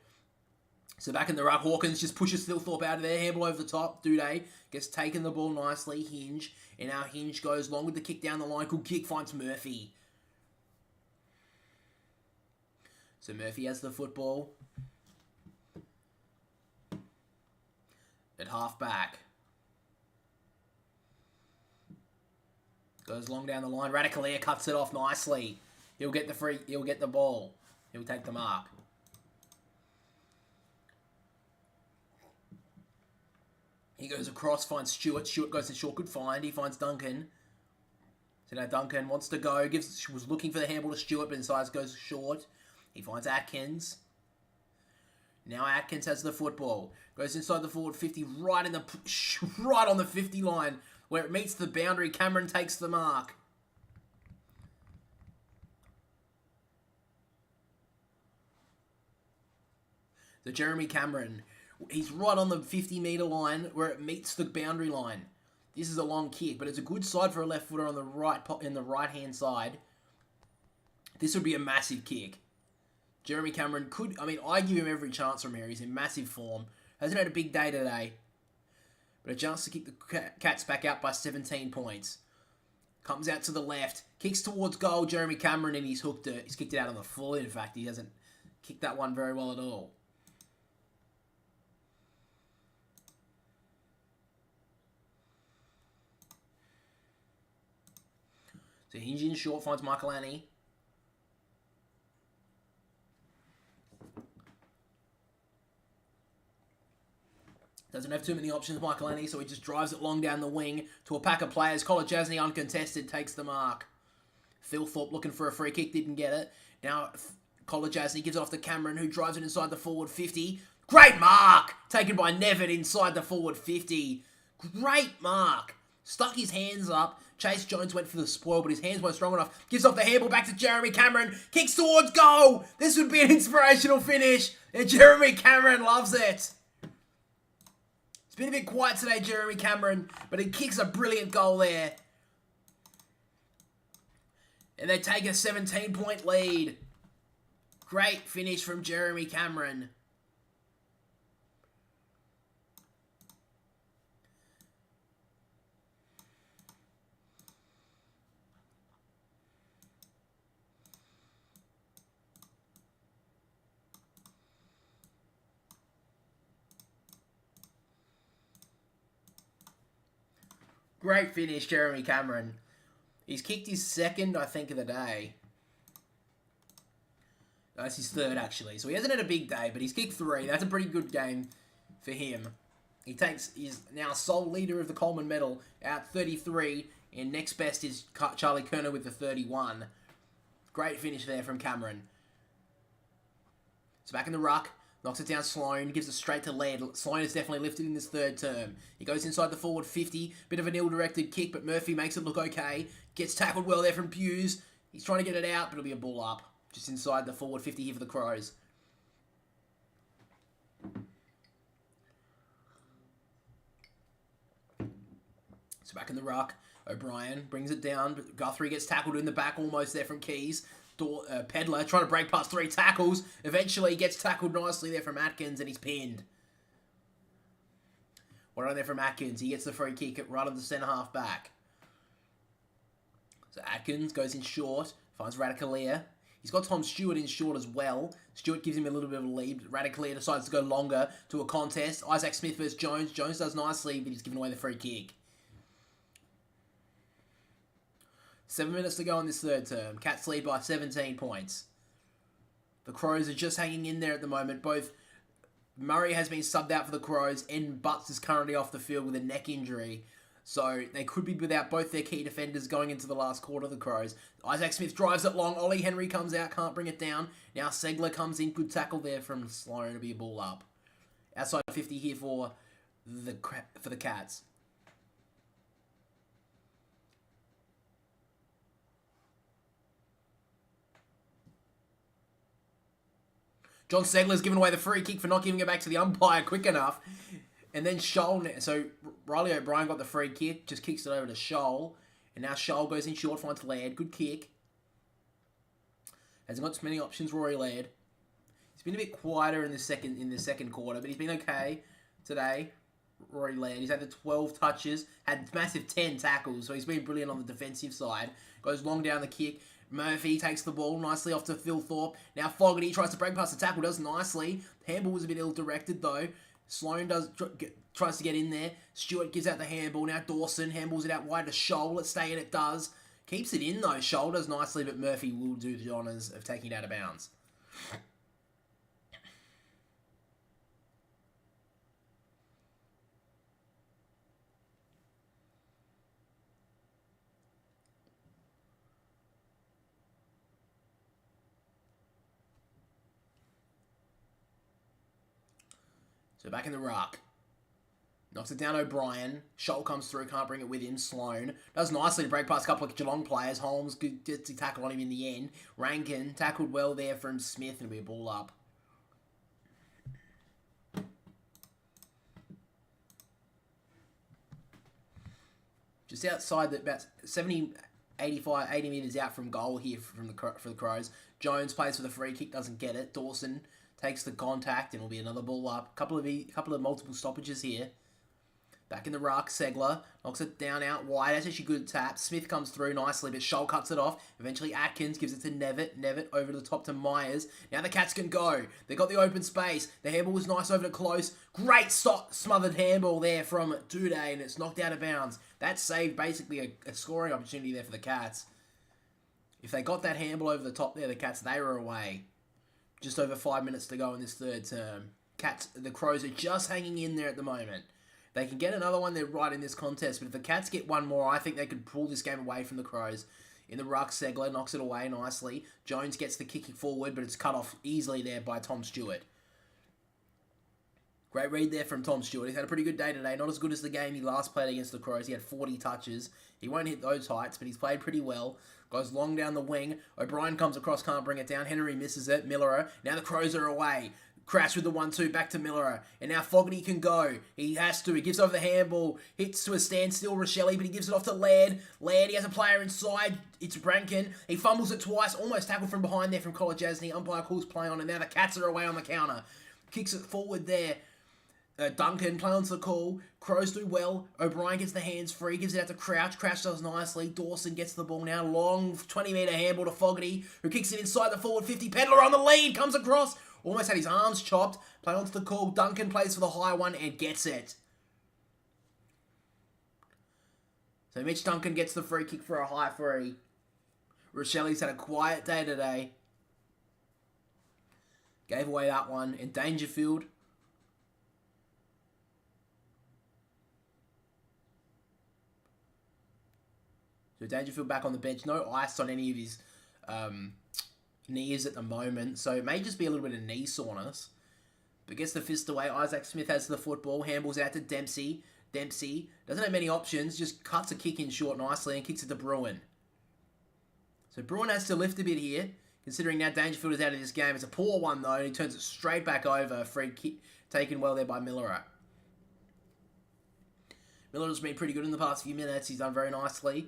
So back in the ruck, Hawkins just pushes Thilthorpe out of there, handball over the top. Duday gets taken the ball nicely, Hinge, and now Hinge goes long with the kick down the line. Good kick, finds Murphy. So Murphy has the football. At half back. Goes long down the line. Radicalier cuts it off nicely. He'll get the ball. He'll take the mark. He goes across, finds Stewart. Stewart goes to short. Good find. He finds Duncan. So now Duncan wants to go. Was looking for the handball to Stewart, but inside goes short. He finds Atkins. Now Atkins has the football. Goes inside the forward 50, right on the 50 line. Where it meets the boundary, Cameron takes the mark. So Jeremy Cameron, he's right on the 50-metre line where it meets the boundary line. This is a long kick, but it's a good side for a left footer on the right-hand side. This would be a massive kick. Jeremy Cameron could, I give him every chance from here. He's in massive form. Hasn't had a big day today. But a chance to kick the Cats back out by 17 points. Comes out to the left. Kicks towards goal, Jeremy Cameron, and he's hooked it. He's kicked it out on the full, in fact. He hasn't kicked that one very well at all. So Hinge in short, finds Michaelani. Doesn't have too many options, Michaelani, so he just drives it long down the wing to a pack of players. Kolajasny uncontested, takes the mark. Thilthorpe looking for a free kick, didn't get it. Now Kolajasny gives it off to Cameron, who drives it inside the forward 50. Great mark! Taken by Nevitt inside the forward 50. Great mark! Stuck his hands up. Chase Jones went for the spoil, but his hands weren't strong enough. Gives off the handball back to Jeremy Cameron. Kicks towards goal! This would be an inspirational finish, and Jeremy Cameron loves it. It's been a bit quiet today, Jeremy Cameron, but he kicks a brilliant goal there. And they take a 17-point lead. Great finish from Jeremy Cameron. Great finish, Jeremy Cameron. He's kicked his second, I think, of the day. That's his third, actually. So he hasn't had a big day, but he's kicked 3. That's a pretty good game for him. He's now sole leader of the Coleman medal at 33, and next best is Charlie Kerner with the 31. Great finish there from Cameron. So back in the ruck. Knocks it down Sloan, gives it straight to Laird. Sloan is definitely lifted in this third term. He goes inside the forward 50. Bit of an ill-directed kick, but Murphy makes it look okay. Gets tackled well there from Hughes. He's trying to get it out, but it'll be a ball up. Just inside the forward 50 here for the Crows. So back in the ruck. O'Brien brings it down, but Guthrie gets tackled in the back almost there from Keys. Pedler trying to break past 3 tackles. Eventually he gets tackled nicely there from Atkins and he's pinned. Well done there from Atkins. He gets the free kick right on the centre half back. So Atkins goes in short, finds Radicalier. He's got Tom Stewart in short as well. Stewart gives him a little bit of a lead. Radicalier decides to go longer to a contest. Isaac Smith versus Jones. Jones does nicely, but he's given away the free kick. 7 minutes to go in this third term. Cats lead by 17 points. The Crows are just hanging in there at the moment. Both Murray has been subbed out for the Crows and Butts is currently off the field with a neck injury. So they could be without both their key defenders going into the last quarter of the Crows. Isaac Smith drives it long. Ollie Henry comes out, can't bring it down. Now Segler comes in. Good tackle there from Sloan to be a ball up. Outside 50 here for the Cats. John Segler's given away the free kick for not giving it back to the umpire quick enough. And then Scholl, so Riley O'Brien got the free kick, just kicks it over to Scholl. And now Scholl goes in short, finds Laird. Good kick. Hasn't got too many options, Rory Laird. He's been a bit quieter in the second quarter, but he's been okay today. Rory Laird, he's had the 12 touches, had massive 10 tackles, so he's been brilliant on the defensive side. Goes long down the kick. Murphy takes the ball nicely off to Phil Thorpe. Now Fogarty tries to break past the tackle, does nicely. Handball was a bit ill-directed though. Sloan tries to get in there. Stewart gives out the handball. Now Dawson handballs it out wide to Scholl. Let's stay in, it does. Keeps it in though. Scholl does nicely, but Murphy will do the honours of taking it out of bounds. So back in the ruck. Knocks it down O'Brien. Scholl comes through, can't bring it with him. Sloan does nicely to break past a couple of Geelong players. Holmes gets to tackle on him in the end. Rankin tackled well there from Smith and it'll be a ball up. Just outside, about 70, 85, 80 metres out from goal here for the Crows. Jones plays for the free kick, doesn't get it. Dawson takes the contact and it'll be another ball up. Couple of multiple stoppages here. Back in the ruck, Segler knocks it down out wide. That's actually good tap. Smith comes through nicely, but Scholl cuts it off. Eventually Atkins gives it to Nevitt. Nevitt over to the top to Myers. Now the Cats can go. They got the open space. The handball was nice over to Close. Great smothered handball there from Duday, and it's knocked out of bounds. That saved basically a scoring opportunity there for the Cats. If they got that handball over the top there, the Cats, they were away. Just over 5 minutes to go in this third term. The Crows are just hanging in there at the moment. They can get another one, they're right in this contest. But if the Cats get one more, I think they could pull this game away from the Crows. In the ruck, Segler knocks it away nicely. Jones gets the kick forward, but it's cut off easily there by Tom Stewart. Great read there from Tom Stewart. He's had a pretty good day today. Not as good as the game he last played against the Crows. He had 40 touches. He won't hit those heights, but he's played pretty well. Goes long down the wing. O'Brien comes across, can't bring it down. Henry misses it. Millerer. Now the Crows are away. Crash with the 1-2 back to Millerer. And now Fogarty can go. He has to. He gives over the handball. Hits to a standstill, Rochelle, but he gives it off to Laird. Laird, he has a player inside. It's Brankin. He fumbles it twice. Almost tackled from behind there from Kolodjasny. Umpire calls play on, and now the Cats are away on the counter. Kicks it forward there. Duncan play onto the call. Crows do well. O'Brien gets the hands free. Gives it out to Crouch. Crouch does nicely. Dawson gets the ball now. Long 20-metre handball to Fogarty, who kicks it inside the forward 50. Pedler on the lead. Comes across. Almost had his arms chopped. Play onto the call. Duncan plays for the high one and gets it. So Mitch Duncan gets the free kick for a high free. Rochelle's had a quiet day today. Gave away that one. And Dangerfield. So Dangerfield back on the bench. No ice on any of his knees at the moment. So it may just be a little bit of knee soreness. But gets the fist away. Isaac Smith has the football. Handballs out to Dempsey. Dempsey doesn't have many options. Just cuts a kick in short nicely and kicks it to Bruin. So Bruin has to lift a bit here. Considering now Dangerfield is out of this game. It's a poor one though. And he turns it straight back over. Free kick taken well there by Millerer. Miller's been pretty good in the past few minutes. He's done very nicely.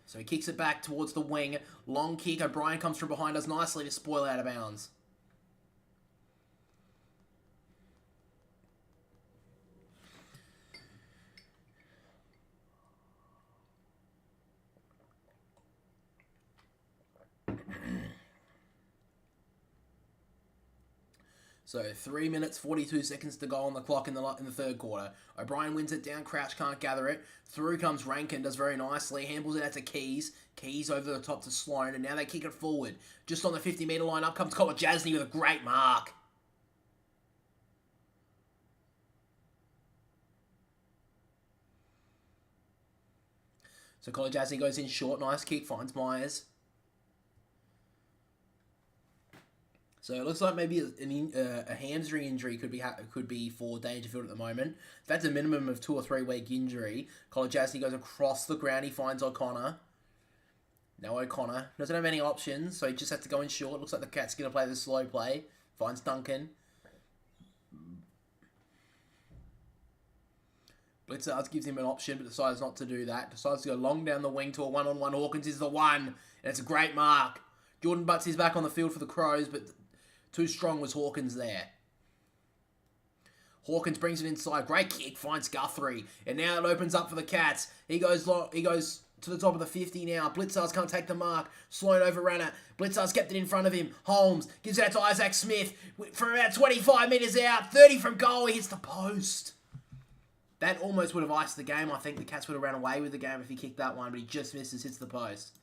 So he kicks it back towards the wing. Long kick. O'Brien comes from behind us nicely to spoil out of bounds. So 3 minutes, 42 seconds to go on the clock in the third quarter. O'Brien wins it down. Crouch can't gather it. Through comes Rankin, does very nicely. Handballs it out to Keys. Keys over the top to Sloan, and now they kick it forward. Just on the 50-metre line, up comes Kolodjasny with a great mark. So Kolodjasny goes in short. Nice kick, finds Myers. So it looks like maybe a hamstring injury could be for Dangerfield at the moment. If that's a minimum of 2 or 3 week injury, Kolodjasny goes across the ground. He finds O'Connor. No O'Connor. Doesn't have any options, so he just has to go in short. Looks like the Cat's going to play the slow play. Finds Duncan. Blitzards gives him an option, but decides not to do that. Decides to go long down the wing to a one-on-one. Hawkins is the one, and it's a great mark. Jordan Butts is back on the field for the Crows, but Too strong was Hawkins there. Hawkins brings it inside. Great kick. Finds Guthrie. And now it opens up for the Cats. He goes to the top of the 50 now. Blitzars can't take the mark. Sloan overran it. Blitzars kept it in front of him. Holmes gives it out to Isaac Smith for about 25 metres out. 30 from goal. He hits the post. That almost would have iced the game. I think the Cats would have ran away with the game if he kicked that one, but he just misses, hits the post.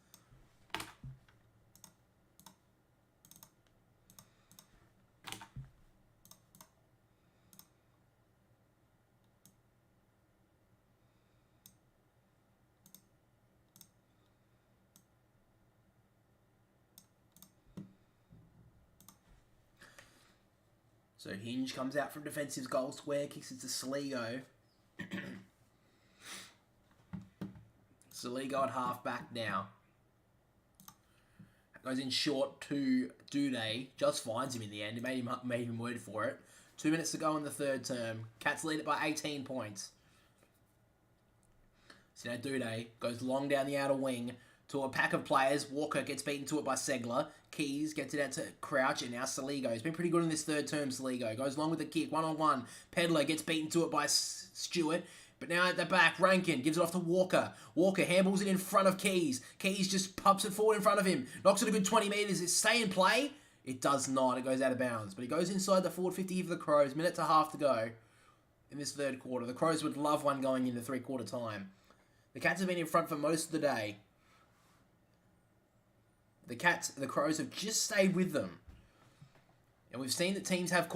So Hinge comes out from defensive goal square, kicks it to Saligo. Saligo at half back now. Goes in short to Duday. Just finds him in the end. It made him word for it. 2 minutes to go in the third term. Cats lead it by 18 points. So now Duday goes long down the outer wing to a pack of players. Walker gets beaten to it by Segler. Keys gets it out to Crouch, and now Saligo. He's been pretty good in this third term, Saligo. Goes long with the kick, one-on-one. Pedler gets beaten to it by Stewart. But now at the back, Rankin gives it off to Walker. Walker handballs it in front of Keys. Keys just pumps it forward in front of him. Knocks it a good 20 metres. Does it stay in play? It does not. It goes out of bounds. But he goes inside the forward 50 for the Crows. Minute to half to go in this third quarter. The Crows would love one going into three-quarter time. The Cats have been in front for most of the day. The Crows have just stayed with them. And we've seen that teams have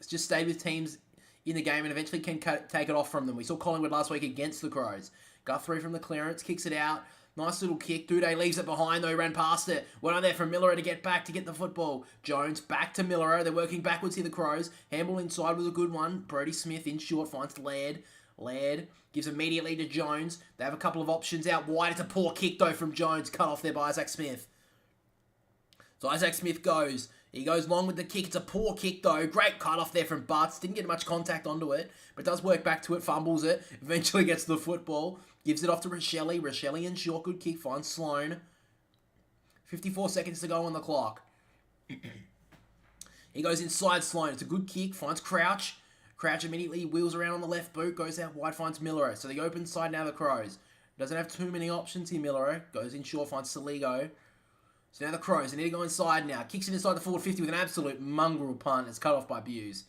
just stayed with teams in the game and eventually can take it off from them. We saw Collingwood last week against the Crows. Guthrie from the clearance, kicks it out. Nice little kick. Duday leaves it behind though, he ran past it. Went on there for Miller to get back to get the football. Jones back to Miller. They're working backwards here, the Crows. Handball inside was a good one. Brody Smith in short finds Laird. Laird gives immediately to Jones. They have a couple of options out wide. It's a poor kick though from Jones. Cut off there by Isaac Smith. So Isaac Smith goes. He goes long with the kick. It's a poor kick though. Great cut off there from Butts. Didn't get much contact onto it, but does work back to it. Fumbles it. Eventually gets the football. Gives it off to Rochelle. Rochelle in short. Good kick. Finds Sloan. 54 seconds to go on the clock. He goes inside Sloan. It's a good kick. Finds Crouch. Crouch immediately wheels around on the left boot. Goes out wide. Finds Millero. So the open side now the Crows. Doesn't have too many options here, Millero. Goes in short. Finds Saligo. So now the Crows, they need to go inside now. Kicks it inside the forward 50 with an absolute mongrel punt. It's cut off by Buse.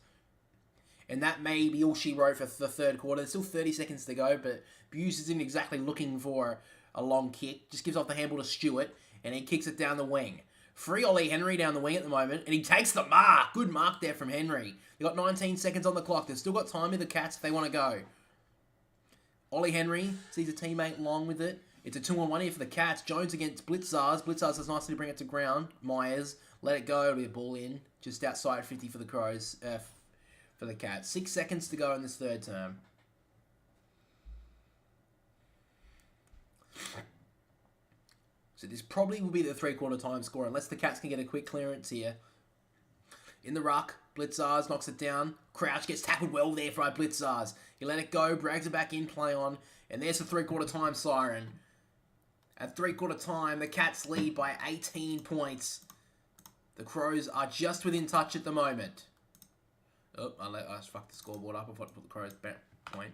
And that may be all she wrote for the third quarter. There's still 30 seconds to go, but Buse isn't exactly looking for a long kick. Just gives off the handball to Stewart, and he kicks it down the wing. Free Ollie Henry down the wing at the moment, and he takes the mark. Good mark there from Henry. They've got 19 seconds on the clock. They've still got time with the Cats if they want to go. Ollie Henry sees a teammate long with it. It's a 2-on-1 here for the Cats. Jones against Blitzars. Blitzars does nicely to bring it to ground. Myers, let it go. It'll be a ball in. Just outside 50 for the Crows, for the Cats. 6 seconds to go in this third term. So this probably will be the three-quarter time score, unless the Cats can get a quick clearance here. In the ruck, Blitzars knocks it down. Crouch gets tackled well there by Blitzars. He let it go, drags it back in, play on. And there's the three-quarter time siren. At three-quarter time, the Cats lead by 18 points. The Crows are just within touch at the moment. Oh, I fucked the scoreboard up. I thought to put the Crows back point.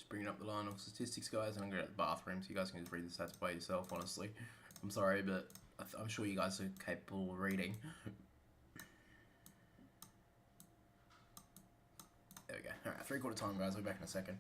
Bringing up the line of statistics, guys, and I'm going to go to the bathroom so you guys can just read the stats by yourself, honestly. I'm sorry, but I'm sure you guys are capable of reading. There we go. All right, 3/4 time, guys. We'll be back in a second.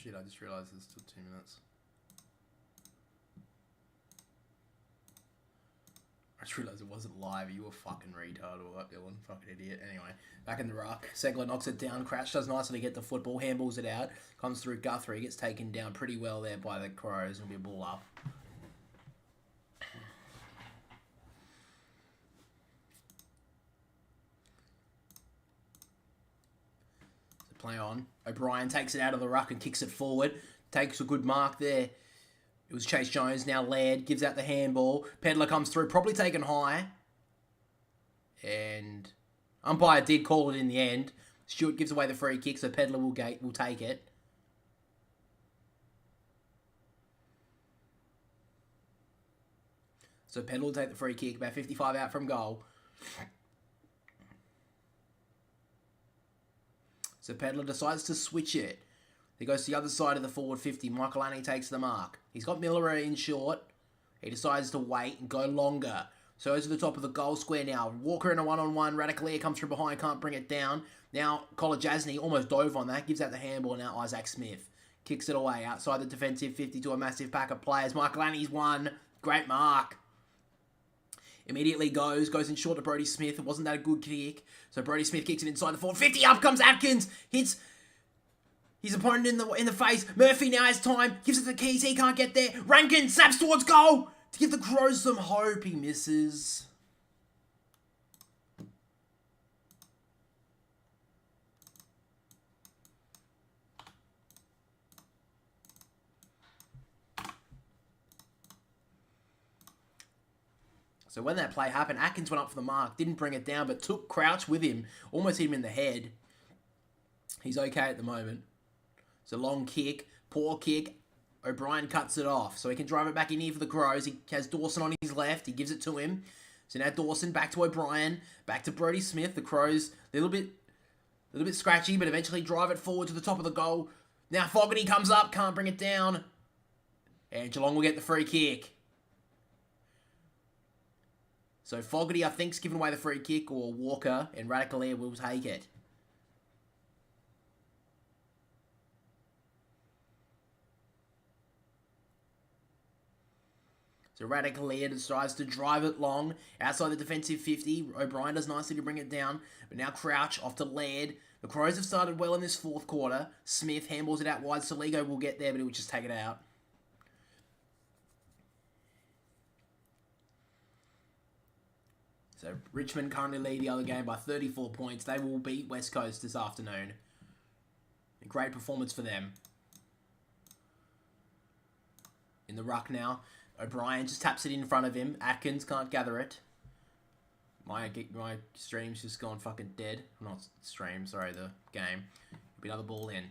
shit, I just realised there's still 2 minutes. I just realised it wasn't live. You were fucking retard or what, Dylan? Fucking idiot. Anyway, back in the ruck. Segler knocks it down. Crouch does nicely to get the football. Handballs it out. Comes through Guthrie. Gets taken down pretty well there by the Crows. It'll be a ball up. So play on. O'Brien takes it out of the ruck and kicks it forward. Takes a good mark there. It was Chase Jones, now Laird, gives out the handball. Pedler comes through, probably taken high. And umpire did call it in the end. Stewart gives away the free kick, so Pedler will take it. So Pedler will take the free kick, about 55 out from goal. So Pedler decides to switch it. He goes to the other side of the forward 50. Michael Annie takes the mark. He's got Miller in short. He decides to wait and go longer. So goes to the top of the goal square now. Walker in a one-on-one. Radicalier comes from behind, can't bring it down. Now Kolajasny almost dove on that. Gives out the handball. Now Isaac Smith kicks it away outside the defensive 50 to a massive pack of players. Michael Annie's one. Great mark. Immediately goes in short to Brodie Smith. It wasn't that a good kick. So Brodie Smith kicks it inside the forward 50. Up comes Atkins. Hits his opponent in the face. Murphy now has time. Gives it the keys. He can't get there. Rankin snaps towards goal to give the Crows some hope. He misses. So when that play happened, Atkins went up for the mark. Didn't bring it down, but took Crouch with him. Almost hit him in the head. He's okay at the moment. It's a long kick, poor kick. O'Brien cuts it off, so he can drive it back in here for the Crows. He has Dawson on his left. He gives it to him. So now Dawson back to O'Brien, back to Brodie Smith. The Crows a little bit scratchy, but eventually drive it forward to the top of the goal. Now Fogarty comes up, can't bring it down, and Geelong will get the free kick. So Fogarty, I think, is giving away the free kick, or Walker, and Radicalier will take it. So Radicalier decides to drive it long outside the defensive 50. O'Brien does nicely to bring it down. But now Crouch off to Laird. The Crows have started well in this fourth quarter. Smith handballs it out wide. Soligo will get there, but he will just take it out. So Richmond currently lead the other game by 34 points. They will beat West Coast this afternoon. A great performance for them. In the ruck now. O'Brien just taps it in front of him. Atkins can't gather it. My stream's just gone fucking dead. Not stream, sorry, the game. Be another ball in.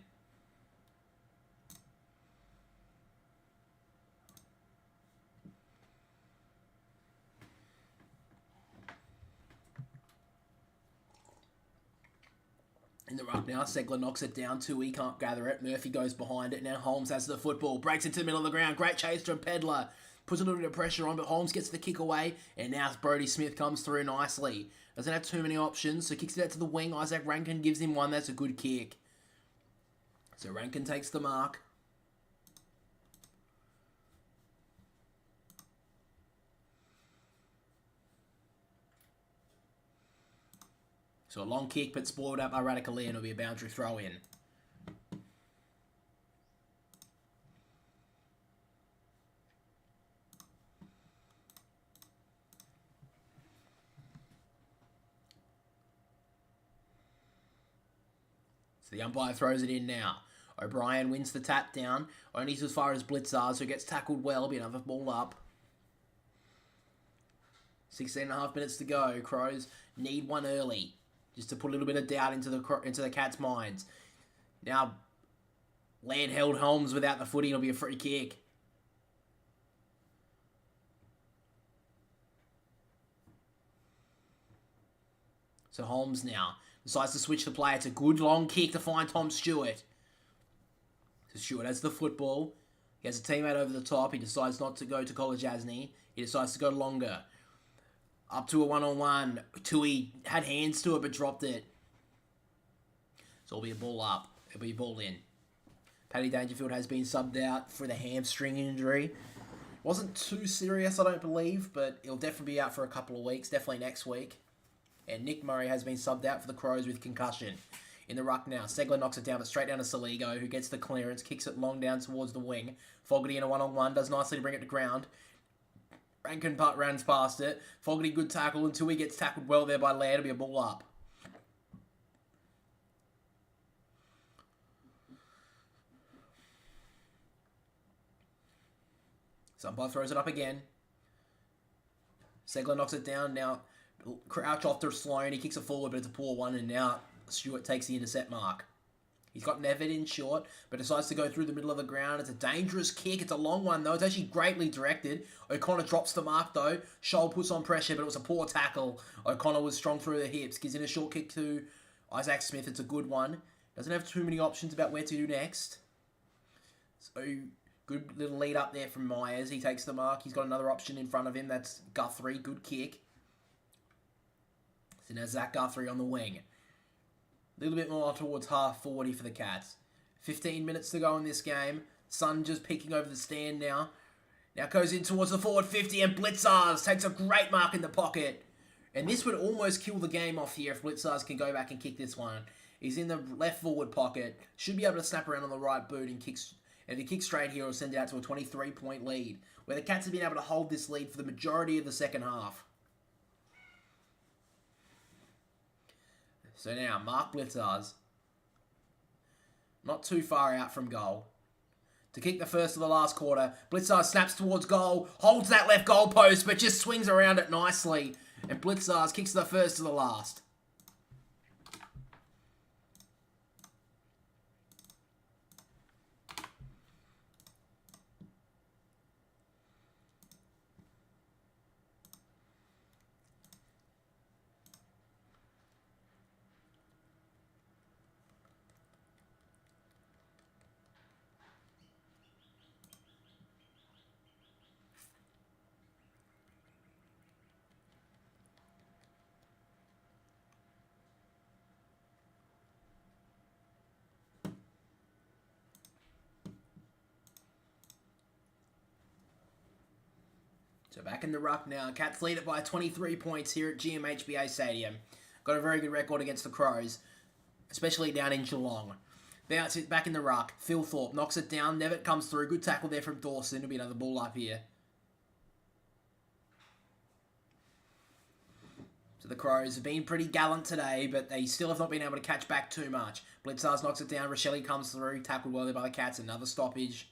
In the ruck now, Segler knocks it down. Tui can't gather it. Murphy goes behind it. Now Holmes has the football. Breaks into the middle of the ground. Great chase from Pedler. Puts a little bit of pressure on, but Holmes gets the kick away. And now Brodie Smith comes through nicely. Doesn't have too many options, so kicks it out to the wing. Isaac Rankin gives him one. That's a good kick. So Rankin takes the mark. So a long kick, but spoiled up by Radicalier, and it'll be a boundary throw in. So the umpire throws it in now. O'Brien wins the tap down, only as far as Blitzar, so gets tackled well, be another ball up. 16.5 minutes to go. Crows need one early, just to put a little bit of doubt into the Cats' minds. Now, Laird held Holmes without the footy. It'll be a free kick. So Holmes now decides to switch the play. It's a good long kick to find Tom Stewart. So Stewart has the football. He has a teammate over the top. He decides not to go to Kolajasny. He decides to go longer. Up to a one-on-one. Tui had hands to it but dropped it. So it'll be a ball up. It'll be a ball in. Paddy Dangerfield has been subbed out for the hamstring injury. Wasn't too serious, I don't believe, but he'll definitely be out for a couple of weeks, definitely next week. And Nick Murray has been subbed out for the Crows with concussion. In the ruck now, Segler knocks it down, but straight down to Saligo, who gets the clearance, kicks it long down towards the wing. Fogarty in a one-on-one, does nicely to bring it to ground. Rankin runs past it. Fogarty, good tackle until he gets tackled well there by Laird. It'll be a ball up. Umpire throws it up again. Segler knocks it down. Now, crouch off to Sloan. He kicks it forward, but it's a poor one. And now, Stewart takes the intercept mark. He's got Nevitt in short, but decides to go through the middle of the ground. It's a dangerous kick. It's a long one, though. It's actually greatly directed. O'Connor drops the mark, though. Scholl puts on pressure, but it was a poor tackle. O'Connor was strong through the hips. Gives in a short kick to Isaac Smith. It's a good one. Doesn't have too many options about where to do next. So... good little lead up there from Myers. He takes the mark. He's got another option in front of him. That's Guthrie. Good kick. So now Zach Guthrie on the wing. A little bit more towards half 40 for the Cats. 15 minutes to go in this game. Sun just peeking over the stand now. Now goes in towards the forward 50 and Blitzars takes a great mark in the pocket. And this would almost kill the game off here if Blitzars can go back and kick this one. He's in the left forward pocket. Should be able to snap around on the right boot and kicks... And if he kicks straight here, it'll send it out to a 23-point lead, where the Cats have been able to hold this lead for the majority of the second half. So now, Mark Blitzars, not too far out from goal. To kick the first of the last quarter, Blitzars snaps towards goal, holds that left goal post, but just swings around it nicely. And Blitzars kicks the first of the last. So back in the ruck now. Cats lead it by 23 points here at GMHBA Stadium. Got a very good record against the Crows, especially down in Geelong. Bounce it back in the ruck. Phil Thorpe knocks it down. Nevitt comes through. Good tackle there from Dawson. It'll be another ball up here. So the Crows have been pretty gallant today, but they still have not been able to catch back too much. Blitzars knocks it down. Rochelle comes through. Tackled well there by the Cats. Another stoppage.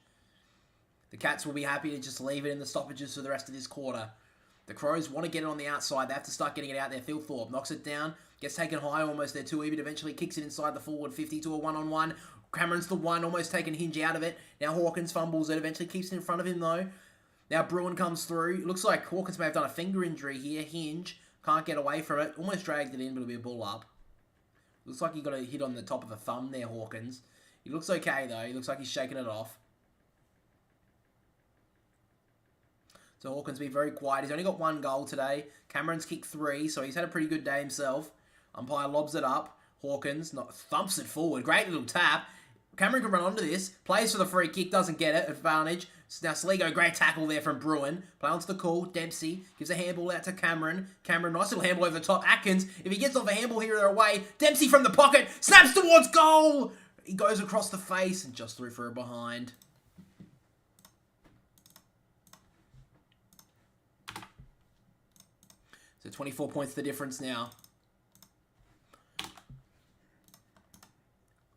The Cats will be happy to just leave it in the stoppages for the rest of this quarter. The Crows want to get it on the outside. They have to start getting it out there. Phil Thorpe knocks it down. Gets taken high almost there too, but eventually kicks it inside the forward 50 to a one-on-one. Cameron's the one, almost taking Hinge out of it. Now Hawkins fumbles it. Eventually keeps it in front of him though. Now Bruin comes through. Looks like Hawkins may have done a finger injury here. Hinge can't get away from it. Almost dragged it in, but it'll be a ball up. Looks like he got a hit on the top of a thumb there, Hawkins. He looks okay though. He looks like he's shaking it off. So Hawkins be very quiet. He's only got one goal today. Cameron's kicked 3, so he's had a pretty good day himself. Umpire lobs it up. Hawkins thumps it forward. Great little tap. Cameron can run onto this. Plays for the free kick. Doesn't get it. Advantage. Now Sligo, great tackle there from Bruin. Play onto the call. Dempsey gives a handball out to Cameron. Cameron, nice little handball over the top. Atkins, if he gets off a handball here or away. Dempsey from the pocket. Snaps towards goal. He goes across the face and just threw for a behind. So 24 points the difference now.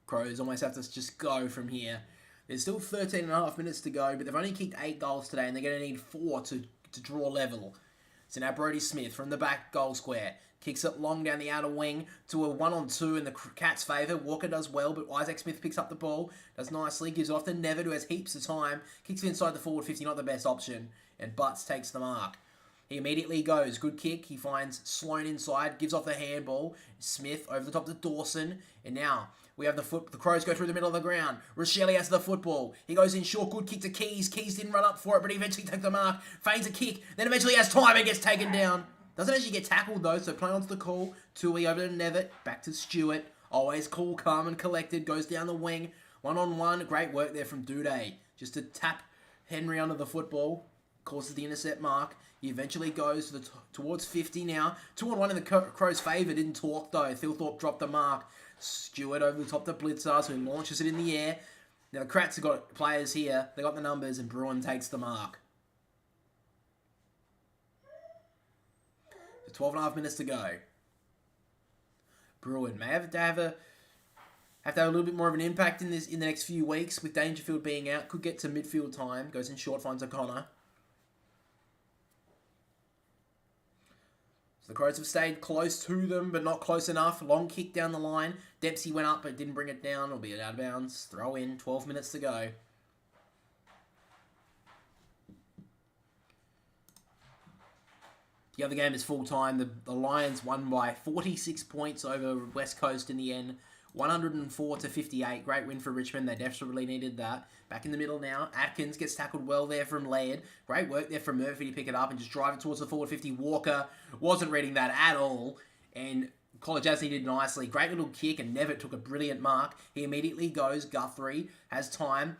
Crows almost have to just go from here. There's still 13 and a half minutes to go, but they've only kicked 8 goals today, and they're going to need 4 to draw level. So now Brodie Smith from the back goal square. Kicks it long down the outer wing to a 1-on-2 in the Cats' favour. Walker does well, but Isaac Smith picks up the ball. Does nicely. Gives it off to Nevitt, who has heaps of time. Kicks it inside the forward 50, not the best option. And Butts takes the mark. He immediately goes. Good kick. He finds Sloan inside. Gives off the handball. Smith over the top to Dawson. And now we have the Crows go through the middle of the ground. Rochelle has the football. He goes in short. Good kick to Keys. Keys didn't run up for it, but he eventually takes the mark. Feigns a kick. Then eventually has time and gets taken down. Doesn't actually get tackled though, so play onto the call. Tui over to Nevitt. Back to Stewart. Always cool, calm and collected. Goes down the wing. 1-on-1, great work there from Duday. Just to tap Henry under the football, causes the intercept mark. He eventually goes towards 50 now. 2-on-1 in the Crows' favour. Didn't talk though. Thilthorpe dropped the mark. Stewart over the top to Blitzer, so he launches it in the air. Now the Krats have got players here. They got the numbers, and Bruin takes the mark. 12.5 minutes to go. Bruin may have to have a little bit more of an impact in the next few weeks with Dangerfield being out. Could get to midfield time. Goes in short, finds O'Connor. So the Crows have stayed close to them, but not close enough. Long kick down the line. Dempsey went up, but didn't bring it down. It'll be out of bounds. Throw in. 12 minutes to go. The other game is full time. The Lions won by 46 points over West Coast in the end. 104-58. Great win for Richmond. They desperately needed that. Back in the middle now. Atkins gets tackled well there from Laird. Great work there from Murphy to pick it up and just drive it towards the forward 50. Walker wasn't reading that at all. And Kolodjasny did nicely. Great little kick, and Nevitt took a brilliant mark. He immediately goes. Guthrie has time.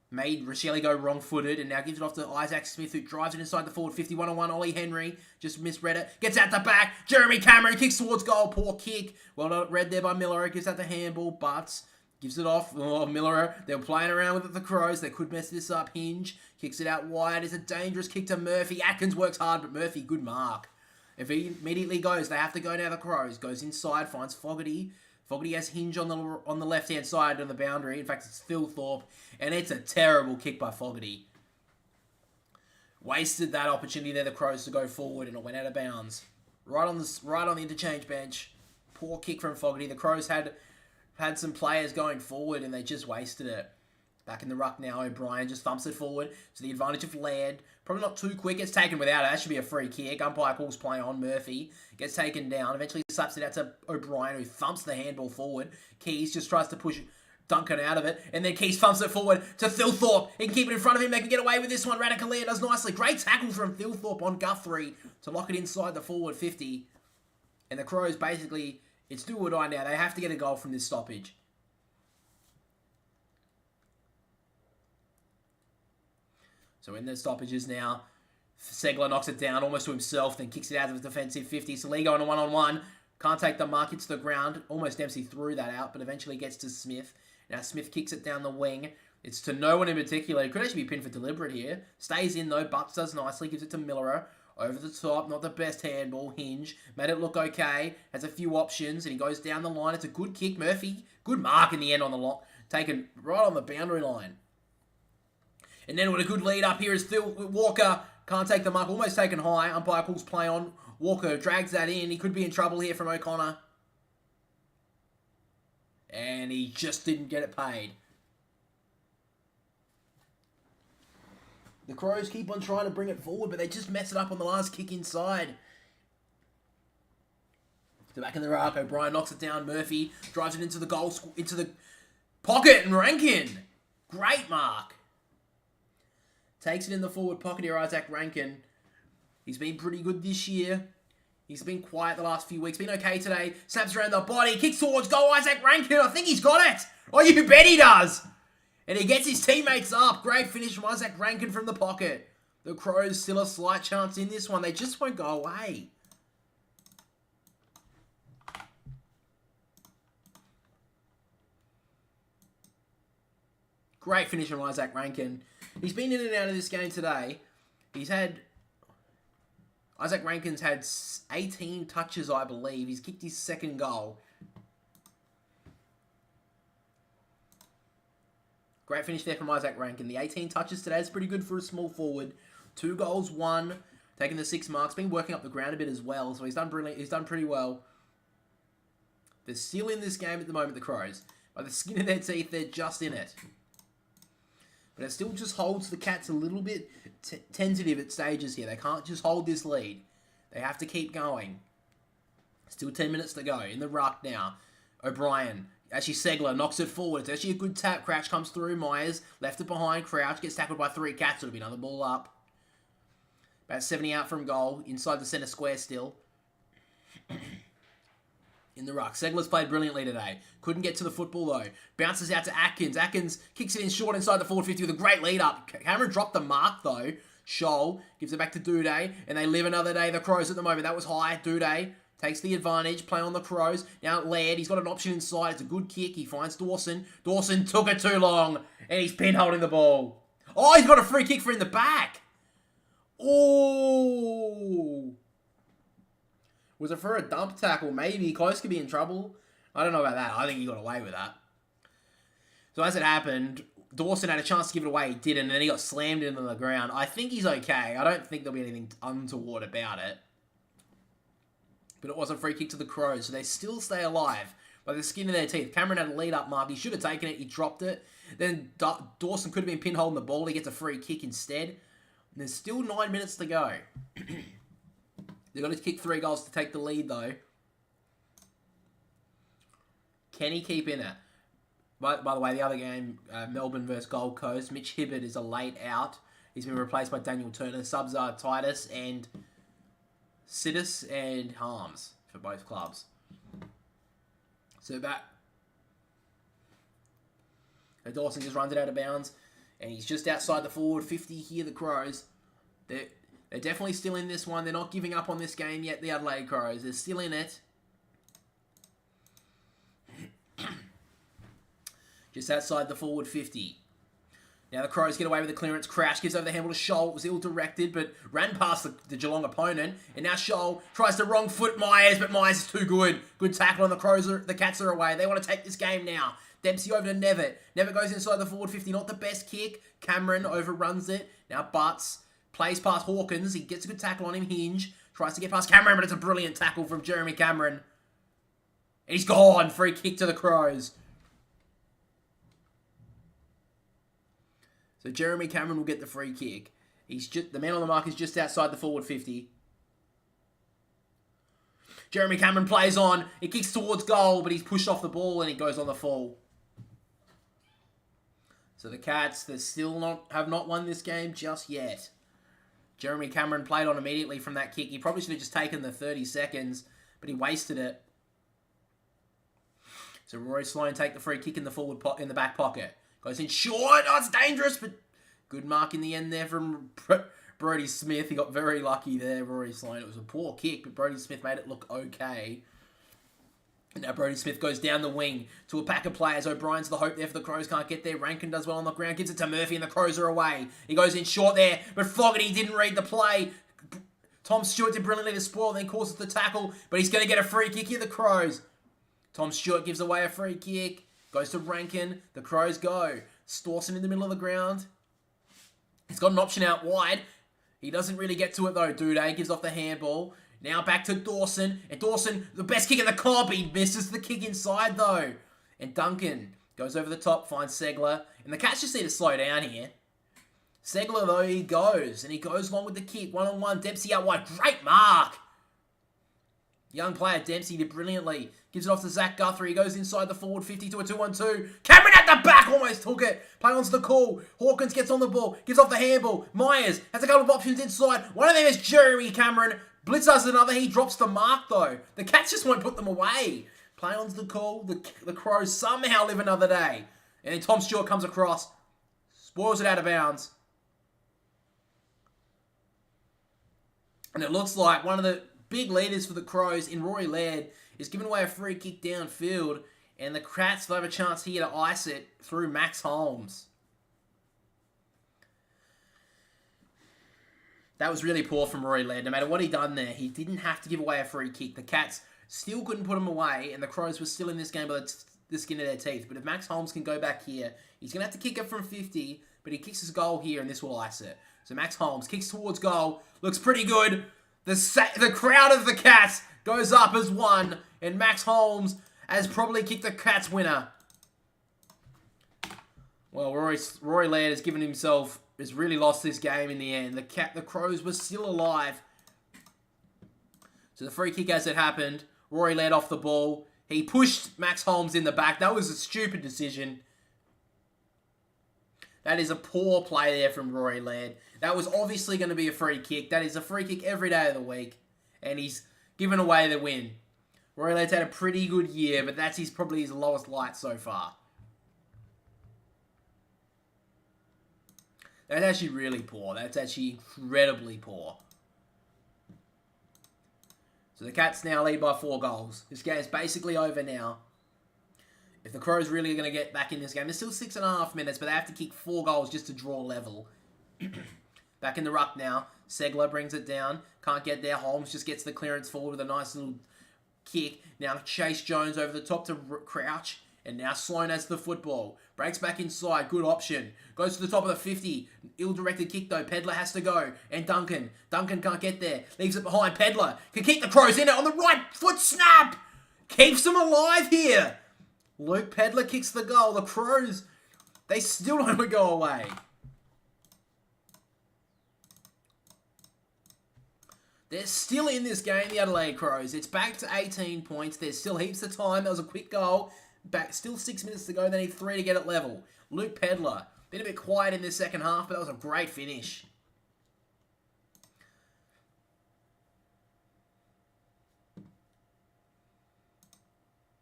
Made Rochelle go wrong-footed, and now gives it off to Isaac Smith, who drives it inside the forward 50. 1-on-1, Ollie Henry just misread it. Gets out the back. Jeremy Cameron kicks towards goal. Poor kick. Well not read there by Miller. Gives out the handball. Butts gives it off. Oh, Miller. They're playing around with it, the Crows. They could mess this up. Hinge kicks it out wide. It's a dangerous kick to Murphy. Atkins works hard, but Murphy, good mark. If he immediately goes, they have to go now, the Crows. Goes inside, finds Fogarty. Fogarty has Hinge on the left-hand side on the boundary. In fact, it's Thilthorpe. And it's a terrible kick by Fogarty. Wasted that opportunity there, the Crows, to go forward, and it went out of bounds. Right on the interchange bench. Poor kick from Fogarty. The Crows had some players going forward, and they just wasted it. Back in the ruck now, O'Brien just thumps it forward to the advantage of Laird. Probably not too quick. It's taken without it. That should be a free kick. Umpire calls play on. Murphy gets taken down. Eventually slaps it out to O'Brien, who thumps the handball forward. Keys just tries to push Duncan out of it. And then Keys thumps it forward to Thilthorpe. He can keep it in front of him. They can get away with this one. Radicalier does nicely. Great tackle from Thilthorpe on Guthrie to lock it inside the forward 50. And the Crows basically, it's do or die now. They have to get a goal from this stoppage. So in the stoppages now, Segler knocks it down almost to himself, then kicks it out of the defensive 50. Saligo on a 1-on-1. Can't take the mark, hits the ground. Almost Dempsey threw that out, but eventually gets to Smith. Now Smith kicks it down the wing. It's to no one in particular. It could actually be pinned for deliberate here. Stays in though, Butts does nicely. Gives it to Miller. Over the top, not the best handball. Hinge made it look okay. Has a few options, and he goes down the line. It's a good kick. Murphy, good mark in the end on the lock. Taken right on the boundary line. And then with a good lead up here is Walker. Can't take the mark. Almost taken high. Umpire calls play on. Walker drags that in. He could be in trouble here from O'Connor. And he just didn't get it paid. The Crows keep on trying to bring it forward, but they just mess it up on the last kick inside. So back in the ruck, O'Brien knocks it down. Murphy drives it into the goal, into the pocket, and Rankin. Great mark. Takes it in the forward pocket here, Isaac Rankin. He's been pretty good this year. He's been quiet the last few weeks. Been okay today. Snaps around the body. Kicks towards goal. Isaac Rankin. I think he's got it. Oh, you bet he does. And he gets his teammates up. Great finish from Isaac Rankin from the pocket. The Crows still a slight chance in this one. They just won't go away. Great finish from Isaac Rankin. He's been in and out of this game today. Isaac Rankin's had 18 touches, I believe. He's kicked his second goal. Great finish there from Isaac Rankin. The 18 touches today is pretty good for a small forward. 2 goals, 1. Taking the 6 marks. Been working up the ground a bit as well, so he's done brilliant. He's done pretty well. They're still in this game at the moment, the Crows. By the skin of their teeth, they're just in it. But it still just holds the Cats a little bit tentative at stages here. They can't just hold this lead. They have to keep going. Still 10 minutes to go. In the ruck now. O'Brien. Actually, Segler knocks it forward. It's actually a good tap. Crouch comes through. Myers left it behind. Crouch gets tackled by 3 Cats. It'll be another ball up. About 70 out from goal. Inside the centre square still. in the ruck. Segler's played brilliantly today. Couldn't get to the football though. Bounces out to Atkins. Atkins kicks it in short inside the forward 50 with a great lead up. Cameron dropped the mark though. Scholl gives it back to Duday, and they live another day. The Crows at the moment. That was high. Duday takes the advantage. Play on the Crows. Now Laird. He's got an option inside. It's a good kick. He finds Dawson. Dawson took it too long, and he's pinholding the ball. Oh, he's got a free kick for in the back. Oh. Was it for a dump tackle? Maybe. Close could be in trouble. I don't know about that. I think he got away with that. So as it happened, Dawson had a chance to give it away. He didn't, and then he got slammed into the ground. I think he's okay. I don't think there'll be anything untoward about it. But it was a free kick to the Crows, so they still stay alive by the skin of their teeth. Cameron had a lead-up mark. He should have taken it. He dropped it. Then Dawson could have been pinholding the ball. He gets a free kick instead. And there's still 9 minutes to go. They've got to kick 3 goals to take the lead, though. Can he keep in it? By the way, the other game, Melbourne versus Gold Coast, Mitch Hibbert is a late out. He's been replaced by Daniel Turner. Subs are Titus and Sidis and Harms for both clubs. So Dawson just runs it out of bounds, and he's just outside the forward 50 here, the Crows. They're definitely still in this one. They're not giving up on this game yet, the Adelaide Crows. They're still in it. Just outside the forward 50. Now the Crows get away with the clearance. Crouch gives over the handle to Scholl. It was ill-directed, but ran past the Geelong opponent. And now Scholl tries to wrong foot Myers, but Myers is too good. Good tackle on the Crows. The Cats are away. They want to take this game now. Dempsey over to Nevitt. Nevitt goes inside the forward 50. Not the best kick. Cameron overruns it. Now Butts plays past Hawkins. He gets a good tackle on him. Hinge tries to get past Cameron, but it's a brilliant tackle from Jeremy Cameron. And he's gone. Free kick to the Crows. So Jeremy Cameron will get the free kick. The man on the mark is just outside the forward 50. Jeremy Cameron plays on. He kicks towards goal, but he's pushed off the ball and he goes on the fall. So the Cats, they still have not won this game just yet. Jeremy Cameron played on immediately from that kick. He probably should have just taken the 30 seconds, but he wasted it. So Rory Sloane take the free kick in the back pocket. Goes in short. Oh, it's dangerous, but good mark in the end there from Brodie Smith. He got very lucky there, Rory Sloane. It was a poor kick, but Brodie Smith made it look okay. And now Brodie Smith goes down the wing to a pack of players. O'Brien's the hope there for the Crows. Can't get there. Rankin does well on the ground. Gives it to Murphy, and the Crows are away. He goes in short there, but Fogarty didn't read the play. Tom Stewart did brilliantly to spoil, then causes the tackle, but he's going to get a free kick here, the Crows. Tom Stewart gives away a free kick. Goes to Rankin. The Crows go. Stawson in the middle of the ground. He's got an option out wide. He doesn't really get to it though. Duday gives off the handball. Now back to Dawson. And Dawson, the best kick in the comp. He misses the kick inside though. And Duncan goes over the top, finds Segler. And the Cats just need to slow down here. Segler though, he goes. And he goes along with the kick. 1-on-1. Dempsey out wide. Great mark. Young player Dempsey did brilliantly. Gives it off to Zach Guthrie. He goes inside the forward 50 to a 2-1-2. Cameron at the back almost took it. Play onto the call. Hawkins gets on the ball. Gives off the handball. Myers has a couple of options inside. One of them is Jeremy Cameron. Blitz does another. He drops the mark though. The Cats just won't put them away. Play onto the call. The Crows somehow live another day. And then Tom Stewart comes across. Spoils it out of bounds. And it looks like one of the big leaders for the Crows in Rory Laird is giving away a free kick downfield, and the Cats will have a chance here to ice it through Max Holmes. That was really poor from Rory Laird. No matter what he done there, he didn't have to give away a free kick. The Cats still couldn't put him away, and the Crows were still in this game by the skin of their teeth. But if Max Holmes can go back here, he's going to have to kick it from 50, but he kicks his goal here, and this will ice it. So Max Holmes kicks towards goal. Looks pretty good. The crowd of the Cats goes up as one, and Max Holmes has probably kicked the Cats winner. Well, Rory Laird has really lost this game in the end. The Crows were still alive. So the free kick as it happened, Rory Laird off the ball. He pushed Max Holmes in the back. That was a stupid decision. That is a poor play there from Rory Laird. That was obviously going to be a free kick. That is a free kick every day of the week. And he's given away the win. Rory Laird's had a pretty good year, but that's probably his lowest light so far. That's actually really poor. That's actually incredibly poor. So the Cats now lead by 4 goals. This game's basically over now. If the Crows really are going to get back in this game, there's still 6.5 minutes, but they have to kick 4 goals just to draw level. Back in the ruck now. Segler brings it down. Can't get there. Holmes just gets the clearance forward with a nice little kick. Now Chase Jones over the top to Crouch. And now Sloan has the football. Breaks back inside. Good option. Goes to the top of the 50. Ill-directed kick though. Pedler has to go. And Duncan. Duncan can't get there. Leaves it behind. Pedler can keep the Crows in it on the right foot snap. Keeps them alive here. Luke Pedler kicks the goal. The Crows, they still don't go away. They're still in this game, the Adelaide Crows. It's back to 18 points. There's still heaps of time. That was a quick goal. Back, still 6 minutes to go. They need 3 to get it level. Luke Pedler, been a bit quiet in this second half, but that was a great finish.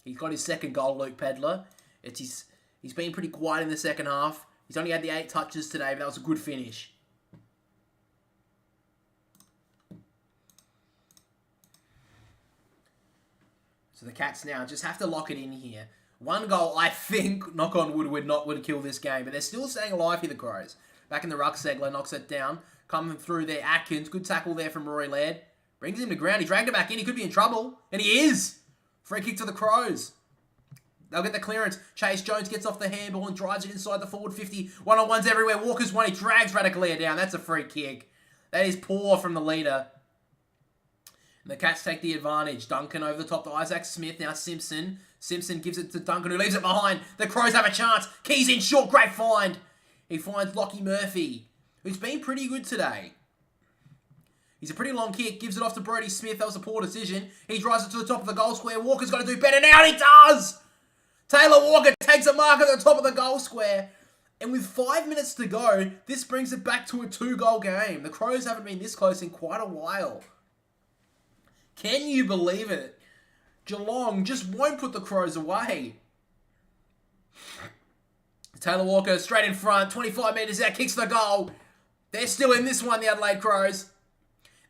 He's got his second goal, Luke Pedler. He's been pretty quiet in the second half. He's only had the 8 touches today, but that was a good finish. So the Cats now just have to lock it in here. 1 goal, I think, knock on wood, would kill this game. But they're still staying alive here, the Crows. Back in the ruck, Segler knocks it down. Coming through there, Atkins. Good tackle there from Rory Laird. Brings him to ground. He dragged it back in. He could be in trouble. And he is. Free kick to the Crows. They'll get the clearance. Chase Jones gets off the handball and drives it inside the forward 50. One-on-ones everywhere. Walker's one. He drags Radicalier down. That's a free kick. That is poor from the leader. And the Cats take the advantage. Duncan over the top to Isaac Smith. Now Simpson. Simpson gives it to Duncan, who leaves it behind. The Crows have a chance. Keys in short. Great find. He finds Lockie Murphy, who's been pretty good today. He's a pretty long kick. Gives it off to Brodie Smith. That was a poor decision. He drives it to the top of the goal square. Walker's got to do better now, and he does! Taylor Walker takes a mark at the top of the goal square. And with 5 minutes to go, this brings it back to a 2-goal game. The Crows haven't been this close in quite a while. Can you believe it? Geelong just won't put the Crows away. Taylor Walker straight in front, 25 metres out, kicks the goal. They're still in this one, the Adelaide Crows.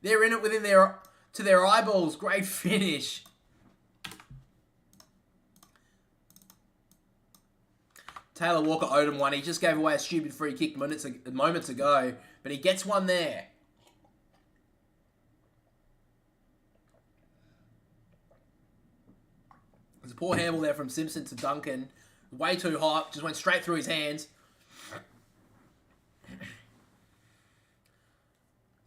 They're in it within to their eyeballs. Great finish. Taylor Walker owed him one. He just gave away a stupid free kick moments ago, but he gets one there. There's a poor handball there from Simpson to Duncan. Way too hot. Just went straight through his hands.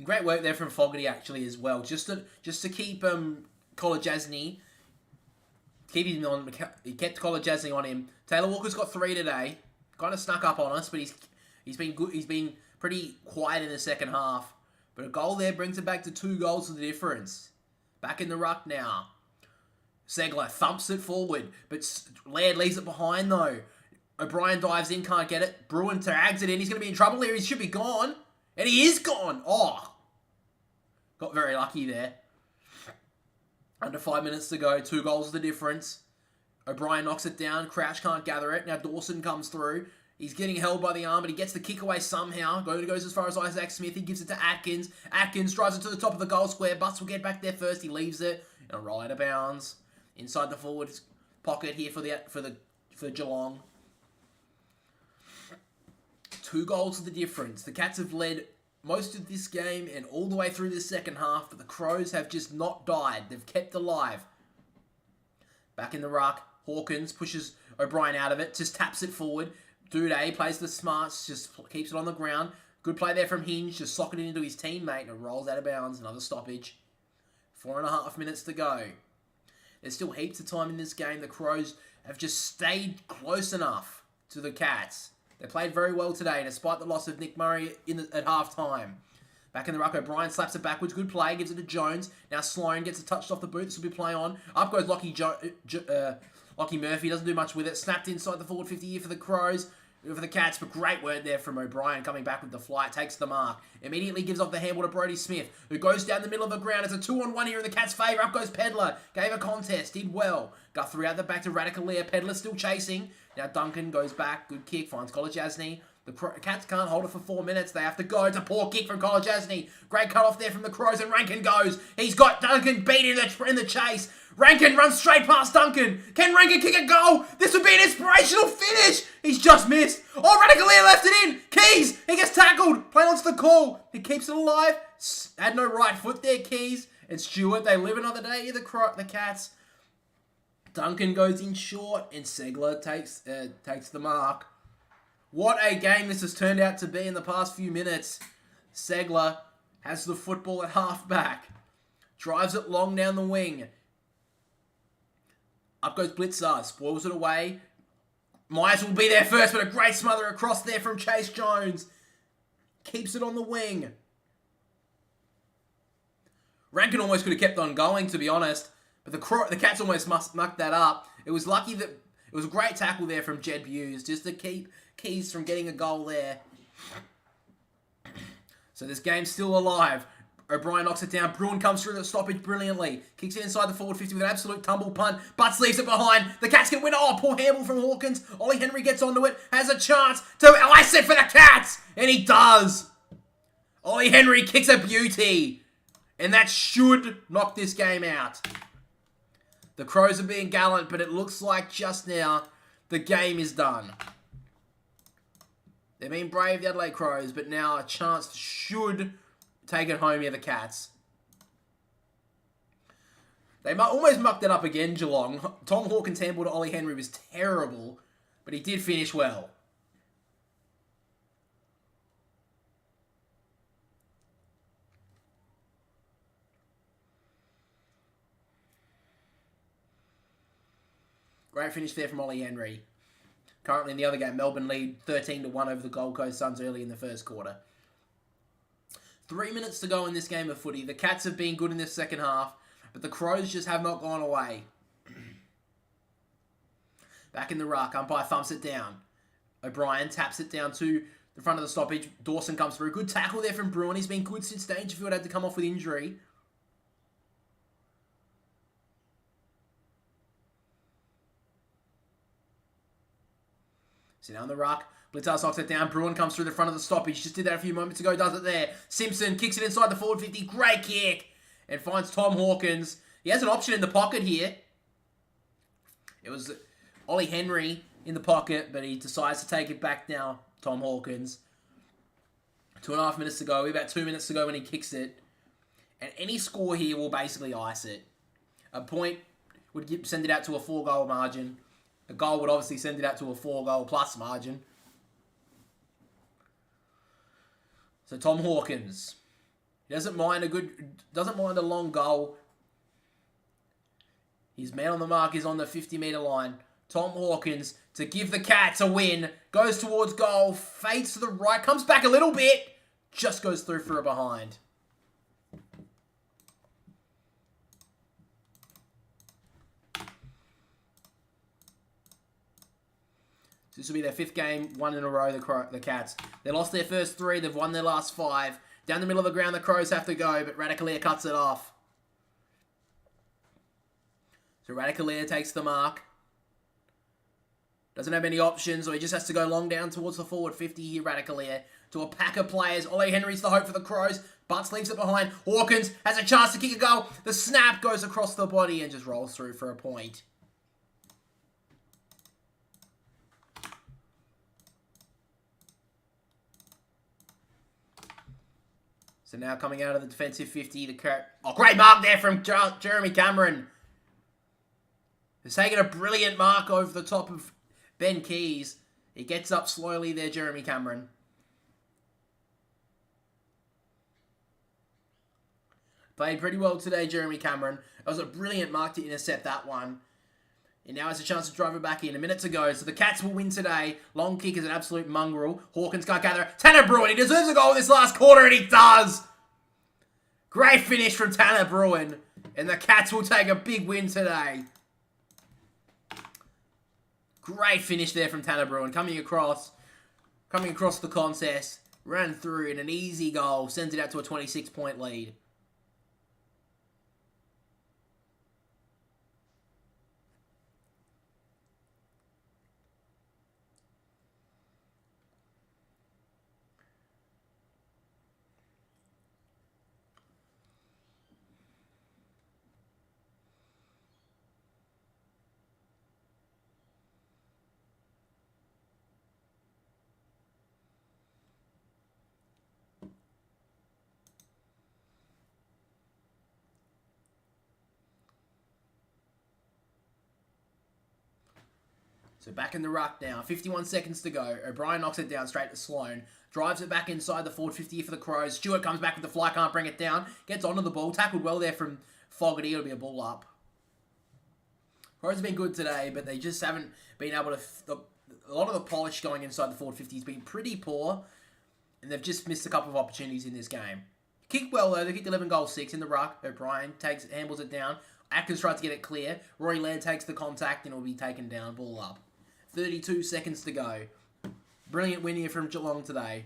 Great work there from Fogarty actually as well. Just to keep Kolajasny. He kept Kolajasny on him. Taylor Walker's got 3 today. Kind of snuck up on us, but he's been good. He's been pretty quiet in the second half. But a goal there brings it back to 2 goals of the difference. Back in the ruck now. Segler thumps it forward, but Laird leaves it behind though. O'Brien dives in, can't get it. Bruin tags it in. He's going to be in trouble here. He should be gone. And he is gone. Oh. Got very lucky there. Under 5 minutes to go. 2 goals the difference. O'Brien knocks it down. Crouch can't gather it. Now Dawson comes through. He's getting held by the arm, but he gets the kick away somehow. Goes as far as Isaac Smith. He gives it to Atkins. Atkins drives it to the top of the goal square. Butts will get back there first. He leaves it. And a roll out of bounds. Inside the forward pocket here for Geelong. 2 goals are the difference. The Cats have led most of this game and all the way through the second half, but the Crows have just not died. They've kept alive. Back in the ruck, Hawkins pushes O'Brien out of it, just taps it forward. Duday plays the smarts, just keeps it on the ground. Good play there from Hinge, just socking it into his teammate and it rolls out of bounds. Another stoppage. 4.5 minutes to go. There's still heaps of time in this game. The Crows have just stayed close enough to the Cats. They played very well today, despite the loss of Nick Murray at half-time. Back in the ruck, O'Brien slaps it backwards. Good play, gives it to Jones. Now Sloan gets it touched off the boot. This will be play on. Up goes Lockie Murphy. Doesn't do much with it. Snapped inside the forward 50 here for the Crows. for the Cats, but great word there from O'Brien coming back with the flight, takes the mark. Immediately gives off the handball to Brodie Smith, who goes down the middle of the ground. It's a 2-on-1 here in the Cats' favour. Up goes Pedler. Gave a contest, did well. Guthrie out the back to Radicalier. Pedler still chasing. Now Duncan goes back. Good kick, finds Kolodjasny. The Cats can't hold it for 4 minutes. They have to go. It's a poor kick from Kolodjasny. Great cut off there from the Crows, and Rankin goes. He's got Duncan beat in the chase. Rankin runs straight past Duncan. Can Rankin kick a goal? This would be an inspirational finish. He's just missed. Oh, Radicalier left it in. Keys, he gets tackled. Play onto the call. He keeps it alive. Had no right foot there, Keys. And Stewart, they live another day, the Cats. Duncan goes in short, and Segler takes the mark. What a game this has turned out to be in the past few minutes. Segler has the football at half-back. Drives it long down the wing. Up goes Blitzer. Spoils it away. Myers will be there first, but a great smother across there from Chase Jones. Keeps it on the wing. Rankin almost could have kept on going, to be honest. But the Cats almost mucked that up. It was lucky that... It was a great tackle there from Jed Hughes, just to keep Keys from getting a goal there. So this game's still alive. O'Brien knocks it down. Bruin comes through the stoppage brilliantly. Kicks it inside the forward 50 with an absolute tumble punt. Butts leaves it behind. The Cats can win. Oh, poor handball from Hawkins. Ollie Henry gets onto it. Has a chance to ice it for the Cats. And he does. Ollie Henry kicks a beauty. And that should knock this game out. The Crows are being gallant, but it looks like just now the game is done. They've been brave, the Adelaide Crows, but now a chance should take it home here, the Cats. They almost mucked it up again, Geelong. Tom Hawkins' handball to Ollie Henry was terrible, but he did finish well. Great finish there from Ollie Henry. Currently in the other game, Melbourne lead 13-1 over the Gold Coast Suns early in the first quarter. 3 minutes to go in this game of footy. The Cats have been good in this second half, but the Crows just have not gone away. Back in the ruck, umpire thumps it down. O'Brien taps it down to the front of the stoppage. Dawson comes through. Good tackle there from Bruin. He's been good since Dangerfield had to come off with injury. So now in the ruck, Blitzar knocks it down. Bruin comes through the front of the stoppage. Just did that a few moments ago. Does it there. Simpson kicks it inside the forward 50. Great kick. And finds Tom Hawkins. He has an option in the pocket here. It was Ollie Henry in the pocket, but he decides to take it back now. Tom Hawkins. 2.5 minutes to go. About 2 minutes to go when he kicks it. And any score here will basically ice it. A point would send it out to a 4-goal margin. A goal would obviously send it out to a 4-goal plus margin. So Tom Hawkins, he doesn't mind a long goal. His man on the mark is on the 50-metre line. Tom Hawkins to give the Cats a win. Goes towards goal, fades to the right, comes back a little bit, just goes through for a behind. This will be their 5th game, 1 in a row, the Cats. They lost their first 3, they've won their last 5. Down the middle of the ground, the Crows have to go, but Radicalier cuts it off. So Radicalier takes the mark. Doesn't have any options, so he just has to go long down towards the forward 50 here, Radicalier. To a pack of players. Ollie Henry's the hope for the Crows. Butts leaves it behind. Hawkins has a chance to kick a goal. The snap goes across the body and just rolls through for a point. So now coming out of the defensive 50, great mark there from Jeremy Cameron. He's taking a brilliant mark over the top of Ben Keys. He gets up slowly there, Jeremy Cameron. Played pretty well today, Jeremy Cameron. It was a brilliant mark to intercept that one. And now has a chance to drive it back in. A minute to go. So the Cats will win today. Long kick is an absolute mongrel. Hawkins can't gather. Tanner Bruin. He deserves a goal this last quarter, and he does. Great finish from Tanner Bruin. And the Cats will take a big win today. Great finish there from Tanner Bruin. Coming across coming across the contest, ran through in an easy goal, sends it out to a 26-point lead. So back in the ruck now. 51 seconds to go. O'Brien knocks it down straight to Sloan. Drives it back inside the forward 50 for the Crows. Stewart comes back with the fly, can't bring it down. Gets onto the ball. Tackled well there from Fogarty. It'll be a ball up. Crows have been good today, but they just haven't been able to... A lot of the polish going inside the forward 50 has been pretty poor, and they've just missed a couple of opportunities in this game. Kicked well, though. They kicked 11 goals, 6 in the ruck. O'Brien handles it down. Atkins tries to get it clear. Rory Laird takes the contact, and it will be taken down. Ball up. 32 seconds to go. Brilliant win here from Geelong today.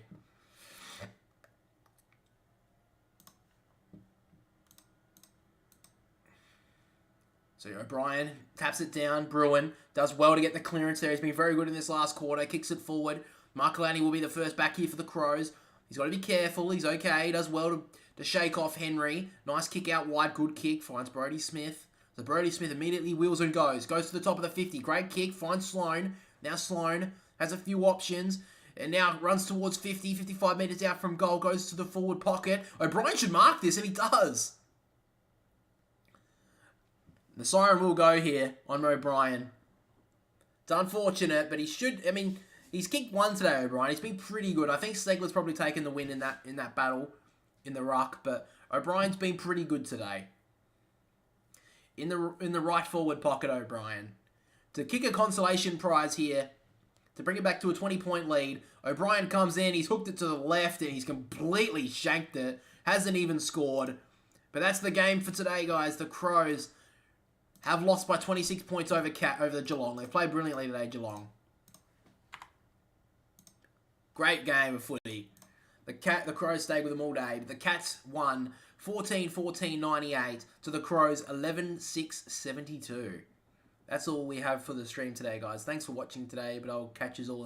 So O'Brien taps it down. Bruin does well to get the clearance there. He's been very good in this last quarter. Kicks it forward. Mark Laney will be the first back here for the Crows. He's got to be careful. He's okay. He does well to shake off Henry. Nice kick out wide. Good kick. Finds Brodie Smith. So Brodie Smith immediately wheels and goes. Goes to the top of the 50. Great kick. Finds Sloan. Now Sloan has a few options. And now runs towards 50. 55 metres out from goal. Goes to the forward pocket. O'Brien should mark this, and he does. The siren will go here on O'Brien. It's unfortunate, but he should... I mean, he's kicked one today, O'Brien. He's been pretty good. I think Stegler's probably taken the win in that battle in the ruck, but O'Brien's been pretty good today. In the right forward pocket, O'Brien. To kick a consolation prize here, to bring it back to a 20-point lead, O'Brien comes in, he's hooked it to the left, and he's completely shanked it. Hasn't even scored. But that's the game for today, guys. The Crows have lost by 26 points over the Geelong. They've played brilliantly today, Geelong. Great game of footy. The Crows stayed with them all day. But the Cats won 14-14-98 to the Crows 11-6-72. That's all we have for the stream today, guys. Thanks for watching today, but I'll catch you all